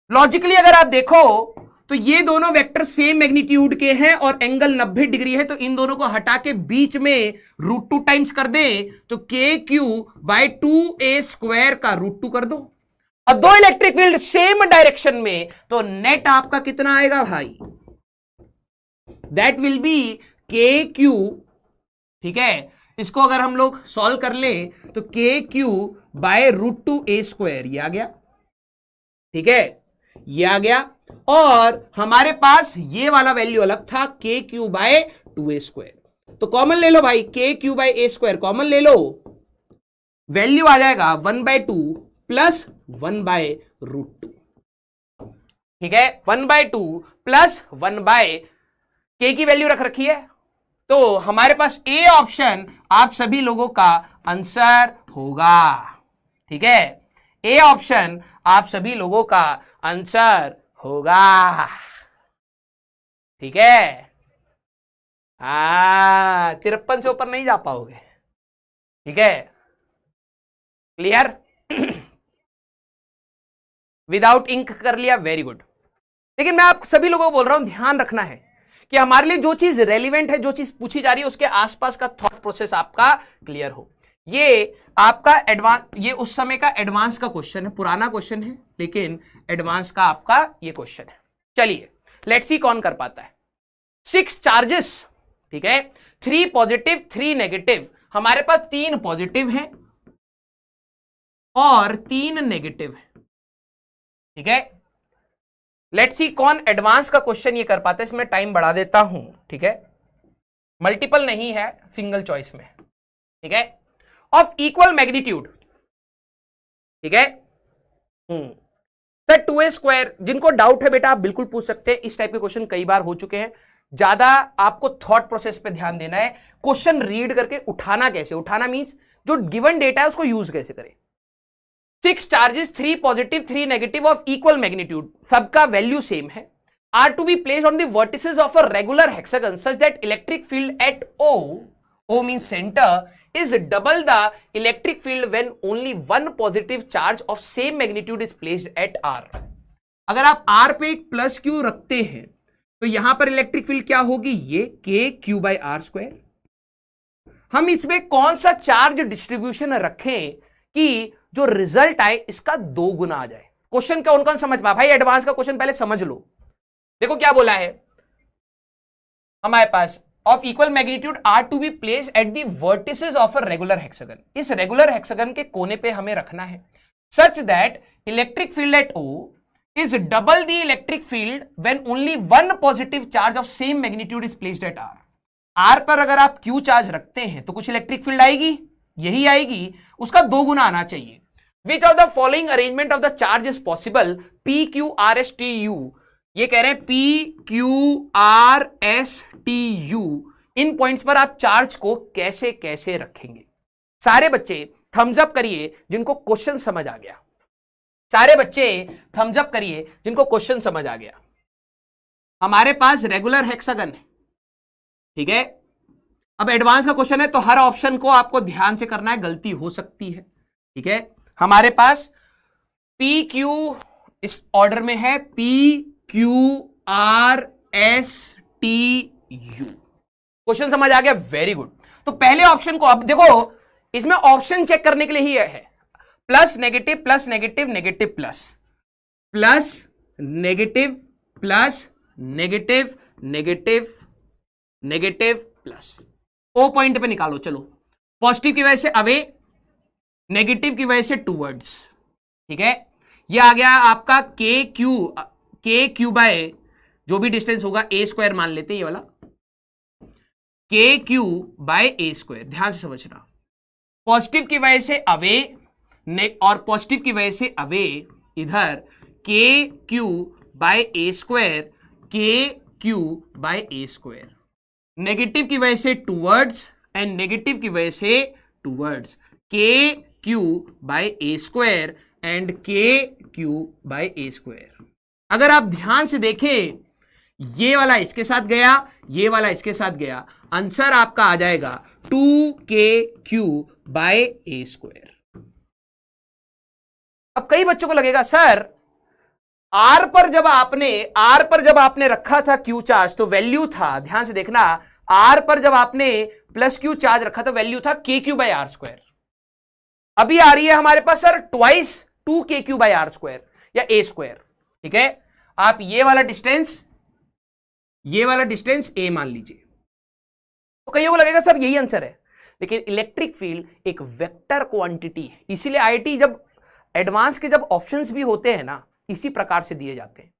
लॉजिकली अगर आप देखो तो ये दोनों वेक्टर सेम मैग्नीट्यूड के हैं और एंगल 90 डिग्री है, तो इन दोनों को हटा के बीच में √2 टाइम्स कर दें, तो के q/2a² का √2 कर दो, और दो इलेक्ट्रिक फील्ड सेम डायरेक्शन में, तो नेट आपका कितना आएगा भाई, दैट विल बी के q, ठीक है। इसको अगर हम लोग सॉल्व कर लें तो के q/√2a², ये आ गया, ठीक है, ये आ गया, और हमारे पास ये वाला वैल्यू अलग था के q/2a²। तो कॉमन ले लो भाई, के q/a² कॉमन ले लो, वैल्यू आ जाएगा 1/2 प्लस 1/√2, ठीक है, 1/2 प्लस 1/k की वैल्यू रख रखी है। तो हमारे पास ए ऑप्शन आप सभी लोगों का आंसर होगा, ठीक है, ए ऑप्शन आप सभी लोगों का आंसर होगा, ठीक है। 53 से ऊपर नहीं जा पाओगे, ठीक है, क्लियर? विदाउट इंक कर लिया, वेरी गुड। लेकिन मैं आप सभी लोगों को बोल रहा हूं, ध्यान रखना है कि हमारे लिए जो चीज रेलिवेंट है, जो चीज पूछी जा रही है, उसके आसपास का थॉट प्रोसेस आपका क्लियर हो। ये आपका एडवांस, ये उस समय का एडवांस का क्वेश्चन है, पुराना क्वेश्चन है, लेकिन एडवांस का आपका ये क्वेश्चन है। चलिए लेट्स सी कौन कर पाता है। 6 चार्जेस, ठीक है, 3 पॉजिटिव 3 नेगेटिव। हमारे पास 3 पॉजिटिव हैं और 3 नेगेटिव है, ठीक है। लेट्स सी कौन एडवांस का क्वेश्चन ये कर पाता है। इसमें टाइम बढ़ा देता हूं, ठीक है, मल्टीपल नहीं है, सिंगल चॉइस में, ठीक है, ऑफ इक्वल मैग्नीट्यूड, ठीक है। सर 2a², जिनको डाउट है बेटा आप बिल्कुल पूछ सकते हैं, इस टाइप के क्वेश्चन कई बार हो चुके हैं। ज्यादा आपको थॉट प्रोसेस पे ध्यान देना है, क्वेश्चन रीड करके उठाना कैसे, उठाना मींस जो गिवन डेटा है उसको यूज कैसे करें। 6 charges, 3 positive 3 negative of equal magnitude, सबका वैल्यू सेम है, are to be placed on the vertices of a regular hexagon such that electric field at O means center, is double the electric field when only one positive charge of same magnitude is placed at R. अगर आप R पे एक plus Q रखते हैं तो यहां पर electric field क्या होगी, ये के q/r²। हम इसमें कौन सा चार्ज डिस्ट्रीब्यूशन रखें कि जो रिजल्ट आए इसका 2 गुना आ जाए। क्वेश्चन कौन कौन समझ पा भाई, एडवांस का क्वेश्चन पहले समझ लो। देखो क्या बोला है हमारे पास, of equal magnitude are to be place at the vertices of a regular hexagon. इस रेगुलर हेक्सागन के कोने पे हमें रखना है such that electric field at O is double the electric field when only one positive charge of same magnitude is placed at R। R पर अगर आप Q चार्ज रखते हैं तो कुछ इलेक्ट्रिक फील्ड आएगी, यही आएगी, उसका 2 गुना आना चाहिए। Which of the following arrangement of the charge is possible? P Q R S T U, ये कह रहे हैं P Q R S T U, इन पॉइंट्स पर आप चार्ज को कैसे कैसे रखेंगे। सारे बच्चे थम्स अप करिए जिनको क्वेश्चन समझ आ गया, सारे बच्चे थम्स अप करिए जिनको क्वेश्चन समझ आ गया। हमारे पास रेगुलर हेक्सागन है, ठीक है। अब एडवांस का क्वेश्चन है तो हर ऑप्शन को आपको ध्यान से करना है, गलती हो सकती है, ठीक है। हमारे पास पी क्यू इस ऑर्डर में है, P Q R S T U. Question समझ आ गया, वेरी गुड। तो पहले ऑप्शन को, अब देखो इसमें ऑप्शन चेक करने के लिए ही है, plus negative plus negative negative plus, plus negative plus negative negative negative plus. O point पे निकालो, चलो। पॉजिटिव की वजह से अवे, नेगेटिव की वजह से टूवर्ड्स, ठीक है। ये आ गया आपका के क्यू बाय जो भी डिस्टेंस होगा ए स्क्वायर मान लेते हैं, ये वाला के क्यू बाय ए स्क्वायर, ध्यान से समझना। पॉजिटिव की वजह से अवे और पॉजिटिव की वजह से अवे इधर के क्यू बाय ए स्क्वायर, के q by a square. Negative की वजह से टूवर्ड्स एंड नेगेटिव की वजह से towards, k q by a square and k q by a square. अगर आप ध्यान से देखें, ये वाला इसके साथ गया, ये वाला इसके साथ गया, आंसर आपका आ जाएगा 2kq बाय ए स्क्वायर। अब कई बच्चों को लगेगा सर आर पर जब आपने रखा था क्यू चार्ज तो वैल्यू था, ध्यान से देखना, आर पर जब आपने प्लस क्यू चार्ज रखा तो वैल्यू था के क्यू बाय आर स्क्वायर। अभी आ रही है हमारे पास sir twice 2kq by are square या ए स्क्वायर, ठीक है। आप ये वाला डिस्टेंस ए मान लीजिए, तो कईयों को लगेगा सर यही आंसर है, लेकिन इलेक्ट्रिक फील्ड एक वेक्टर क्वांटिटी है, इसीलिए आईआईटी जब एडवांस के जब ऑप्शंस भी होते हैं ना, इसी प्रकार से दिए जाते हैं।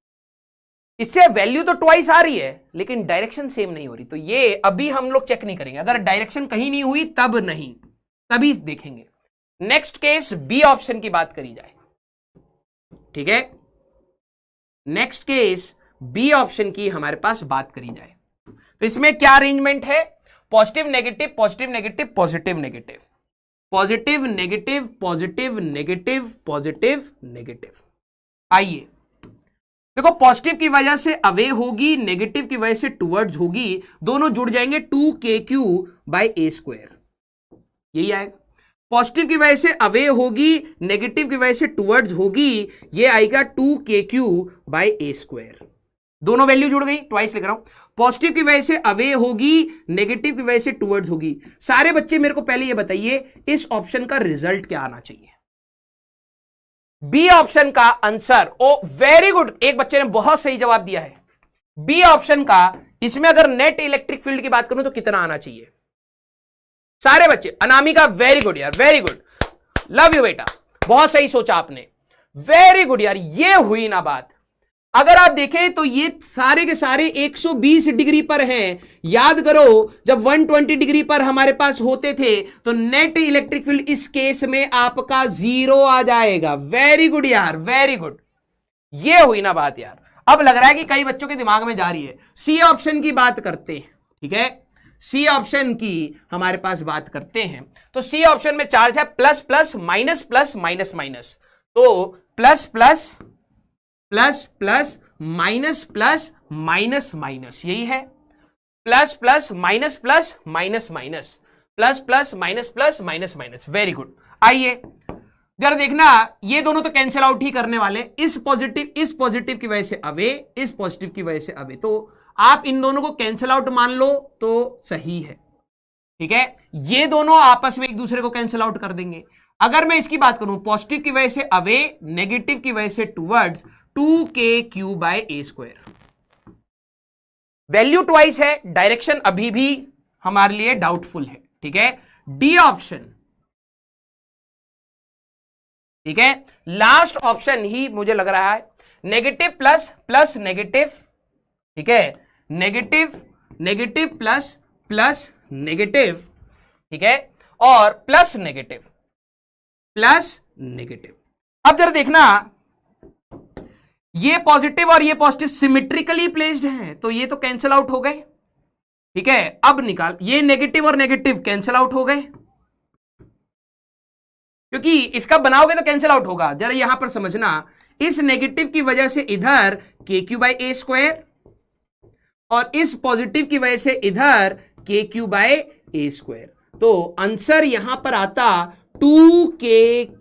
इससे वैल्यू तो ट्वाइस आ रही है लेकिन डायरेक्शन सेम नहीं हो रही, तो ये अभी हम लोग चेक नहीं करेंगे। अगर डायरेक्शन कहीं नहीं हुई तब नहीं, तभी देखेंगे। नेक्स्ट केस बी ऑप्शन की बात करी जाए, ठीक है। नेक्स्ट केस बी ऑप्शन की हमारे पास बात करी जाए तो इसमें क्या अरेंजमेंट है, positive negative positive negative positive negative positive negative positive negative positive negative. आइए देखो, पॉजिटिव की वजह से अवे होगी, नेगेटिव की वजह से टुवर्ड्स होगी, दोनों जुड़ जाएंगे 2kq बाय ए स्क्वायर, यही आएगा। पॉजिटिव की वजह से अवे होगी, नेगेटिव की वजह से टुवर्ड्स होगी, ये आएगा 2kq बाय ए स्क्वायर। दोनों वैल्यू जुड़ गई, ट्वाइस लिख रहा हूं। पॉजिटिव की वजह से अवे होगी, नेगेटिव की वजह से टुवर्ड्स होगी। सारे बच्चे मेरे को पहले ये बताइए इस ऑप्शन का रिजल्ट क्या आना चाहिए। बी ऑप्शन का आंसर, ओ वेरी गुड, एक बच्चे ने बहुत सही जवाब दिया है। बी ऑप्शन का, इसमें अगर नेट इलेक्ट्रिक फील्ड की बात करूं तो कितना आना चाहिए सारे बच्चे। अनामिका वेरी गुड यार, वेरी गुड, लव यू बेटा, बहुत सही सोचा आपने, वेरी गुड यार। ये हुई ना बात। अगर आप देखें तो ये सारे के सारे 120 डिग्री पर हैं। याद करो जब 120 डिग्री पर हमारे पास होते थे तो नेट इलेक्ट्रिक फील्ड इस केस में आपका 0 आ जाएगा। वेरी गुड यार, वेरी गुड, ये हुई ना बात यार। अब लग रहा है कि कई बच्चों के दिमाग में जा रही है। सी ऑप्शन की बात करते हैं, ठीक है, सी ऑप्शन की हमारे पास बात करते हैं। तो सी ऑप्शन में चार्ज है plus plus minus plus minus minus, तो plus plus plus plus minus plus minus minus, यही है। Plus plus minus plus minus minus, plus plus minus plus minus minus, very good. आइए जरा देखना, ये दोनों तो कैंसिल आउट ही करने वाले। इस पॉजिटिव की वजह से अवे, इस पॉजिटिव की वजह से अवे, तो आप इन दोनों को कैंसिल आउट मान लो तो सही है, ठीक है। ये दोनों आपस में एक दूसरे को कैंसिल आउट कर देंगे। अगर मैं इसकी बात करूं, पॉजिटिव की वजह से अवे, नेगेटिव की वजह से टूवर्ड्स, 2k⁴ वैल्यू ट्वाइस है, डायरेक्शन अभी भी हमारे लिए डाउटफुल है, ठीक है, डी ऑप्शन, ठीक है, लास्ट ऑप्शन ही मुझे लग रहा है, नेगेटिव प्लस प्लस नेगेटिव, ठीक है, negative negative plus plus negative, ठीक है, और प्लस नेगेटिव प्लस नेगेटिव। अब जरा देखना, ये पॉजिटिव और ये पॉजिटिव सिमेट्रिकली प्लेस्ड हैं, तो ये तो कैंसिल आउट हो गए, ठीक है। अब निकाल, ये नेगेटिव और नेगेटिव कैंसिल आउट हो गए, क्योंकि इसका बनाओगे तो कैंसिल आउट होगा। जरा यहां पर समझना, इस नेगेटिव की वजह से इधर KQ/A² और इस पॉजिटिव की वजह से इधर KQ/A², तो आंसर यहां पर आता 2KQ/A²।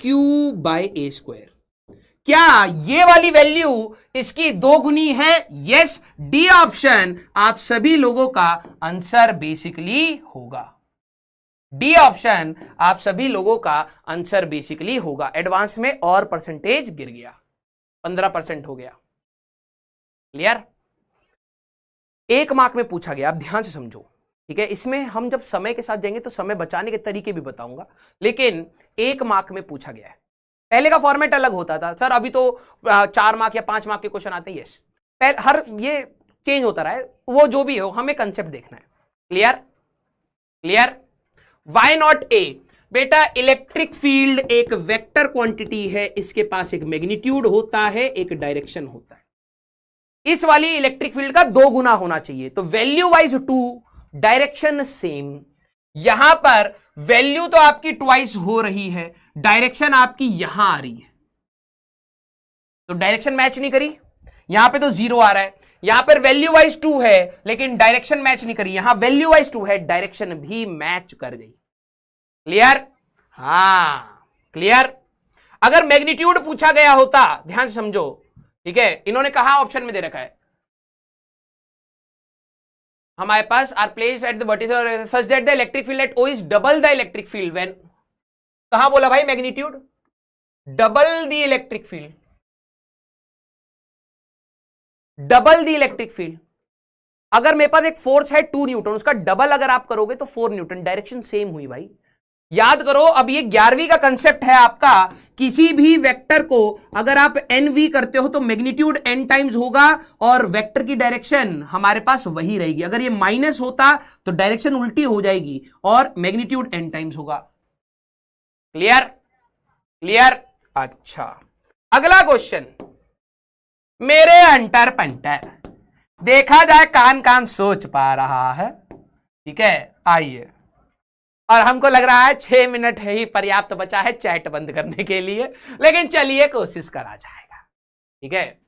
क्या ये वाली वैल्यू इसकी 2 गुनी है? यस, डी ऑप्शन आप सभी लोगों का आंसर बेसिकली होगा। डी ऑप्शन आप सभी लोगों का आंसर बेसिकली होगा। एडवांस में और परसेंटेज गिर गया, 15% हो गया। क्लियर? 1 मार्क में पूछा गया, आप ध्यान से समझो, ठीक है। इसमें हम जब समय के साथ जाएंगे तो समय बचाने के तरीके भी बताऊंगा, लेकिन 1 मार्क में पूछा गया है। पहले का फॉर्मेट अलग होता था सर, अभी तो 4 मार्क या 5 मार्क के क्वेश्चन आते हैं। यस, हर ये चेंज होता रहा है, वो जो भी हो, हमें कंसेप्ट देखना है। Clear? Clear? Why not A? बेटा, इलेक्ट्रिक फील्ड एक वेक्टर क्वांटिटी है, इसके पास एक मैग्नीट्यूड होता है, एक डायरेक्शन होता है। इस वाली इलेक्ट्रिक फील्ड का 2 गुना होना चाहिए, तो वैल्यू वाइज 2, डायरेक्शन सेम। यहां पर वैल्यू तो आपकी ट्वाइस हो रही है, डायरेक्शन आपकी यहां आ रही है, तो डायरेक्शन मैच नहीं करी। यहां पे तो 0 आ रहा है, यहां पर वैल्यू वाइज 2 है लेकिन डायरेक्शन मैच नहीं करी। यहां वैल्यू वाइज 2 है, डायरेक्शन भी मैच कर गई। क्लियर? हां, क्लियर। अगर मैग्नीट्यूड पूछा गया होता, ध्यान से समझो, ठीक है, इन्होंने कहा ऑप्शन में दे रखा है हमारे पास are placed at the vertical such that the electric field at O is double the electric field when. कहां बोला भाई magnitude? Double the electric field, double the electric field. अगर मेरे पास एक फोर्स है 2 न्यूटन, उसका डबल अगर आप करोगे तो 4 न्यूटन, डायरेक्शन सेम हुई भाई। याद करो, अब ये 11वीं का कंसेप्ट है आपका, किसी भी वेक्टर को अगर आप NV करते हो तो मैग्नीट्यूड n टाइम्स होगा और वेक्टर की डायरेक्शन हमारे पास वही रहेगी। अगर ये माइनस होता तो डायरेक्शन उल्टी हो जाएगी और मैग्नीट्यूड n टाइम्स होगा। क्लियर? क्लियर? अच्छा, अगला क्वेश्चन, मेरे अंटर पंटर, देखा जाए कान कान सोच पा रहा है, ठीक है। आइए, और हमको लग रहा है 6 मिनट ही पर्याप्त बचा है चैट बंद करने के लिए, लेकिन चलिए कोशिश करा जाएगा, ठीक है।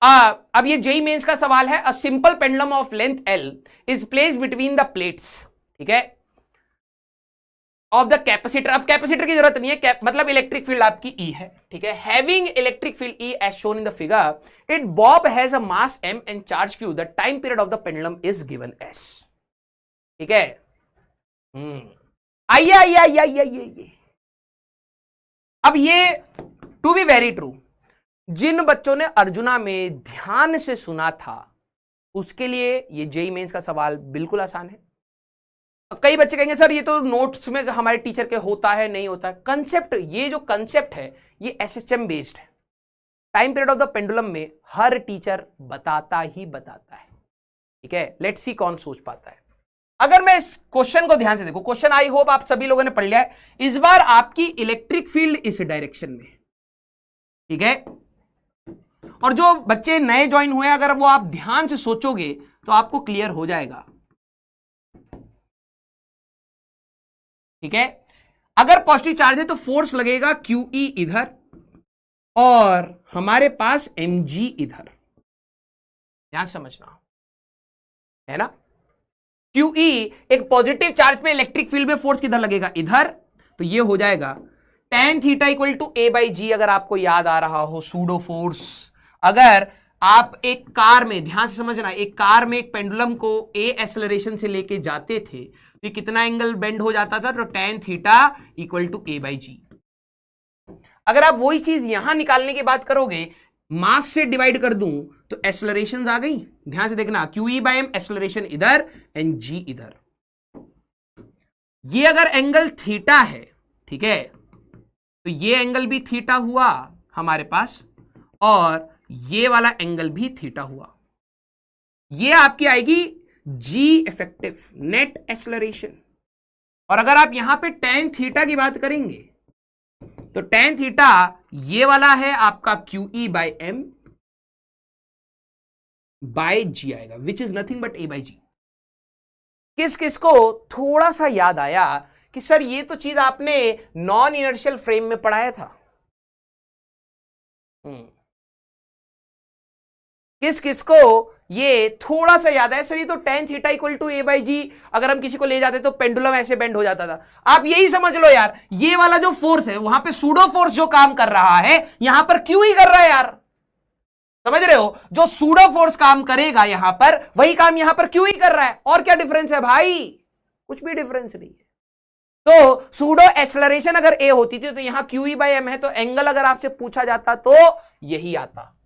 अब ये जेईई मेंस का सवाल है। A simple pendulum of length L is placed between the plates, ठीक है, ऑफ द कैपेसिटर। अब कैपेसिटर की जरूरत नहीं है, मतलब इलेक्ट्रिक फील्ड आपकी E है, ठीक है। Having electric field E as shown in the figure, it bob has a mass M and charge Q, the time period of the pendulum is given S, ठीक है। आइए आइए आइए आइए आइए। अब ये टू बी वेरी ट्रू, जिन बच्चों ने अर्जुना में ध्यान से सुना था उसके लिए ये जेईई मेंस का सवाल बिल्कुल आसान है। कई बच्चे कहेंगे सर ये तो नोट्स में हमारे टीचर के होता है, नहीं होता है। कंसेप्ट, ये जो कंसेप्ट है ये SHM बेस्ड है। Time period of the pendulum में हर टीचर बताता ही बताता है, ठीक है। लेट्स सी कौन सोच पाता है। अगर मैं इस क्वेश्चन को ध्यान से देखो, क्वेश्चन आई होप आप सभी लोगों ने पढ़ लिया है। इस बार आपकी इलेक्ट्रिक फील्ड इस डायरेक्शन में, ठीक है। और जो बच्चे नए ज्वाइन हुए, अगर वो आप ध्यान से सोचोगे तो आपको क्लियर हो जाएगा, ठीक है। अगर पॉजिटिव चार्ज है तो फोर्स लगेगा QE इधर और हमारे पास mg इधर, ध्यान समझना है ना। QE एक पॉजिटिव चार्ज पे इलेक्ट्रिक फील्ड में फोर्स किधर लगेगा? इधर। तो ये हो जाएगा tan theta equal to A/G। अगर आपको याद आ रहा हो सूडो फोर्स, अगर आप एक कार में, ध्यान से समझना, एक कार में एक पेंडुलम को A एक्सेलरेशन से लेके जाते थे तो कितना एंगल बेंड हो जाता था? तो tan theta equal to A/G। अगर आप वही चीज यहां निकालने की बात करोगे, मास से डिवाइड कर दूं तो एक्सेलरेशन आ गई। ध्यान से देखना, QE/m एक्सेलरेशन इधर एंड जी इधर। ये अगर एंगल थीटा है, ठीक है, तो ये एंगल भी थीटा हुआ हमारे पास, और ये वाला एंगल भी थीटा हुआ। ये आपकी आएगी जी इफेक्टिव, नेट एक्सेलरेशन। और अगर आप यहां पे tan थीटा की बात करेंगे तो tan थीटा ये वाला है आपका QE/m बाय जी आएगा, which is nothing but A/g। किसको थोड़ा सा याद आया कि सर ये तो चीज आपने नॉन इनर्शियल फ्रेम में पढ़ाया था। किसको ये थोड़ा सा याद है, सर ये तो tan theta equal to A/g, अगर हम किसी को ले जाते तो पेंडुलम ऐसे बेंड हो जाता था। आप यही समझ लो यार, ये वाला जो फोर्स है वहां पे सूडो फोर्स जो काम कर रहा है यहां पर क्यों ही कर रहा है यार, समझ रहे हो? जो सूडो फोर्स काम करेगा यहां पर, वही काम यहां पर क्यों ही कर रहा है। और क्या डिफरेंस है भाई? कुछ भी डिफरेंस नहीं है। तो सूडो एक्सेलरेशन अगर A होती थी तो यहां QE/m है, तो एंगल अगर आपसे पूछा जाता तो यही आता।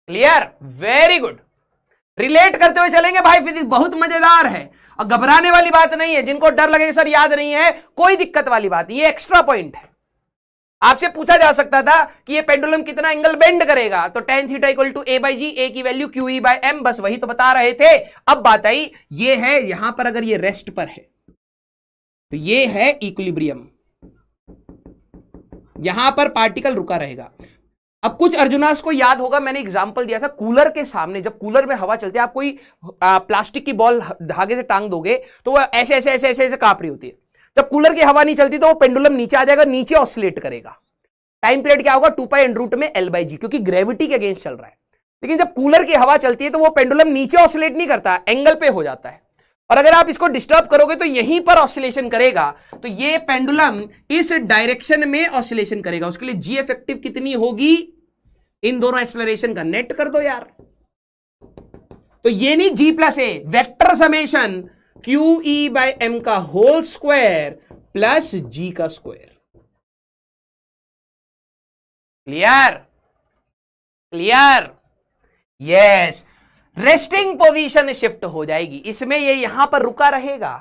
क्लियर? Very good. रिलेट करते हुए चलेंगे भाई, फिजिक्स बहुत मजेदार है और घबराने वाली बात नहीं है। जिनको डर लगे सर याद नहीं है, कोई दिक्कत वाली बात, ये एक्स्ट्रा पॉइंट है। आपसे पूछा जा सकता था कि ये पेंडुलम कितना एंगल बेंड करेगा, तो tan theta equal to A/g, A की वैल्यू QE/m, बस वही तो बता रहे थे। अब बात आई, ये है यहां पर अगर ये रेस्ट पर है तो ये है इक्विलिब्रियम, यहां पर पार्टिकल रुका रहेगा। अब कुछ अर्जुनास को याद होगा, मैंने एग्जांपल दिया था कूलर के सामने, जब कूलर में हवा चलती है, आप कोई प्लास्टिक की बॉल धागे से टांग दोगे तो वो ऐसे ऐसे ऐसे ऐसे ऐसे कांप रही होती है। जब कूलर की हवा नहीं चलती तो वो पेंडुलम नीचे आ जाएगा, नीचे ऑसिलेट करेगा। टाइम पीरियड क्या होगा? 2π√में L/g, क्योंकि ग्रेविटी के अगेंस्ट चल रहा है। लेकिन जब कूलर की हवा चलती है तो वो पेंडुलम नीचे ऑसिलेट नहीं करता, एंगल पे हो जाता है। और अगर आप इसको डिस्टर्ब करोगे तो यहीं पर ऑसिलेशन करेगा, तो ये पेंडुलम इस डायरेक्शन में ऑसिलेशन करेगा। उसके लिए जी इफेक्टिव कितनी होगी? इन दोनों एक्सेलरेशन का नेट कर दो यार। तो ये नहीं G+A, वेक्टर समेशन QE/m का होल स्क्वायर प्लस G का square. Clear? Clear? Yes. Resting position shift हो जाएगी, इसमें ये यहां पर रुका रहेगा।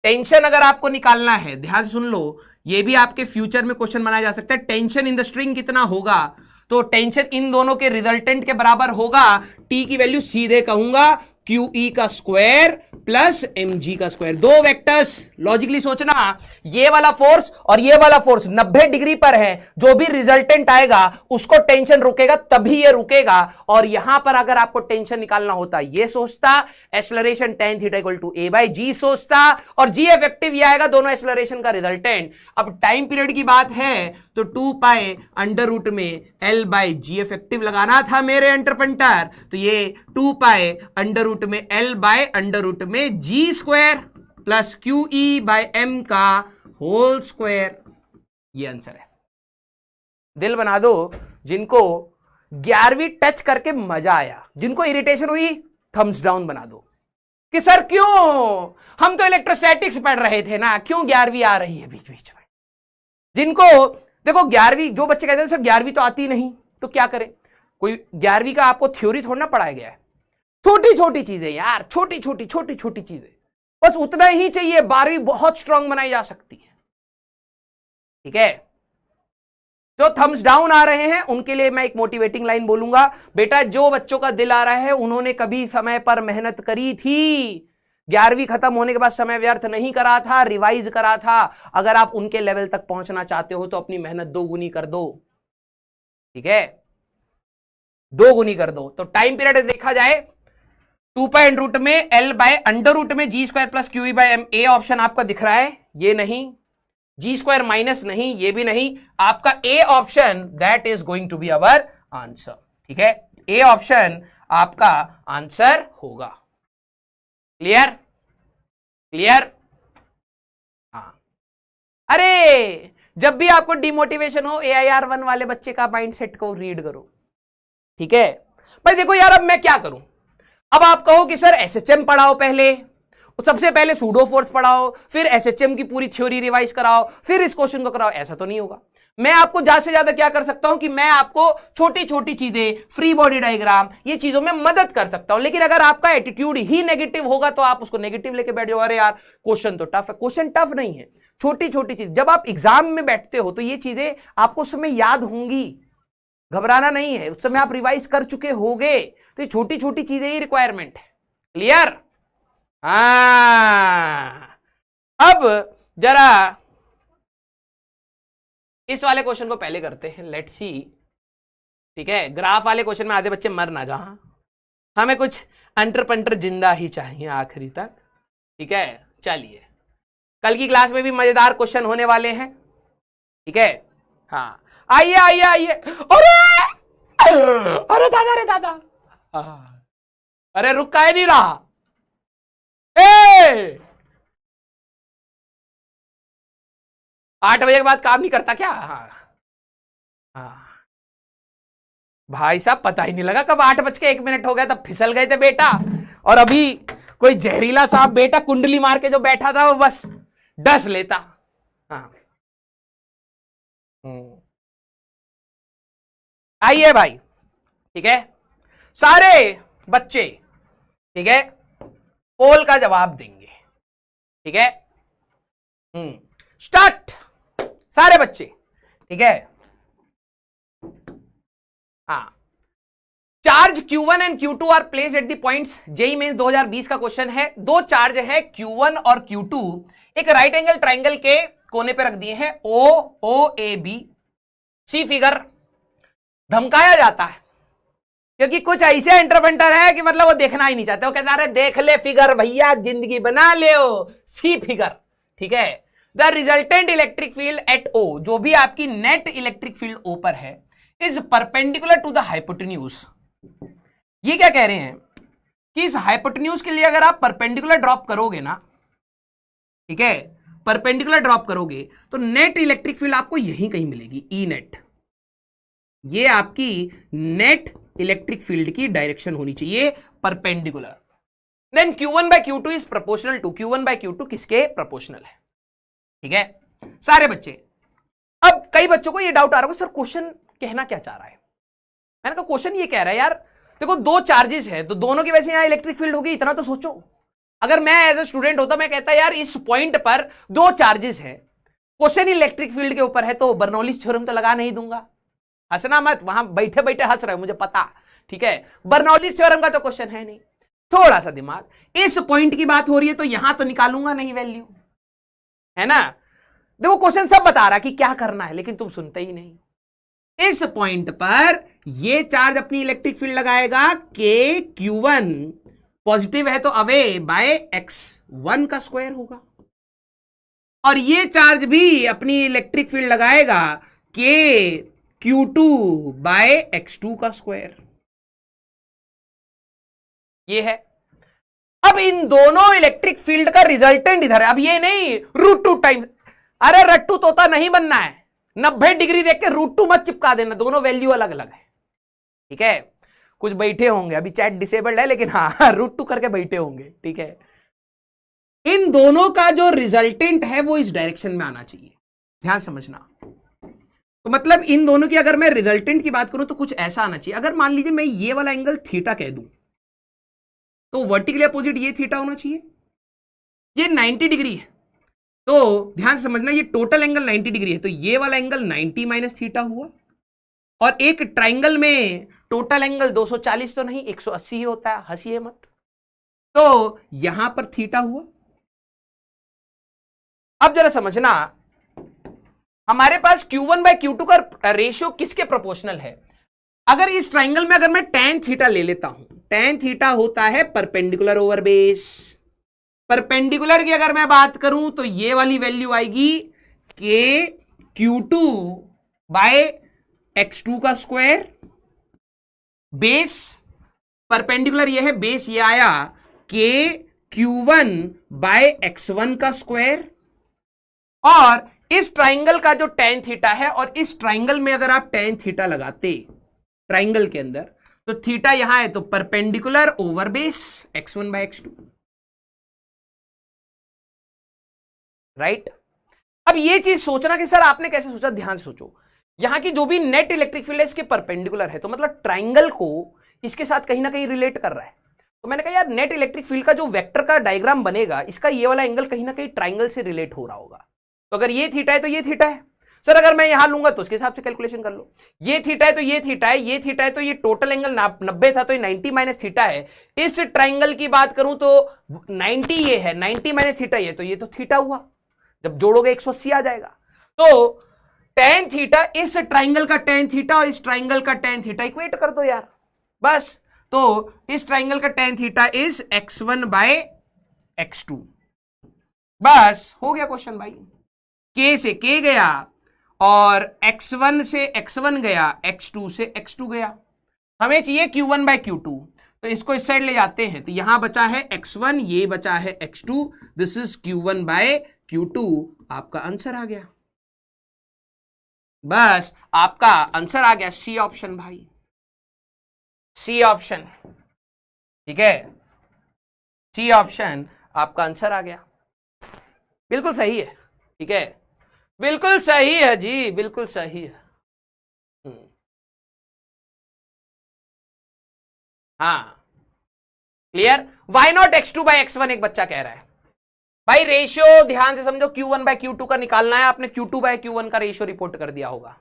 टेंशन अगर आपको निकालना है, ध्यान से सुन लो, ये भी आपके फ्यूचर में क्वेश्चन बनाया जा सकता है। टेंशन इन द स्ट्रिंग कितना होगा? तो टेंशन इन दोनों के रिजल्टेंट के बराबर होगा। टी की वैल्यू सीधे कहूंगा QE का स्क्वायर प्लस mg का स्क्वायर। दो वेक्टर्स, लॉजिकली सोचना, ये वाला फोर्स और ये वाला फोर्स 90 डिग्री पर है, जो भी रिजल्टेंट आएगा उसको टेंशन रुकेगा, तभी ये रुकेगा। और यहां पर अगर आपको टेंशन निकालना होता, ये सोचता, acceleration tan theta equal to A/g सोचता, और g इफेक्टिव ये आएगा, दोनों एक्सेलरेशन का रिजल्टेंट। अब टाइम पीरियड की बात है तो 2π√में L/g इफेक्टिव लगाना था मेरे एंटरप्रेन्टर, तो ये 2π√में L/√में G² प्लस QE/m का होल स्क्वायर, ये आंसर है। दिल बना दो जिनको 11वीं टच करके मजा आया, जिनको इरिटेशन हुई थम्स डाउन बना दो कि सर क्यों, हम तो इलेक्ट्रोस्टैटिक्स पढ़ रहे थे ना, क्यों 11वीं आ रही है बीच बीच में। जिनको देखो 11वीं, जो बच्चे कहते हैं सर 11वीं तो आती नहीं, तो क्या करें? कोई 11वीं का आपको थ्योरी थोड़ा ना पढ़ाया गया है, छोटी छोटी चीजें यार, छोटी छोटी चीजें, बस उतना ही चाहिए, 12वीं बहुत स्ट्रांग बनाई जा सकती है। ठीक है, जो थम्स डाउन आ रहे हैं उनके लिए मैं एक मोटिवेटिंग लाइन बोलूंगा, बेटा जो बच्चों का दिल आ रहा है उन्होंने कभी समय पर मेहनत करी थी, 11वीं खत्म होने के बाद समय व्यर्थ नहीं करा था, रिवाइज करा था। अगर आप उनके लेवल तक पहुंचना चाहते हो तो अपनी मेहनत 2 गुनी कर दो। ठीक है, 2 गुनी कर दो। तो टाइम पीरियड देखा जाए 2π√में L/√में G² प्लस QE/m, ए ऑप्शन आपका दिख रहा है, ये नहीं, G² माइनस नहीं, ये भी नहीं, आपका A option that is going to be our answer. ठीक है, ए ऑप्शन आपका आंसर होगा। क्लियर? क्लियर? हाँ। अरे जब भी आपको डिमोटिवेशन हो, AIR 1 वाले बच्चे का माइंडसेट को रीड करो। ठीक है भाई, देखो यार अब मैं क्या करूं, अब आप कहो कि सर SHM पढ़ाओ पहले, सबसे पहले सूडो फोर्स पढ़ाओ, फिर एसएचएम की पूरी थ्योरी रिवाइज कराओ, फिर इस क्वेश्चन को कराओ, ऐसा तो नहीं होगा। मैं आपको ज्यादा से ज्यादा क्या कर सकता हूं कि मैं आपको छोटी छोटी चीजें, फ्री बॉडी डायग्राम, ये चीजों में मदद कर सकता हूं। लेकिन अगर आपका एटीट्यूड ही नेगेटिव होगा तो आप उसको नेगेटिव लेके बैठ जाओ, अरे यार क्वेश्चन तो टफ है। क्वेश्चन टफ नहीं है, छोटी छोटी चीज। जब आप एग्जाम में बैठते हो तो ये चीजें आपको उस समय याद होंगी, घबराना नहीं है, उस समय आप रिवाइज कर चुके होगे। तो ये छोटी छोटी चीजें ही रिक्वायरमेंट है। क्लियर? अब जरा इस वाले क्वेश्चन को पहले करते हैं, लेट्स सी। ठीक है, ग्राफ वाले क्वेश्चन में आधे बच्चे मर ना जाएं, हमें कुछ अंटर पंटर जिंदा ही चाहिए आखिरी तक। ठीक है, चलिए कल की क्लास में भी मजेदार क्वेश्चन होने वाले हैं। ठीक है, हाँ आइए आइए आइए। अरे अरे दादा, अरे दादा, अरे रुक का नहीं रहा। 8 बजे के बाद काम नहीं करता क्या? हाँ भाई साहब, पता ही नहीं लगा कब 8:01 हो गया, तब फिसल गए थे बेटा। और अभी कोई जहरीला सांप बेटा कुंडली मार के जो बैठा था वो बस डस लेता। हाँ आइए भाई। ठीक है, सारे बच्चे ठीक है पोल का जवाब देंगे। ठीक है, स्टार्ट सारे बच्चे। ठीक है, हाँ, charge Q1 and Q2 are placed at the points. JEE mains 2020 का क्वेश्चन है। दो चार्ज है Q1 और Q2 एक राइट एंगल ट्राइंगल के कोने पे रख दिए हैं, OOAB। सी फिगर धमकाया जाता है क्योंकि कुछ ऐसे इंटरवेंटर है कि मतलब वो देखना ही नहीं चाहते, वो कहता है देख ले फिगर भैया, जिंदगी बना ले सी फिगर। ठीक है, the resultant electric field at O, जो भी आपकी नेट इलेक्ट्रिक फील्ड O पर है, is perpendicular to the hypotenuse. ये क्या कह रहे हैं कि इस हाइपोटेन्यूज के लिए अगर आप परपेंडिकुलर ड्रॉप करोगे ना, ठीक है, परपेंडिकुलर ड्रॉप करोगे तो नेट इलेक्ट्रिक फील्ड आपको यहीं कहीं मिलेगी, ई नेट। ये आपकी नेट इलेक्ट्रिक फील्ड की डायरेक्शन होनी चाहिए perpendicular. Then Q1/Q2 is proportional to, Q1/Q2 किसके प्रोपोर्शनल है। ठीक है सारे बच्चे। अब कई बच्चों को ये डाउट आ रहा होगा सर क्वेश्चन कहना क्या चाह रहा है। मैंने कहा क्वेश्चन ये कह रहा है यार देखो दो चार्जेस है तो दोनों की वैसे यहां इलेक्ट्रिक फील्ड होगी, इतना तो सोचो। अगर मैं एज ए स्टूडेंट होता मैं कहता यार इस पॉइंट पर दो चार्जेस है, क्वेश्चन इलेक्ट्रिक फील्ड के ऊपर है तो बर्नौलीज थ्योरम तो लगा नहीं दूंगा। हंसना मत, वहां बैठे बैठे हंस रहे हो मुझे पता। ठीक है, बर्नौलीज थ्योरम का तो क्वेश्चन है नहीं, थोड़ा सा दिमाग। इस पॉइंट की बात हो रही है तो यहां तो निकालूंगा नहीं वैल्यू, है ना। देखो क्वेश्चन सब बता रहा कि क्या करना है लेकिन तुम सुनते ही नहीं। इस पॉइंट पर ये चार्ज अपनी इलेक्ट्रिक फील्ड लगाएगा के Q1 पॉजिटिव है तो अवे बाय x1 का स्क्वायर होगा, और ये चार्ज भी अपनी इलेक्ट्रिक फील्ड लगाएगा के Q2 बाय x2 का स्क्वायर। ये है। अब इन दोनों इलेक्ट्रिक फील्ड का रिजल्टेंट इधर है। अब ये नहीं √2 टाइम्स, अरे रट्टू तोता नहीं बनना है, 90 डिग्री देख के √2 मत चिपका देना, दोनों वैल्यू अलग अलग है। ठीक है, कुछ बैठे होंगे अभी चैट डिसेबल्ड है लेकिन हाँ √2 करके बैठे होंगे। ठीक है, इन दोनों का जो रिजल्टेंट है वो इस डायरेक्शन में आना चाहिए, ध्यान समझना। तो मतलब इन दोनों की अगर मैं रिजल्टेंट की बात करूं तो कुछ ऐसा आना चाहिए। अगर मान लीजिए मैं ये वाला एंगल थीटा कह दूं तो वर्टिकली अपोजिट ये थीटा होना चाहिए। ये 90 डिग्री है तो ध्यान से समझना ये टोटल एंगल 90 डिग्री है तो ये वाला एंगल 90 माइनस थीटा हुआ। और एक ट्राइंगल में टोटल एंगल 240 तो नहीं 180 ही होता है, हंसिए मत। तो यहां पर थीटा हुआ। अब जरा समझना हमारे पास Q1/Q2 का रेशियो किसके प्रोपोर्शनल है। अगर इस ट्राइंगल में अगर मैं tan थीटा ले लेता हूं, tan थीटा होता है परपेंडिकुलर ओवर बेस। परपेंडिकुलर की अगर मैं बात करूं तो ये वाली वैल्यू आएगी के Q2 बाय x2 का स्क्वायर। बेस परपेंडिकुलर ये है, बेस ये आया के Q1 बाय x1 का स्क्वायर। और इस ट्राइंगल का जो tan थीटा है और इस ट्राइंगल में अगर आप tan थीटा लगाते ट्राइंगल के अंदर तो थीटा यहां है तो perpendicular over base x1 by x2। Right. अब ये चीज सोचना कि सर आपने कैसे सोचा, ध्यान से सोचो, यहां की जो भी नेट इलेक्ट्रिक फील्ड है इसके परपेंडिकुलर है, तो मतलब ट्राइंगल को इसके साथ कहीं ना कहीं रिलेट कर रहा है। तो मैंने कहा यार नेट इलेक्ट्रिक फील्ड का जो वेक्टर का डायग्राम बनेगा इसका ये वाला एंगल कहीं ना कहीं ट्राइंगल से रिलेट हो रहा होगा। तो अगर ये थीटा है तो ये थीटा है। सर अगर मैं यहां लूंगा तो उसके हिसाब से कैलकुलेशन कर लो। ये थीटा है तो ये थीटा है, ये थीटा है तो ये टोटल एंगल 90 था तो ये 90 माइनस थीटा है। इस ट्राइंगल की बात करूं तो 90 ये है, 90 माइनस थीटा ये, तो ये तो थीटा हुआ, जब जोड़ोगे 180 आ जाएगा। तो टेन थीटा, इस ट्राइंगल का टेन थीटा और इस ट्राइंगल का टेन थीटा इक्वेट कर दो यार बस। तो इस ट्राइंगल का tan theta is x1 by x2, बस हो गया क्वेश्चन भाई। k से k गया और x1 से x1 गया, x2 से x2 गया। हमें चाहिए q1 बाय q2, तो इसको इस साइड ले जाते हैं, तो यहां बचा है x1, ये बचा है x2, this is q1 bye q2। आपका आंसर आ गया, बस आपका आंसर आ गया सी ऑप्शन भाई, सी ऑप्शन, ठीक है, सी ऑप्शन आपका आंसर आ गया। बिल्कुल सही है, ठीक है, बिल्कुल सही है जी, बिल्कुल सही है। हाँ clear. Why not x2 by x1 एक बच्चा कह रहा है। भाई रेशियो ध्यान से समझो, Q1 बाय Q2 का निकालना है, आपने Q2 बाय Q1 का रेशियो रिपोर्ट कर दिया होगा।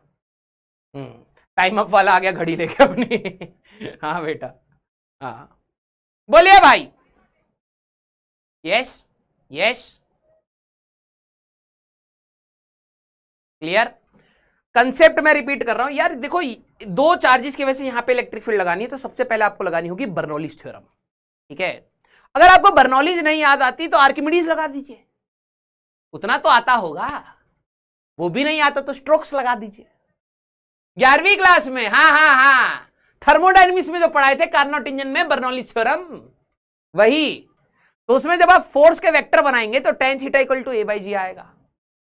टाइम अप वाला आ गया घड़ी लेके अपनी हाँ बेटा, हाँ बोलिए भाई। Yes yes clear. कंसेप्ट मैं रिपीट कर रहा हूं यार, देखो दो चार्जेस की वजह से यहां पे इलेक्ट्रिक फील्ड लगानी है, तो सबसे पहले आपको लगानी होगी बर्नौलीज थ्योरम, ठीक है। अगर आपको बर्नौलीज नहीं याद आती तो आर्किमिडीज लगा दीजिए, उतना तो आता होगा, वो भी नहीं आता तो स्ट्रोक्स लगा दीजिए 11वीं क्लास में। हाँ हाँ हाँ, थर्मोडायनेमिक्स में जो पढ़ाए थे कार्नोट इंजन में बर्नौलीज थ्योरम, वही। तो उसमें जब आप फोर्स के वेक्टर बनाएंगे तो tan theta equal to a/g आएगा।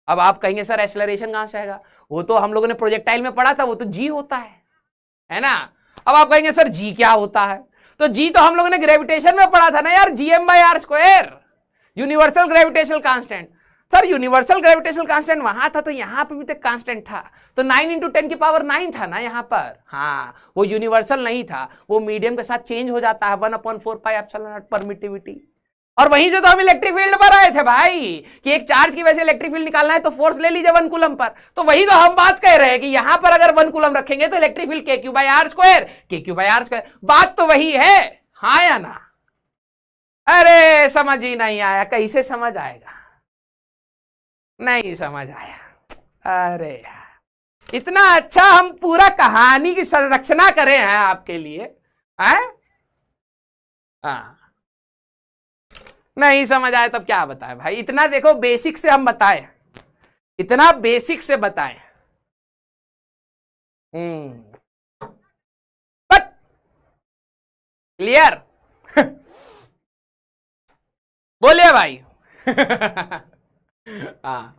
अब आप कहेंगे सर एक्सेलरेशन कहां से आएगा, वो तो हम लोगों ने प्रोजेक्टाइल में पढ़ा था, वो तो g होता है ना। अब आप कहेंगे सर g क्या होता है, तो g तो हम लोगों ने ग्रेविटेशन में पढ़ा था ना यार, gm/r², universal gravitational constant. Sir universal gravitational constant वहां था तो यहां पे भी तो कांस्टेंट था, तो 9 × 10⁹ था ना यहां पर। हाँ वो यूनिवर्सल नहीं था, वो मीडियम के साथ चेंज हो जाता है, 1/4πε0 परमिटिविटी। और वहीं से तो हम इलेक्ट्रिक फील्ड पर आए थे भाई, कि एक चार्ज की वजह से इलेक्ट्रिक फील्ड निकालना है तो फोर्स ले लीजिए 1 कूलम पर। तो वही तो हम बात कह रहे हैं कि यहां पर अगर 1 कूलम रखेंगे तो इलेक्ट्रिक फील्ड kq/r², बात तो वही है, हाँ या ना। अरे समझ ही नहीं आया, कैसे समझ आएगा, नहीं समझ आया। अरे यार इतना अच्छा हम पूरा कहानी की संरचना करे हैं आपके लिए, हैं? हाँ नहीं समझ आया तब क्या बताएं भाई, इतना देखो बेसिक से हम बताएं, इतना बेसिक से बताएं। बट क्लियर बोलिए भाई हाँ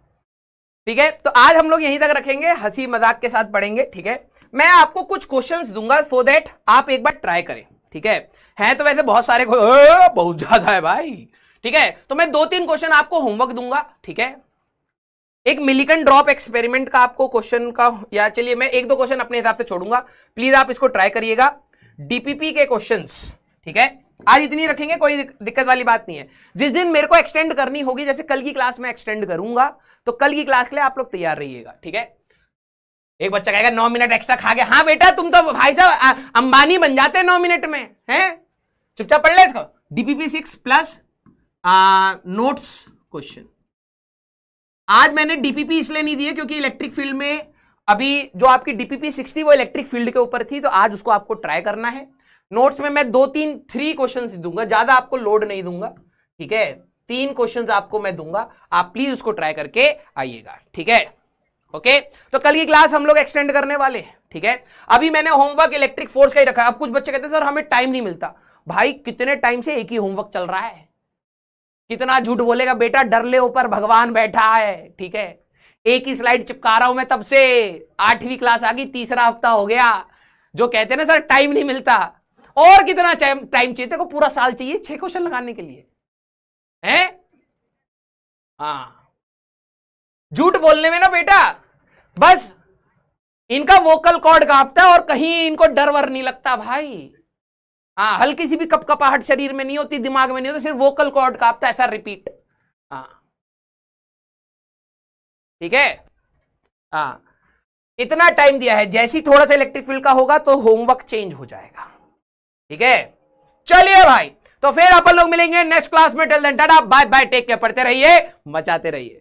ठीक है, तो आज हम लोग यहीं तक रखेंगे, हंसी मजाक के साथ पढ़ेंगे, ठीक है। मैं आपको कुछ क्वेश्चंस दूंगा सो दैट आप एक बार ट्राई करें, ठीक है तो वैसे बहुत सारे बहुत ज्यादा है भाई, ठीक है। तो मैं 2-3 क्वेश्चन आपको होमवर्क दूंगा, ठीक है। एक मिलिकन ड्रॉप एक्सपेरिमेंट का आपको क्वेश्चन का, या चलिए मैं 1-2 क्वेश्चन अपने हिसाब से छोड़ूंगा, प्लीज आप इसको ट्राई करिएगा। डीपीपी के क्वेश्चंस, ठीक है, आज इतनी रखेंगे, कोई दिक्कत वाली बात नहीं है। जिस दिन मेरे को एक्सटेंड करनी होगी, जैसे कल की क्लास में एक्सटेंड करूंगा, तो कल की क्लास के लिए आप लोग तैयार रहिएगा, ठीक है। एक बच्चा कहेगा 9 मिनट एक्स्ट्रा खा गया, हाँ बेटा तुम तो भाई साहब अंबानी बन जाते 9 मिनट में, हैं? चुपचाप पढ़ ले इसको, डीपीपी 6 प्लस नोट्स क्वेश्चन। आज मैंने डीपीपी इसलिए नहीं दिए क्योंकि इलेक्ट्रिक फील्ड में अभी जो आपकी डीपीपी 6 थी वो इलेक्ट्रिक फील्ड के ऊपर थी, तो आज उसको आपको ट्राई करना है। नोट्स में मैं 2-3 क्वेश्चन दूंगा, ज्यादा आपको लोड नहीं दूंगा, ठीक है। 3 क्वेश्चन आपको मैं दूंगा, आप प्लीज उसको ट्राई करके आइएगा, ठीक है। ओके, तो कल की क्लास हम लोग एक्सटेंड करने वाले, ठीक है। अभी मैंने होमवर्क इलेक्ट्रिक फोर्स का ही रखा है। अब कुछ बच्चे कहते हैं सर हमें टाइम नहीं मिलता, भाई कितने टाइम से एक ही होमवर्क चल रहा है, कितना झूठ बोलेगा बेटा, डरले ऊपर भगवान बैठा है, ठीक है। एक ही स्लाइड चिपका रहा हूं मैं तब से, 8वीं क्लास आ गई, 3रा हफ्ता हो गया। जो कहते हैं ना सर टाइम नहीं मिलता, और कितना टाइम चाहिए तेरे को, पूरा साल चाहिए 6 क्वेश्चन लगाने के लिए, हैं? हाँ झूठ बोलने में ना बेटा, बस इनका वोकल कॉर्ड कांपता है और कहीं इनको डर वर नहीं लगता भाई। हाँ, हल्की सी भी कपकपाहट शरीर में नहीं होती, दिमाग में नहीं होती, सिर्फ वोकल कॉर्ड कांपता है, ऐसा रिपीट। हाँ ठीक है। हाँ, इतना टाइम दिया है, जैसी थोड़ा सा इलेक्ट्रिक फील्ड का होगा तो होमवर्क चेंज हो जाएगा। ठीक है, चलिए भाई, तो फिर अपन लोग मिलेंगे नेक्स्ट क्लास में। Till then tata bye bye, take care, पढ़ते रहिए, मचाते रहिए।